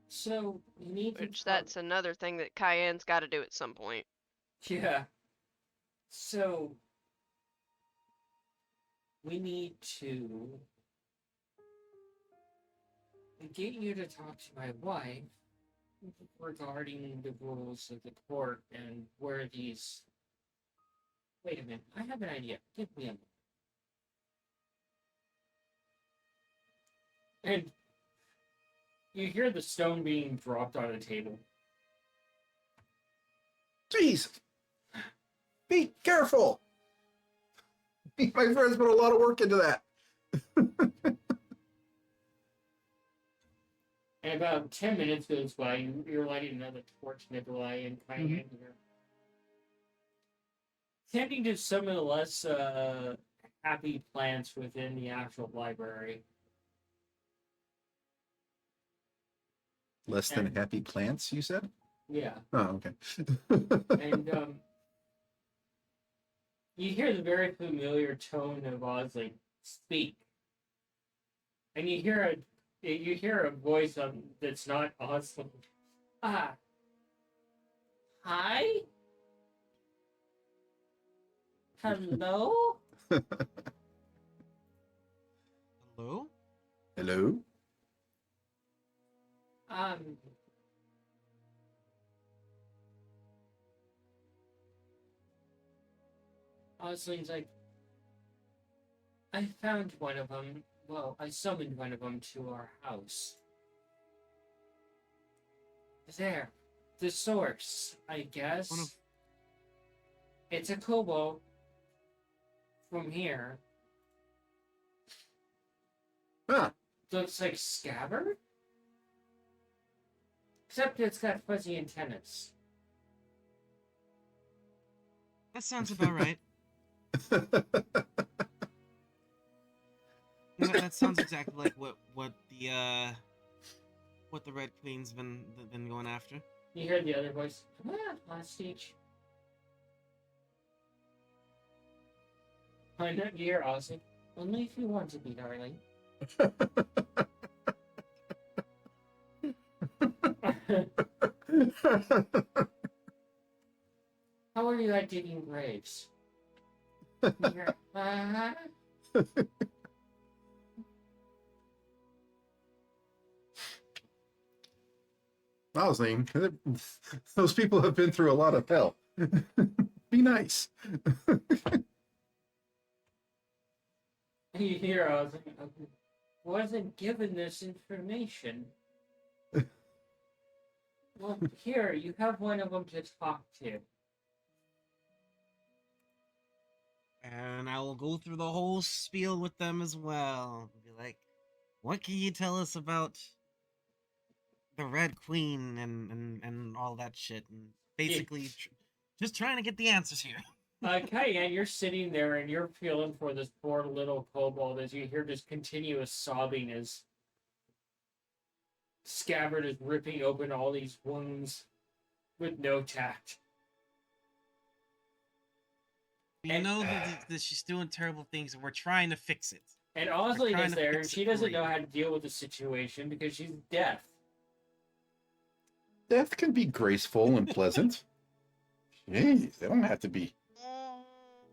So, you need to Which that's another thing that Cayenne's got to do at some point. Yeah. So, we need to get you to talk to my wife regarding the rules of the court and where these. Wait a minute, I have an idea. Give me a moment. And you hear the stone being dropped on a table. Jeez! Be careful! My friend's put a lot of work into that. And about 10 minutes goes by, you're lighting another torch, Nikolai, and Cayenne here. Tending to some of the less happy plants within the actual library. Less than happy plants, you said? Yeah. Oh, okay. And you hear the very familiar tone of Osley speak. And you hear a voice that's not Osley. Hi? Hello? Hello? Hello? Osley's like, I found one of them. Well, I summoned one of them to our house. There. The source, I guess. It's a kobold from here. Ah, Looks like Scabbard? Except it's got fuzzy antennas. That sounds about right. That sounds exactly like what the Red Queen's been going after. You hear the other voice. Come on, hostage. I know you hear Ozzy. Only if you want to be, darling. How are you at digging graves? You hear, I was thinking, those people have been through a lot of hell. Be nice. You hear Ozzy. Wasn't given this information. Well, here, you have one of them to talk to. And I will go through the whole spiel with them as well. Be like, what can you tell us about the Red Queen and all that shit? And basically, just trying to get the answers here. Cayenne, you're sitting there and you're feeling for this poor little kobold as you hear just continuous sobbing as Scabbard is ripping open all these wounds with no tact. You know that she's doing terrible things, and we're trying to fix it. And Osley trying is to there, and fix she it for doesn't know you. how to deal with the situation because she's deaf. Death can be graceful and pleasant. Jeez, they don't have to be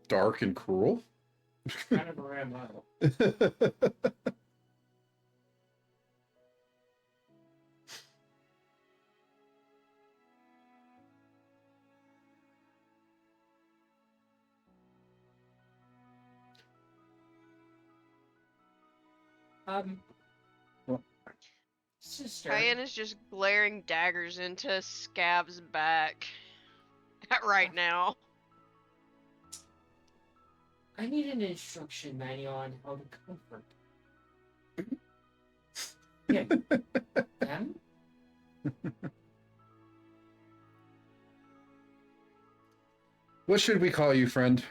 dark and cruel. Kind of a Rambo. sister. Cayenne is just glaring daggers into Scav's back right now. I need an instruction manual on how to comfort him. Them? What should we call you, friend?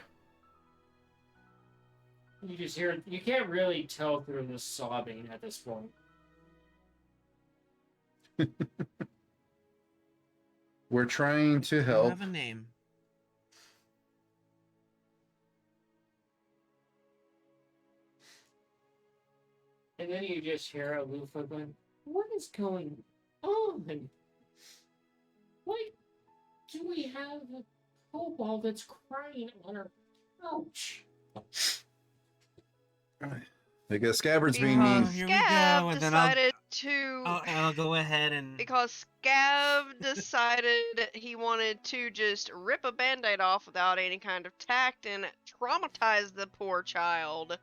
You just hear. You can't really tell through the sobbing at this point. We're trying to You help. have a name. And then you just hear Alufa going, "What is going on? Why do we have a kobold that's crying on our couch?" I guess Scabbard's being Oh, mean. here we Scav go, and then I'll- decided to I'll go ahead and because Scav decided he wanted to just rip a band-aid off without any kind of tact and traumatize the poor child.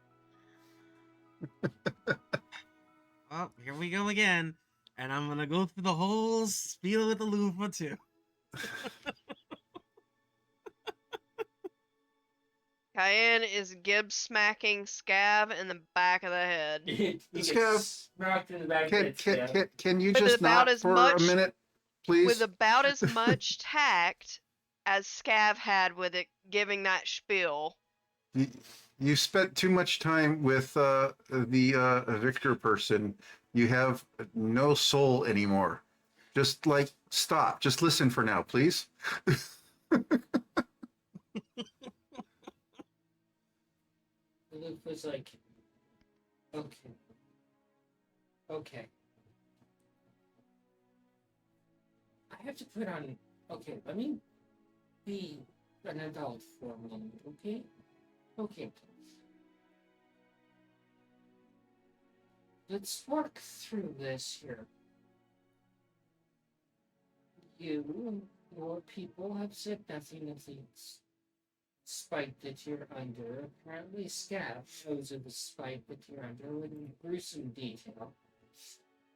oh, here we go again, and I'm gonna go through the whole spiel with the loofah too. Cayenne is Gibbs smacking Scav in the back of the head. You get Scav, smacked in the back of the head. Can you With just about not as for a much- minute, please? With about as much tact as Scav had with it giving that spiel. You spent too much time with the Victor person. You have no soul anymore. Just like stop. Just listen for now, please. Luke was like, "Okay, okay. I have to put on. Okay, let me be an adult for a moment. Okay, okay. Let's work through this here. Your people have said nothing of the spite that you're under. Apparently, Scav shows of the spite that you're under in gruesome detail,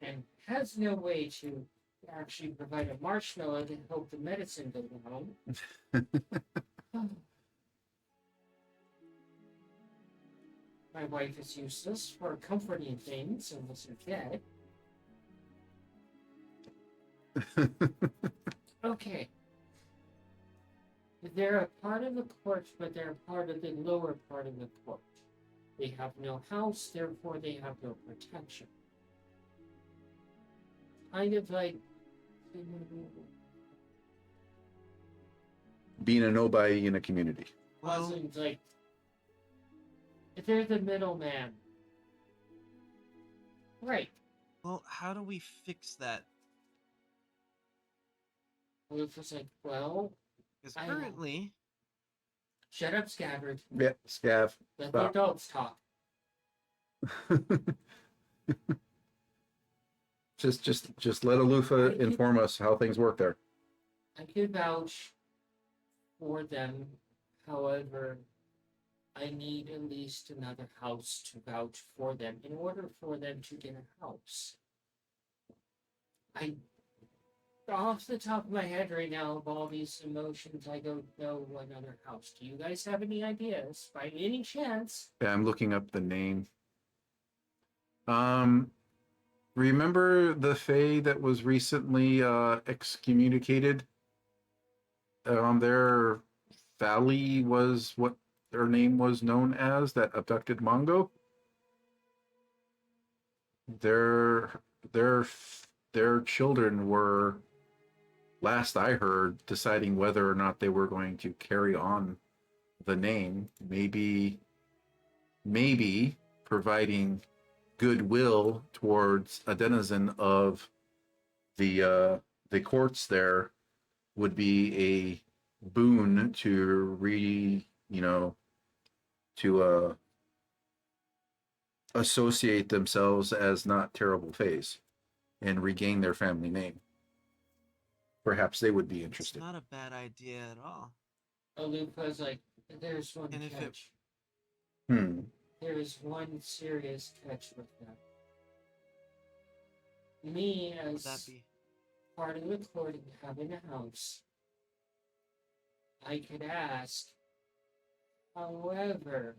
and has no way to actually provide a marshmallow to help the medicine go down. My wife is useless for comforting things unless you're dead. Okay. They're a part of the court, but they're a part of the lower part of the court. They have no house, therefore they have no protection. Kind of like Being a nobody in a community. wasn't like they're the middleman. Right. Well, how do we fix that? Luke was like, well, Because I know. currently, shut up, Scabbard. Yeah, Scav. Let Stop. the adults talk. just let Alufa inform us how things work there. I could vouch for them. However, I need at least another house to vouch for them in order for them to get a house. Off the top of my head right now, of all these emotions, I don't know another house. Do you guys have any ideas, by any chance? Yeah, I'm looking up the name. Remember the Fae that was recently excommunicated? Their Valley was what their name was known as, that abducted Mongo. Their children were, last I heard, deciding whether or not they were going to carry on the name. Maybe providing goodwill towards a denizen of the courts there would be a boon to associate themselves as not terrible fays and regain their family name. Perhaps they would be it's interested. not a bad idea at all. Lupa's like, there's one And if it- catch. Hmm. There is one serious catch with that. me Would that as be? part of the court and having a house, I could ask. However,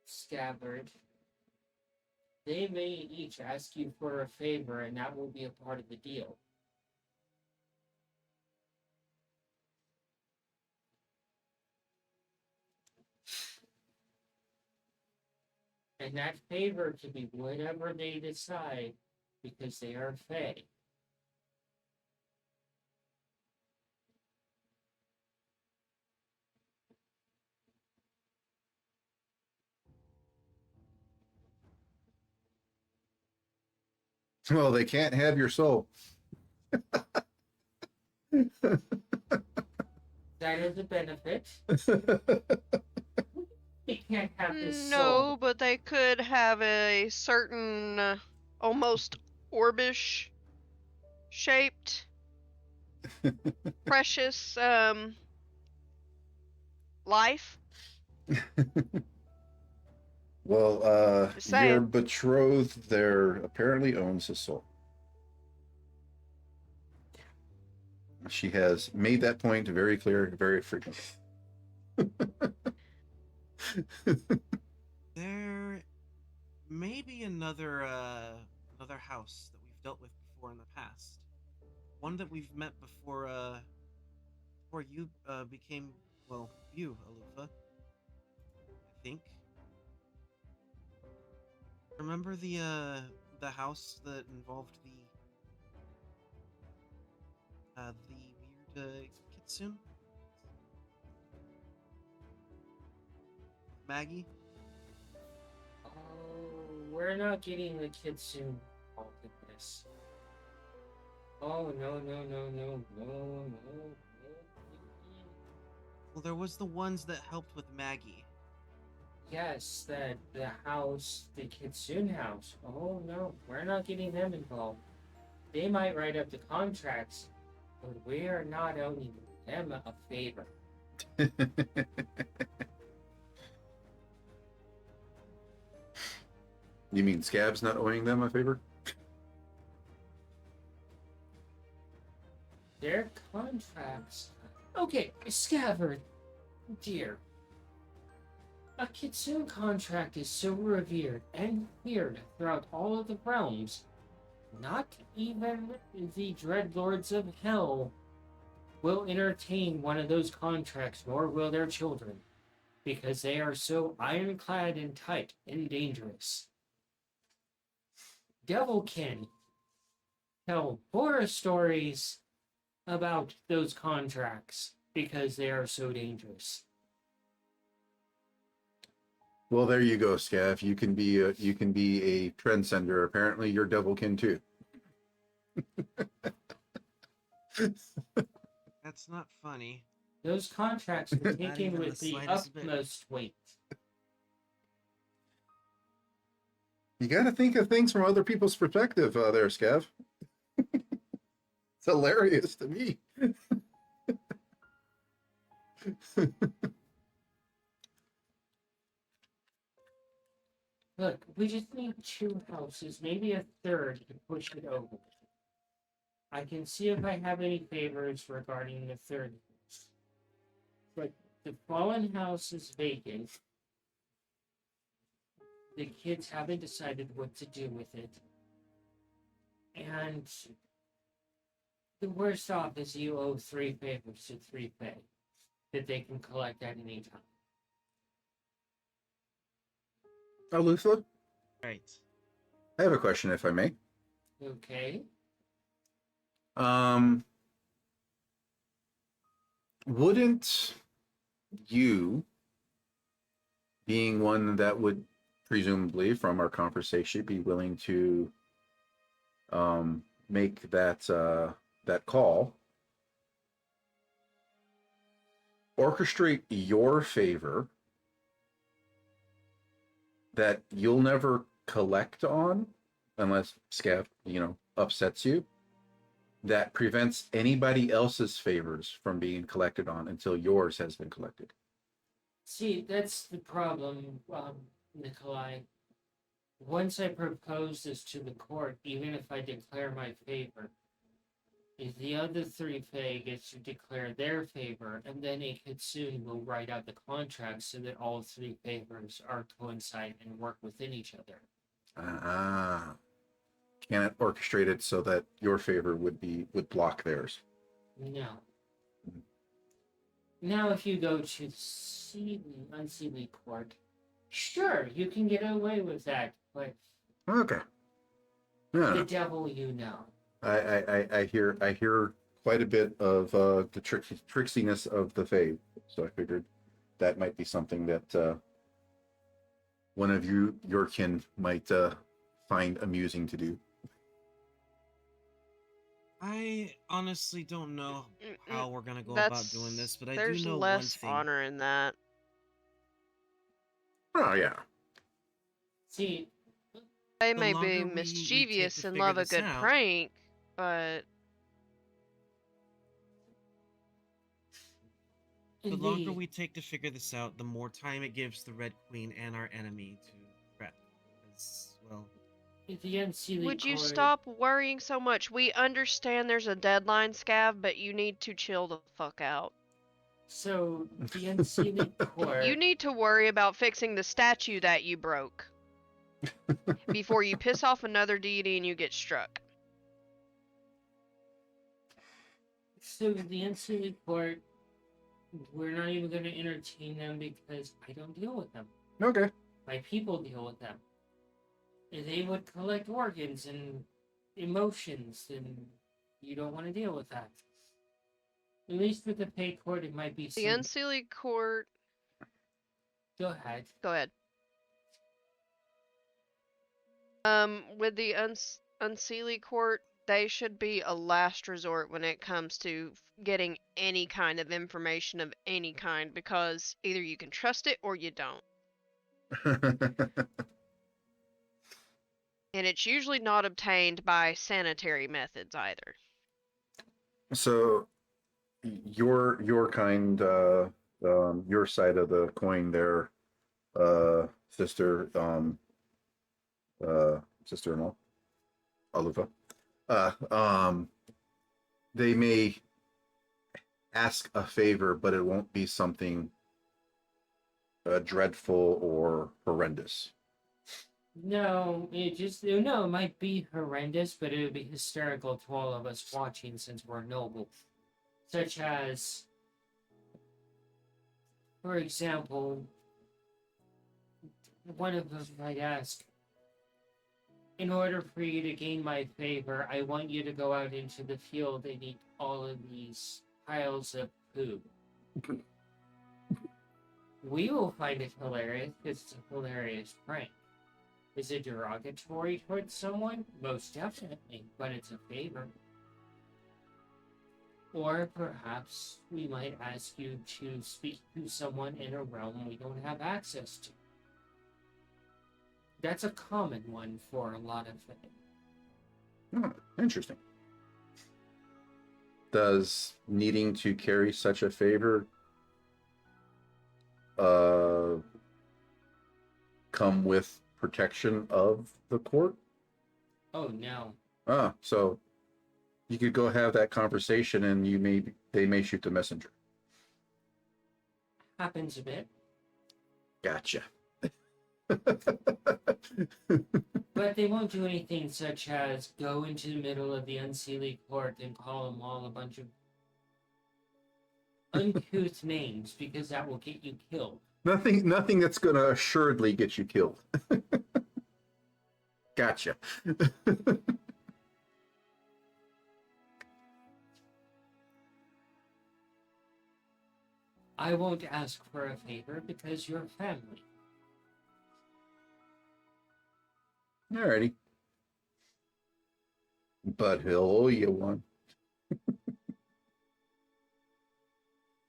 Scabbard, they may each ask you for a favor, and that will be a part of the deal. And that favor can be whatever they decide, because they are Fae. Well, they can't have your soul. That is a benefit. They can't have this No, soul. but they could have a certain almost orbish shaped precious life. Well, Just your saying. betrothed there apparently owns a soul. She has made that point very clear, very frequently. There may be another house that we've dealt with before in the past. One that we've met before before you became, well, you, Alufa. I think. Remember the house that involved the weird kitsune? Maggie? Oh, we're not getting the kitsune involved in this. Oh, no, no, no, no, no, no, no. Well, there was the ones that helped with Maggie. Yes, that the house, the kitsune house. Oh, no, we're not getting them involved. They might write up the contracts, but we are not owing them a favor. You mean Scab's not owing them a favor? Their contracts. Okay, Scabbard, dear. A kitsune contract is so revered and feared throughout all of the realms. Not even the Dreadlords of Hell will entertain one of those contracts, nor will their children, because they are so ironclad and tight and dangerous. Devilkin tell horror stories about those contracts because they are so dangerous. Well, there you go, Scav. You can be a trendsetter. Apparently, you're Devilkin too. That's not funny. Those contracts were Not taken even with the the slightest bit. utmost weight. You got to think of things from other people's perspective, there, Scav. It's hilarious to me. Look, we just need 2 houses, maybe a third to push it over. I can see if I have any favors regarding the third house. But the fallen house is vacant. The kids haven't decided what to do with it. And the worst off is you owe 3 favors to 3 Fae that they can collect at any time. Alutha, Right. I have a question, if I may. Okay? Wouldn't you, being one that would presumably, from our conversation, be willing to make that call, orchestrate your favor that you'll never collect on unless Scav, upsets you, that prevents anybody else's favors from being collected on until yours has been collected? See, that's the problem, Nikolai. once I propose this to the court, even if I declare my favor, if the other three Fae gets to declare their favor, and then a Kitsune will write out the contract so that all three favors are coincide and work within each other. Ah, can it orchestrate it so that your favor would block theirs? No. Now, if you go to unseemly court, sure, you can get away with that, but Okay. the Yeah. devil you know. I hear quite a bit of the tricksiness of the Fae, so I figured that might be something that one of your kin might find amusing to do. I honestly don't know how we're gonna go That's, about doing this, but I do there's know one less thing. honor in that. Oh yeah. See, They The may longer be we take mischievous to and figure love a this good out- prank, but The longer the- we take to figure this out, the more time it gives the Red Queen and our enemy to prep. As well, the unseemly would you court, stop worrying so much? We understand there's a deadline, Scav, but you need to chill the fuck out. So the unseemly court. You need to worry about fixing the statue that you broke before you piss off another deity and you get struck. So the unseemly court, we're not even going to entertain them because I don't deal with them. Okay. My people deal with them. And they would collect organs and emotions, and you don't want to deal with that. At least with the pay court, it might be The unseelie court. Go ahead. Go ahead. With the unseelie court, they should be a last resort when it comes to getting any kind of information of any kind, because either you can trust it or you don't. And it's usually not obtained by sanitary methods either. So your kind, your side of the coin there, sister, sister-in-law, Oliva. They may ask a favor, but it won't be something dreadful or horrendous. No, it might be horrendous, but it would be hysterical to all of us watching since we're noble. Such as, for example, one of us might ask, in order for you to gain my favor, I want you to go out into the field and eat all of these piles of poo. We will find it hilarious because it's a hilarious prank. Is it derogatory towards someone? Most definitely, but it's a favor. Or perhaps we might ask you to speak to someone in a realm we don't have access to. That's a common one for a lot of things. Oh, interesting. Does needing to carry such a favor come with protection of the court? Oh no. Ah, so you could go have that conversation and they may shoot the messenger. Happens a bit. Gotcha. But they won't do anything such as go into the middle of the unseelie court and call them all a bunch of uncouth names, because that will get you killed. Nothing that's gonna assuredly get you killed. Gotcha. I won't ask for a favor because you're family. Alrighty. But he'll owe you one.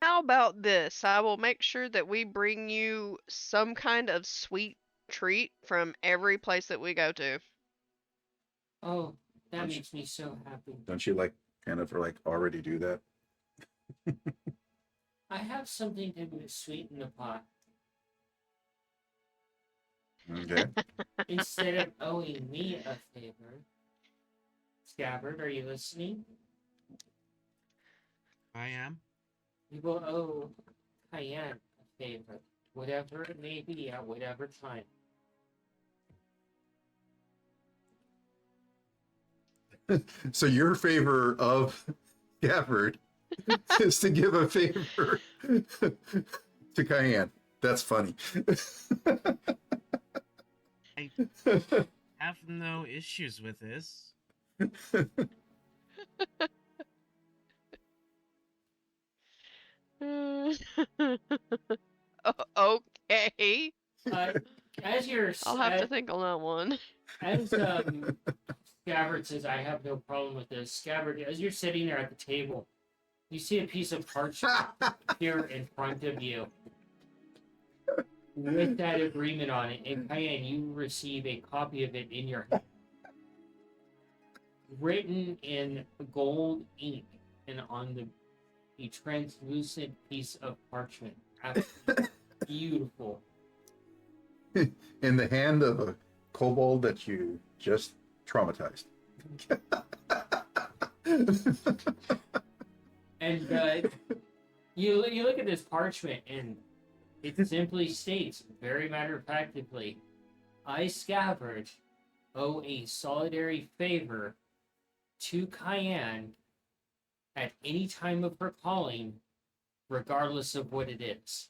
How about this? I will make sure that we bring you some kind of sweet treat from every place that we go to. Oh, that Don't makes me so happy. Don't you already do that? I have something to sweeten the pot. Okay. Instead of owing me a favor, Scabbard, are you listening? I am. You will owe Cayenne a favor, whatever it may be at whatever time. So your favor of Gafford is to give a favor to Cayenne. That's funny. I have no issues with this. Okay. Uh, as you're I'll have to think on that one. as Scabbard says, I have no problem with this. Scabbard, as you're sitting there at the table, you see a piece of parchment here in front of you with that agreement on it, and Cayenne, you receive a copy of it in your hand, written in gold ink and on a translucent piece of parchment. Absolutely beautiful. In the hand of a kobold that you just traumatized. And you look at this parchment, and it simply states, very matter-of-factly, I, Scabbard, owe a solidary favor to Cayenne at any time of her calling, regardless of what it is.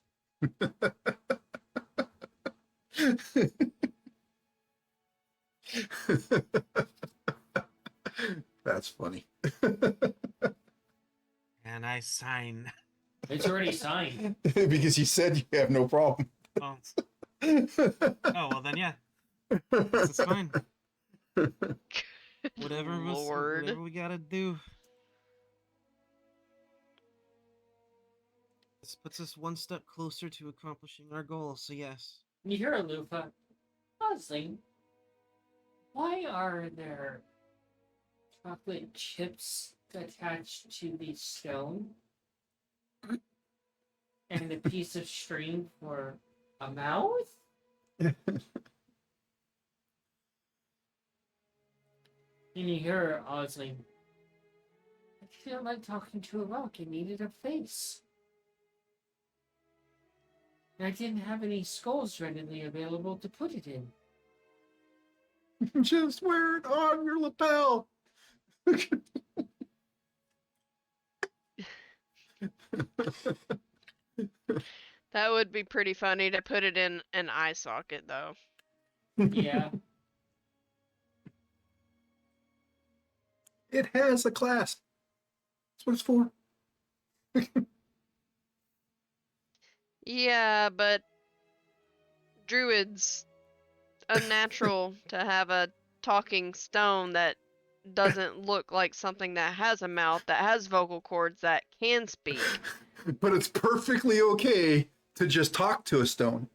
That's funny. And I sign. It's already signed. Because you said you have no problem. Oh, oh well then yeah. It's fine. Whatever Lord. whatever we gotta do. This puts us one step closer to accomplishing our goal, so yes. You hear a loofah buzzing. Why are there chocolate chips attached to the stone? And a piece of string for a mouth? And you hear Osling, I feel like talking to a rock. It needed a face. And I didn't have any skulls readily available to put it in. Just wear it on your lapel. That would be pretty funny to put it in an eye socket, though. Yeah. It has a clasp. That's what it's for. Yeah, but druids unnatural to have a talking stone that doesn't look like something that has a mouth, that has vocal cords, that can speak. But it's perfectly okay to just talk to a stone.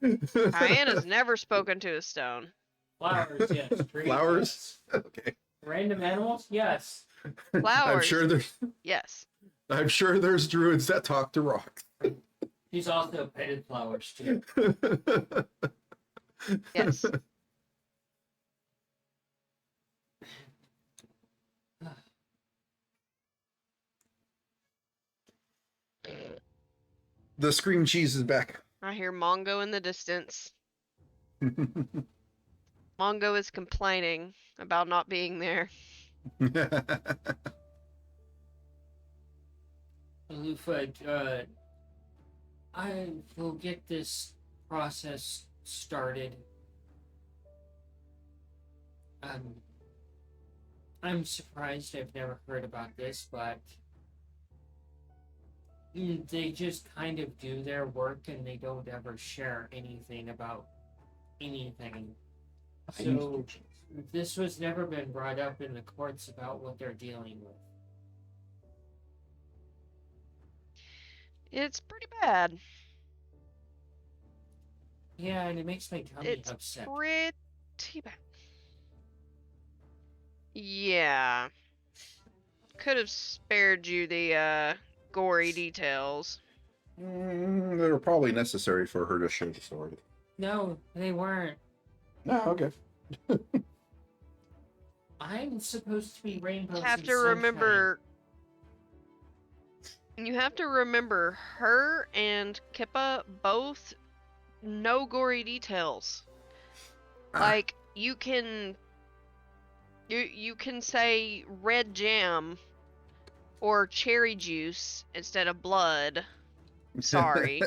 Cayenne has never spoken to a stone. Flowers, yes. Trees, Flowers? yes. Okay. Random animals, yes. Flowers. Yes. I'm sure there's druids that talk to rocks. She's also petted flowers too. Yes. The scream cheese is back. I hear Mongo in the distance. Mongo is complaining about not being there. Lufa, I will get this process started. I'm surprised I've never heard about this, but they just kind of do their work and they don't ever share anything about anything. So this was never been brought up in the courts about what they're dealing with. It's pretty bad. Yeah, and it makes my tummy It's upset. pretty bad. Yeah. Could have spared you the gory details. They were probably necessary for her to share the story. No, they weren't. No, okay. I'm supposed to be rainbows Have and to sunshine. remember. You have to remember her and Kippa both no gory details. Ah. Like you can say red jam or cherry juice instead of blood. Sorry.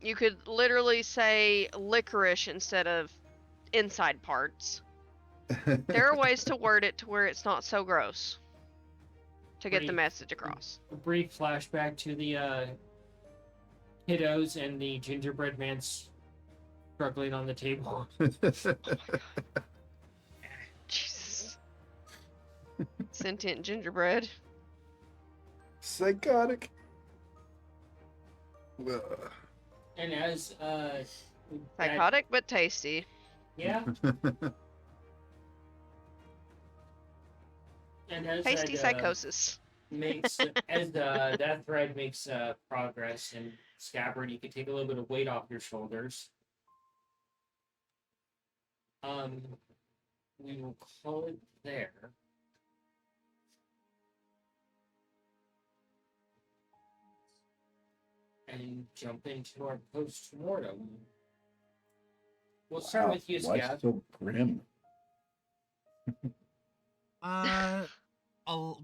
You could literally say licorice instead of inside parts. There are ways to word it to where it's not so gross to get the Brief- message across. A brief flashback to the kiddos and the gingerbread man struggling on the table. Jesus. Sentient gingerbread. Psychotic. And as Psychotic but tasty. yeah, and as Tasty that, psychosis. makes as that thread makes progress and Scabbard, you can take a little bit of weight off your shoulders. We will call it there. And jump into our post-mortem. We'll start with you, Why Scab. so grim?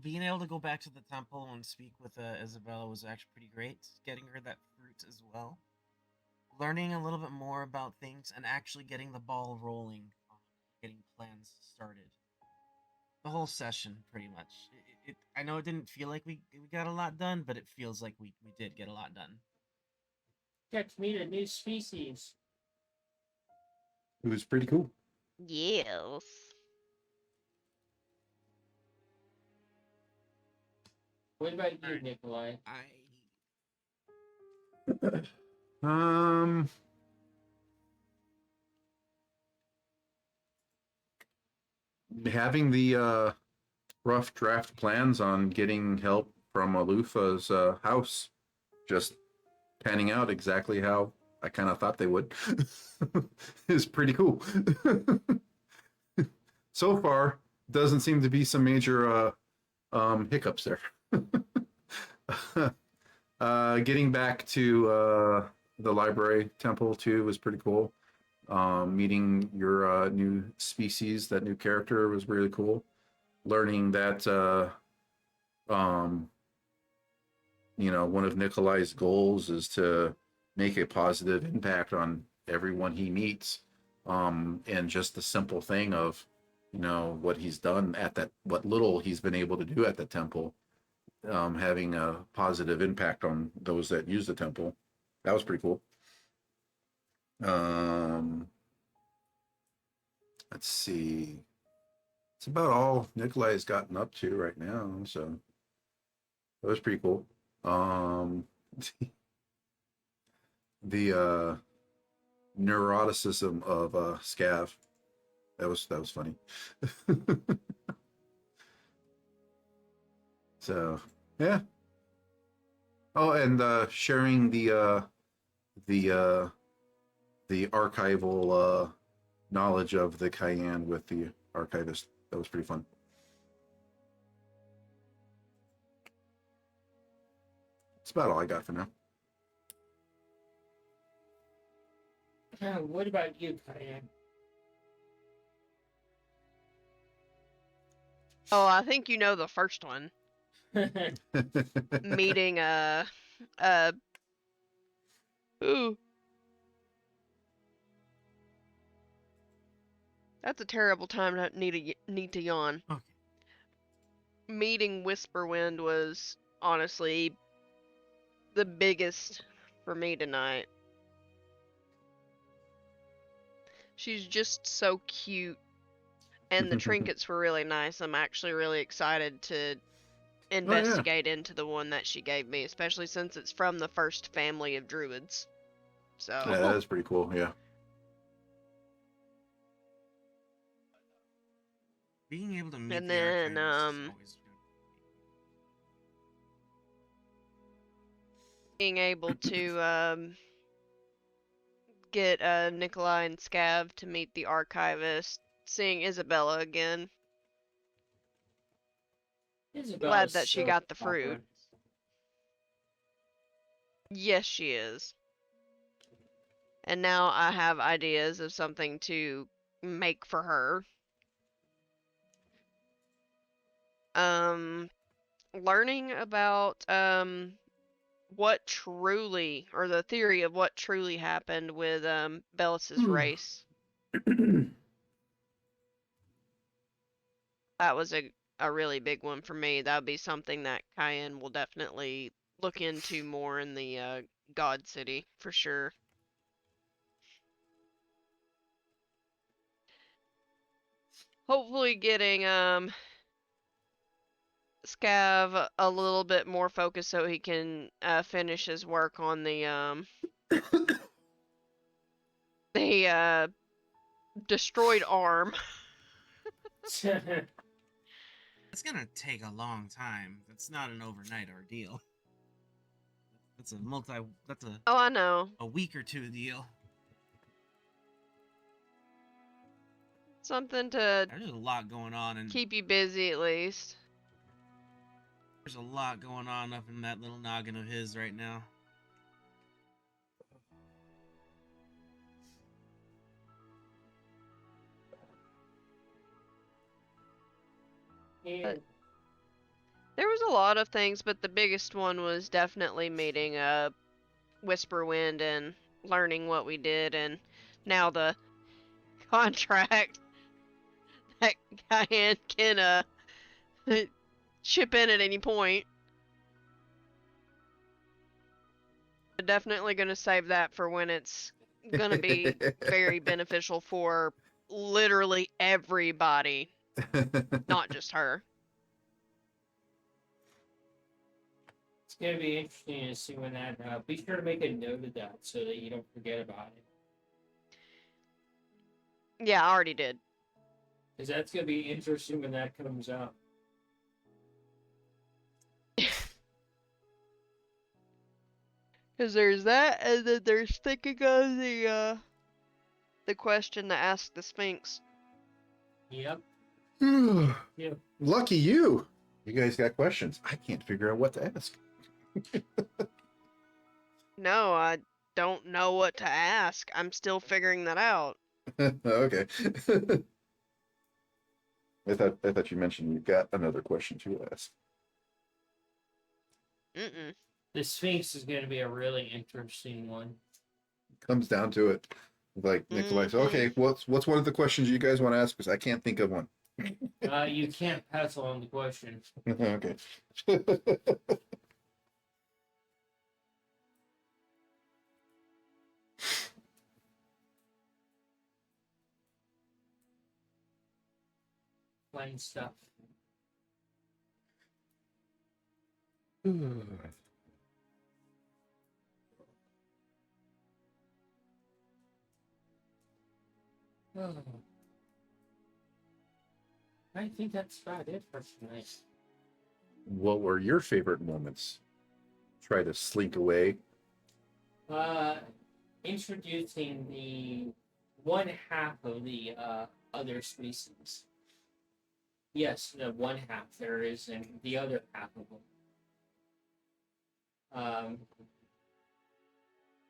Being able to go back to the temple and speak with Isabella was actually pretty great. Getting her that fruit as well. Learning a little bit more about things and actually getting the ball rolling, getting plans started. The whole session, pretty much. I know it didn't feel like we got a lot done, but it feels like we did get a lot done. Get to meet a new species. It was pretty cool. Yes. What about you, Alright. Nikolai? Um, having the rough draft plans on getting help from Alufa's house just panning out exactly how I kind of thought they would is pretty cool. So far, doesn't seem to be some major hiccups there. Getting back to the library temple too was pretty cool. Meeting your new species, that new character was really cool. Learning that one of Nikolai's goals is to make a positive impact on everyone he meets. And just the simple thing of, what he's done what little he's been able to do at the temple, having a positive impact on those that use the temple. That was pretty cool. Let's see. It's about all Nikolai has gotten up to right now, so that was pretty cool. The neuroticism of Scav. That was funny. So yeah. Oh, and sharing the archival knowledge of the Cayenne with the archivist. That was pretty fun. That's about all I got for now. What about you, Cayenne? Oh, I think you know the first one. Meeting ooh. That's a terrible time to need to yawn. Okay. Meeting Whisperwind was honestly the biggest for me tonight. She's just so cute, and the trinkets were really nice. I'm actually really excited to investigate into the one that she gave me, especially since it's from the first family of druids. So Yeah, that is pretty cool. Yeah. Being able to meet And the then, archivist is always good. being able to get Nikolai and Scav to meet the archivist, seeing Isabella again. Isabella's that she so got the proper. fruit. Yes, she is. And now I have ideas of something to make for her. Learning about what truly, or the theory of what truly happened with Bellis's race. That was a really big one for me. That would be something that Cayenne will definitely look into more in the God City for sure. Hopefully getting Scav a little bit more focused so he can finish his work on the destroyed arm. It's gonna take a long time. That's not an overnight ordeal. That's Oh, I know. a week or two deal. Something to There's a lot going on, and keep you busy at least. there's a lot going on up in that little noggin of his right now. And There was a lot of things, but the biggest one was definitely meeting Whisperwind and learning what we did, and now the contract that Cayenne can chip in at any point. Definitely gonna save that for when it's gonna be very beneficial for literally everybody, not just her. it's gonna be interesting to see when that. Be sure to make a note of that so that you don't forget about it, Yeah, I already did. because that's gonna be interesting when that comes out. Because there's that, and then there's thinking of the question to ask the Sphinx. Yep. Yep. Lucky you. You guys got questions. I can't figure out what to ask. No, I don't know what to ask. I'm still figuring that out. Okay. I thought you mentioned you got another question to ask. Mm-mm. The Sphinx is gonna be a really interesting one. Comes down to it. Like Nikolai said, okay, what's one of the questions you guys want to ask? Because I can't think of one. You can't pass along the question. Okay. Plain stuff. Oh. I think that's about it for tonight. What were your favorite moments? Try to slink away. Introducing the one half of the other species. Yes, the one half there is, and the other half of them.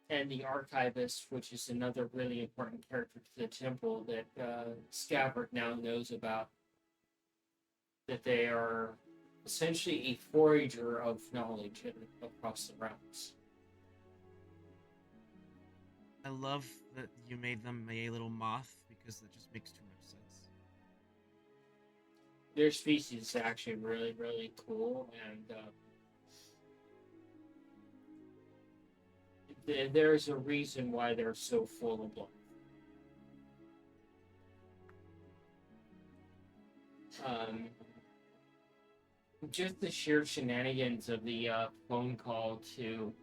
And the archivist, which is another really important character to the temple that Scabbard now knows about. That they are essentially a forager of knowledge across the realms. I love that you made them a little moth because that just makes too much sense. Their species is actually really, really cool, and there's a reason why they're so full of life. Just the sheer shenanigans of the phone call to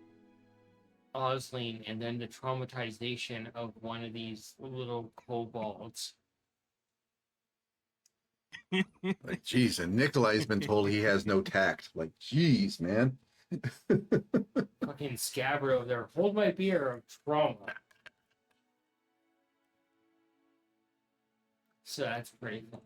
Osling, and then the traumatization of one of these little kobolds. Like, geez, and Nikolai's been told he has no tact. Like, geez, man. Fucking Scabbard over there. Hold my beer of trauma. So that's pretty fun.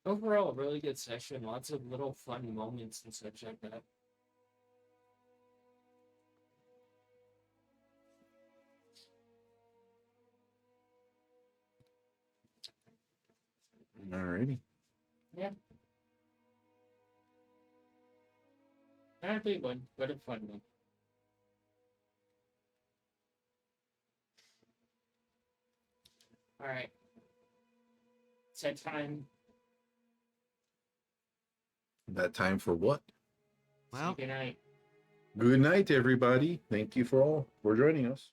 Overall, a really good session. Lots of little fun moments and such like that. Alrighty. Yeah. Not a big one, but a fun one. Alright. It's that time. That time for what? Well, Good night. Good night, everybody. Thank you for joining us.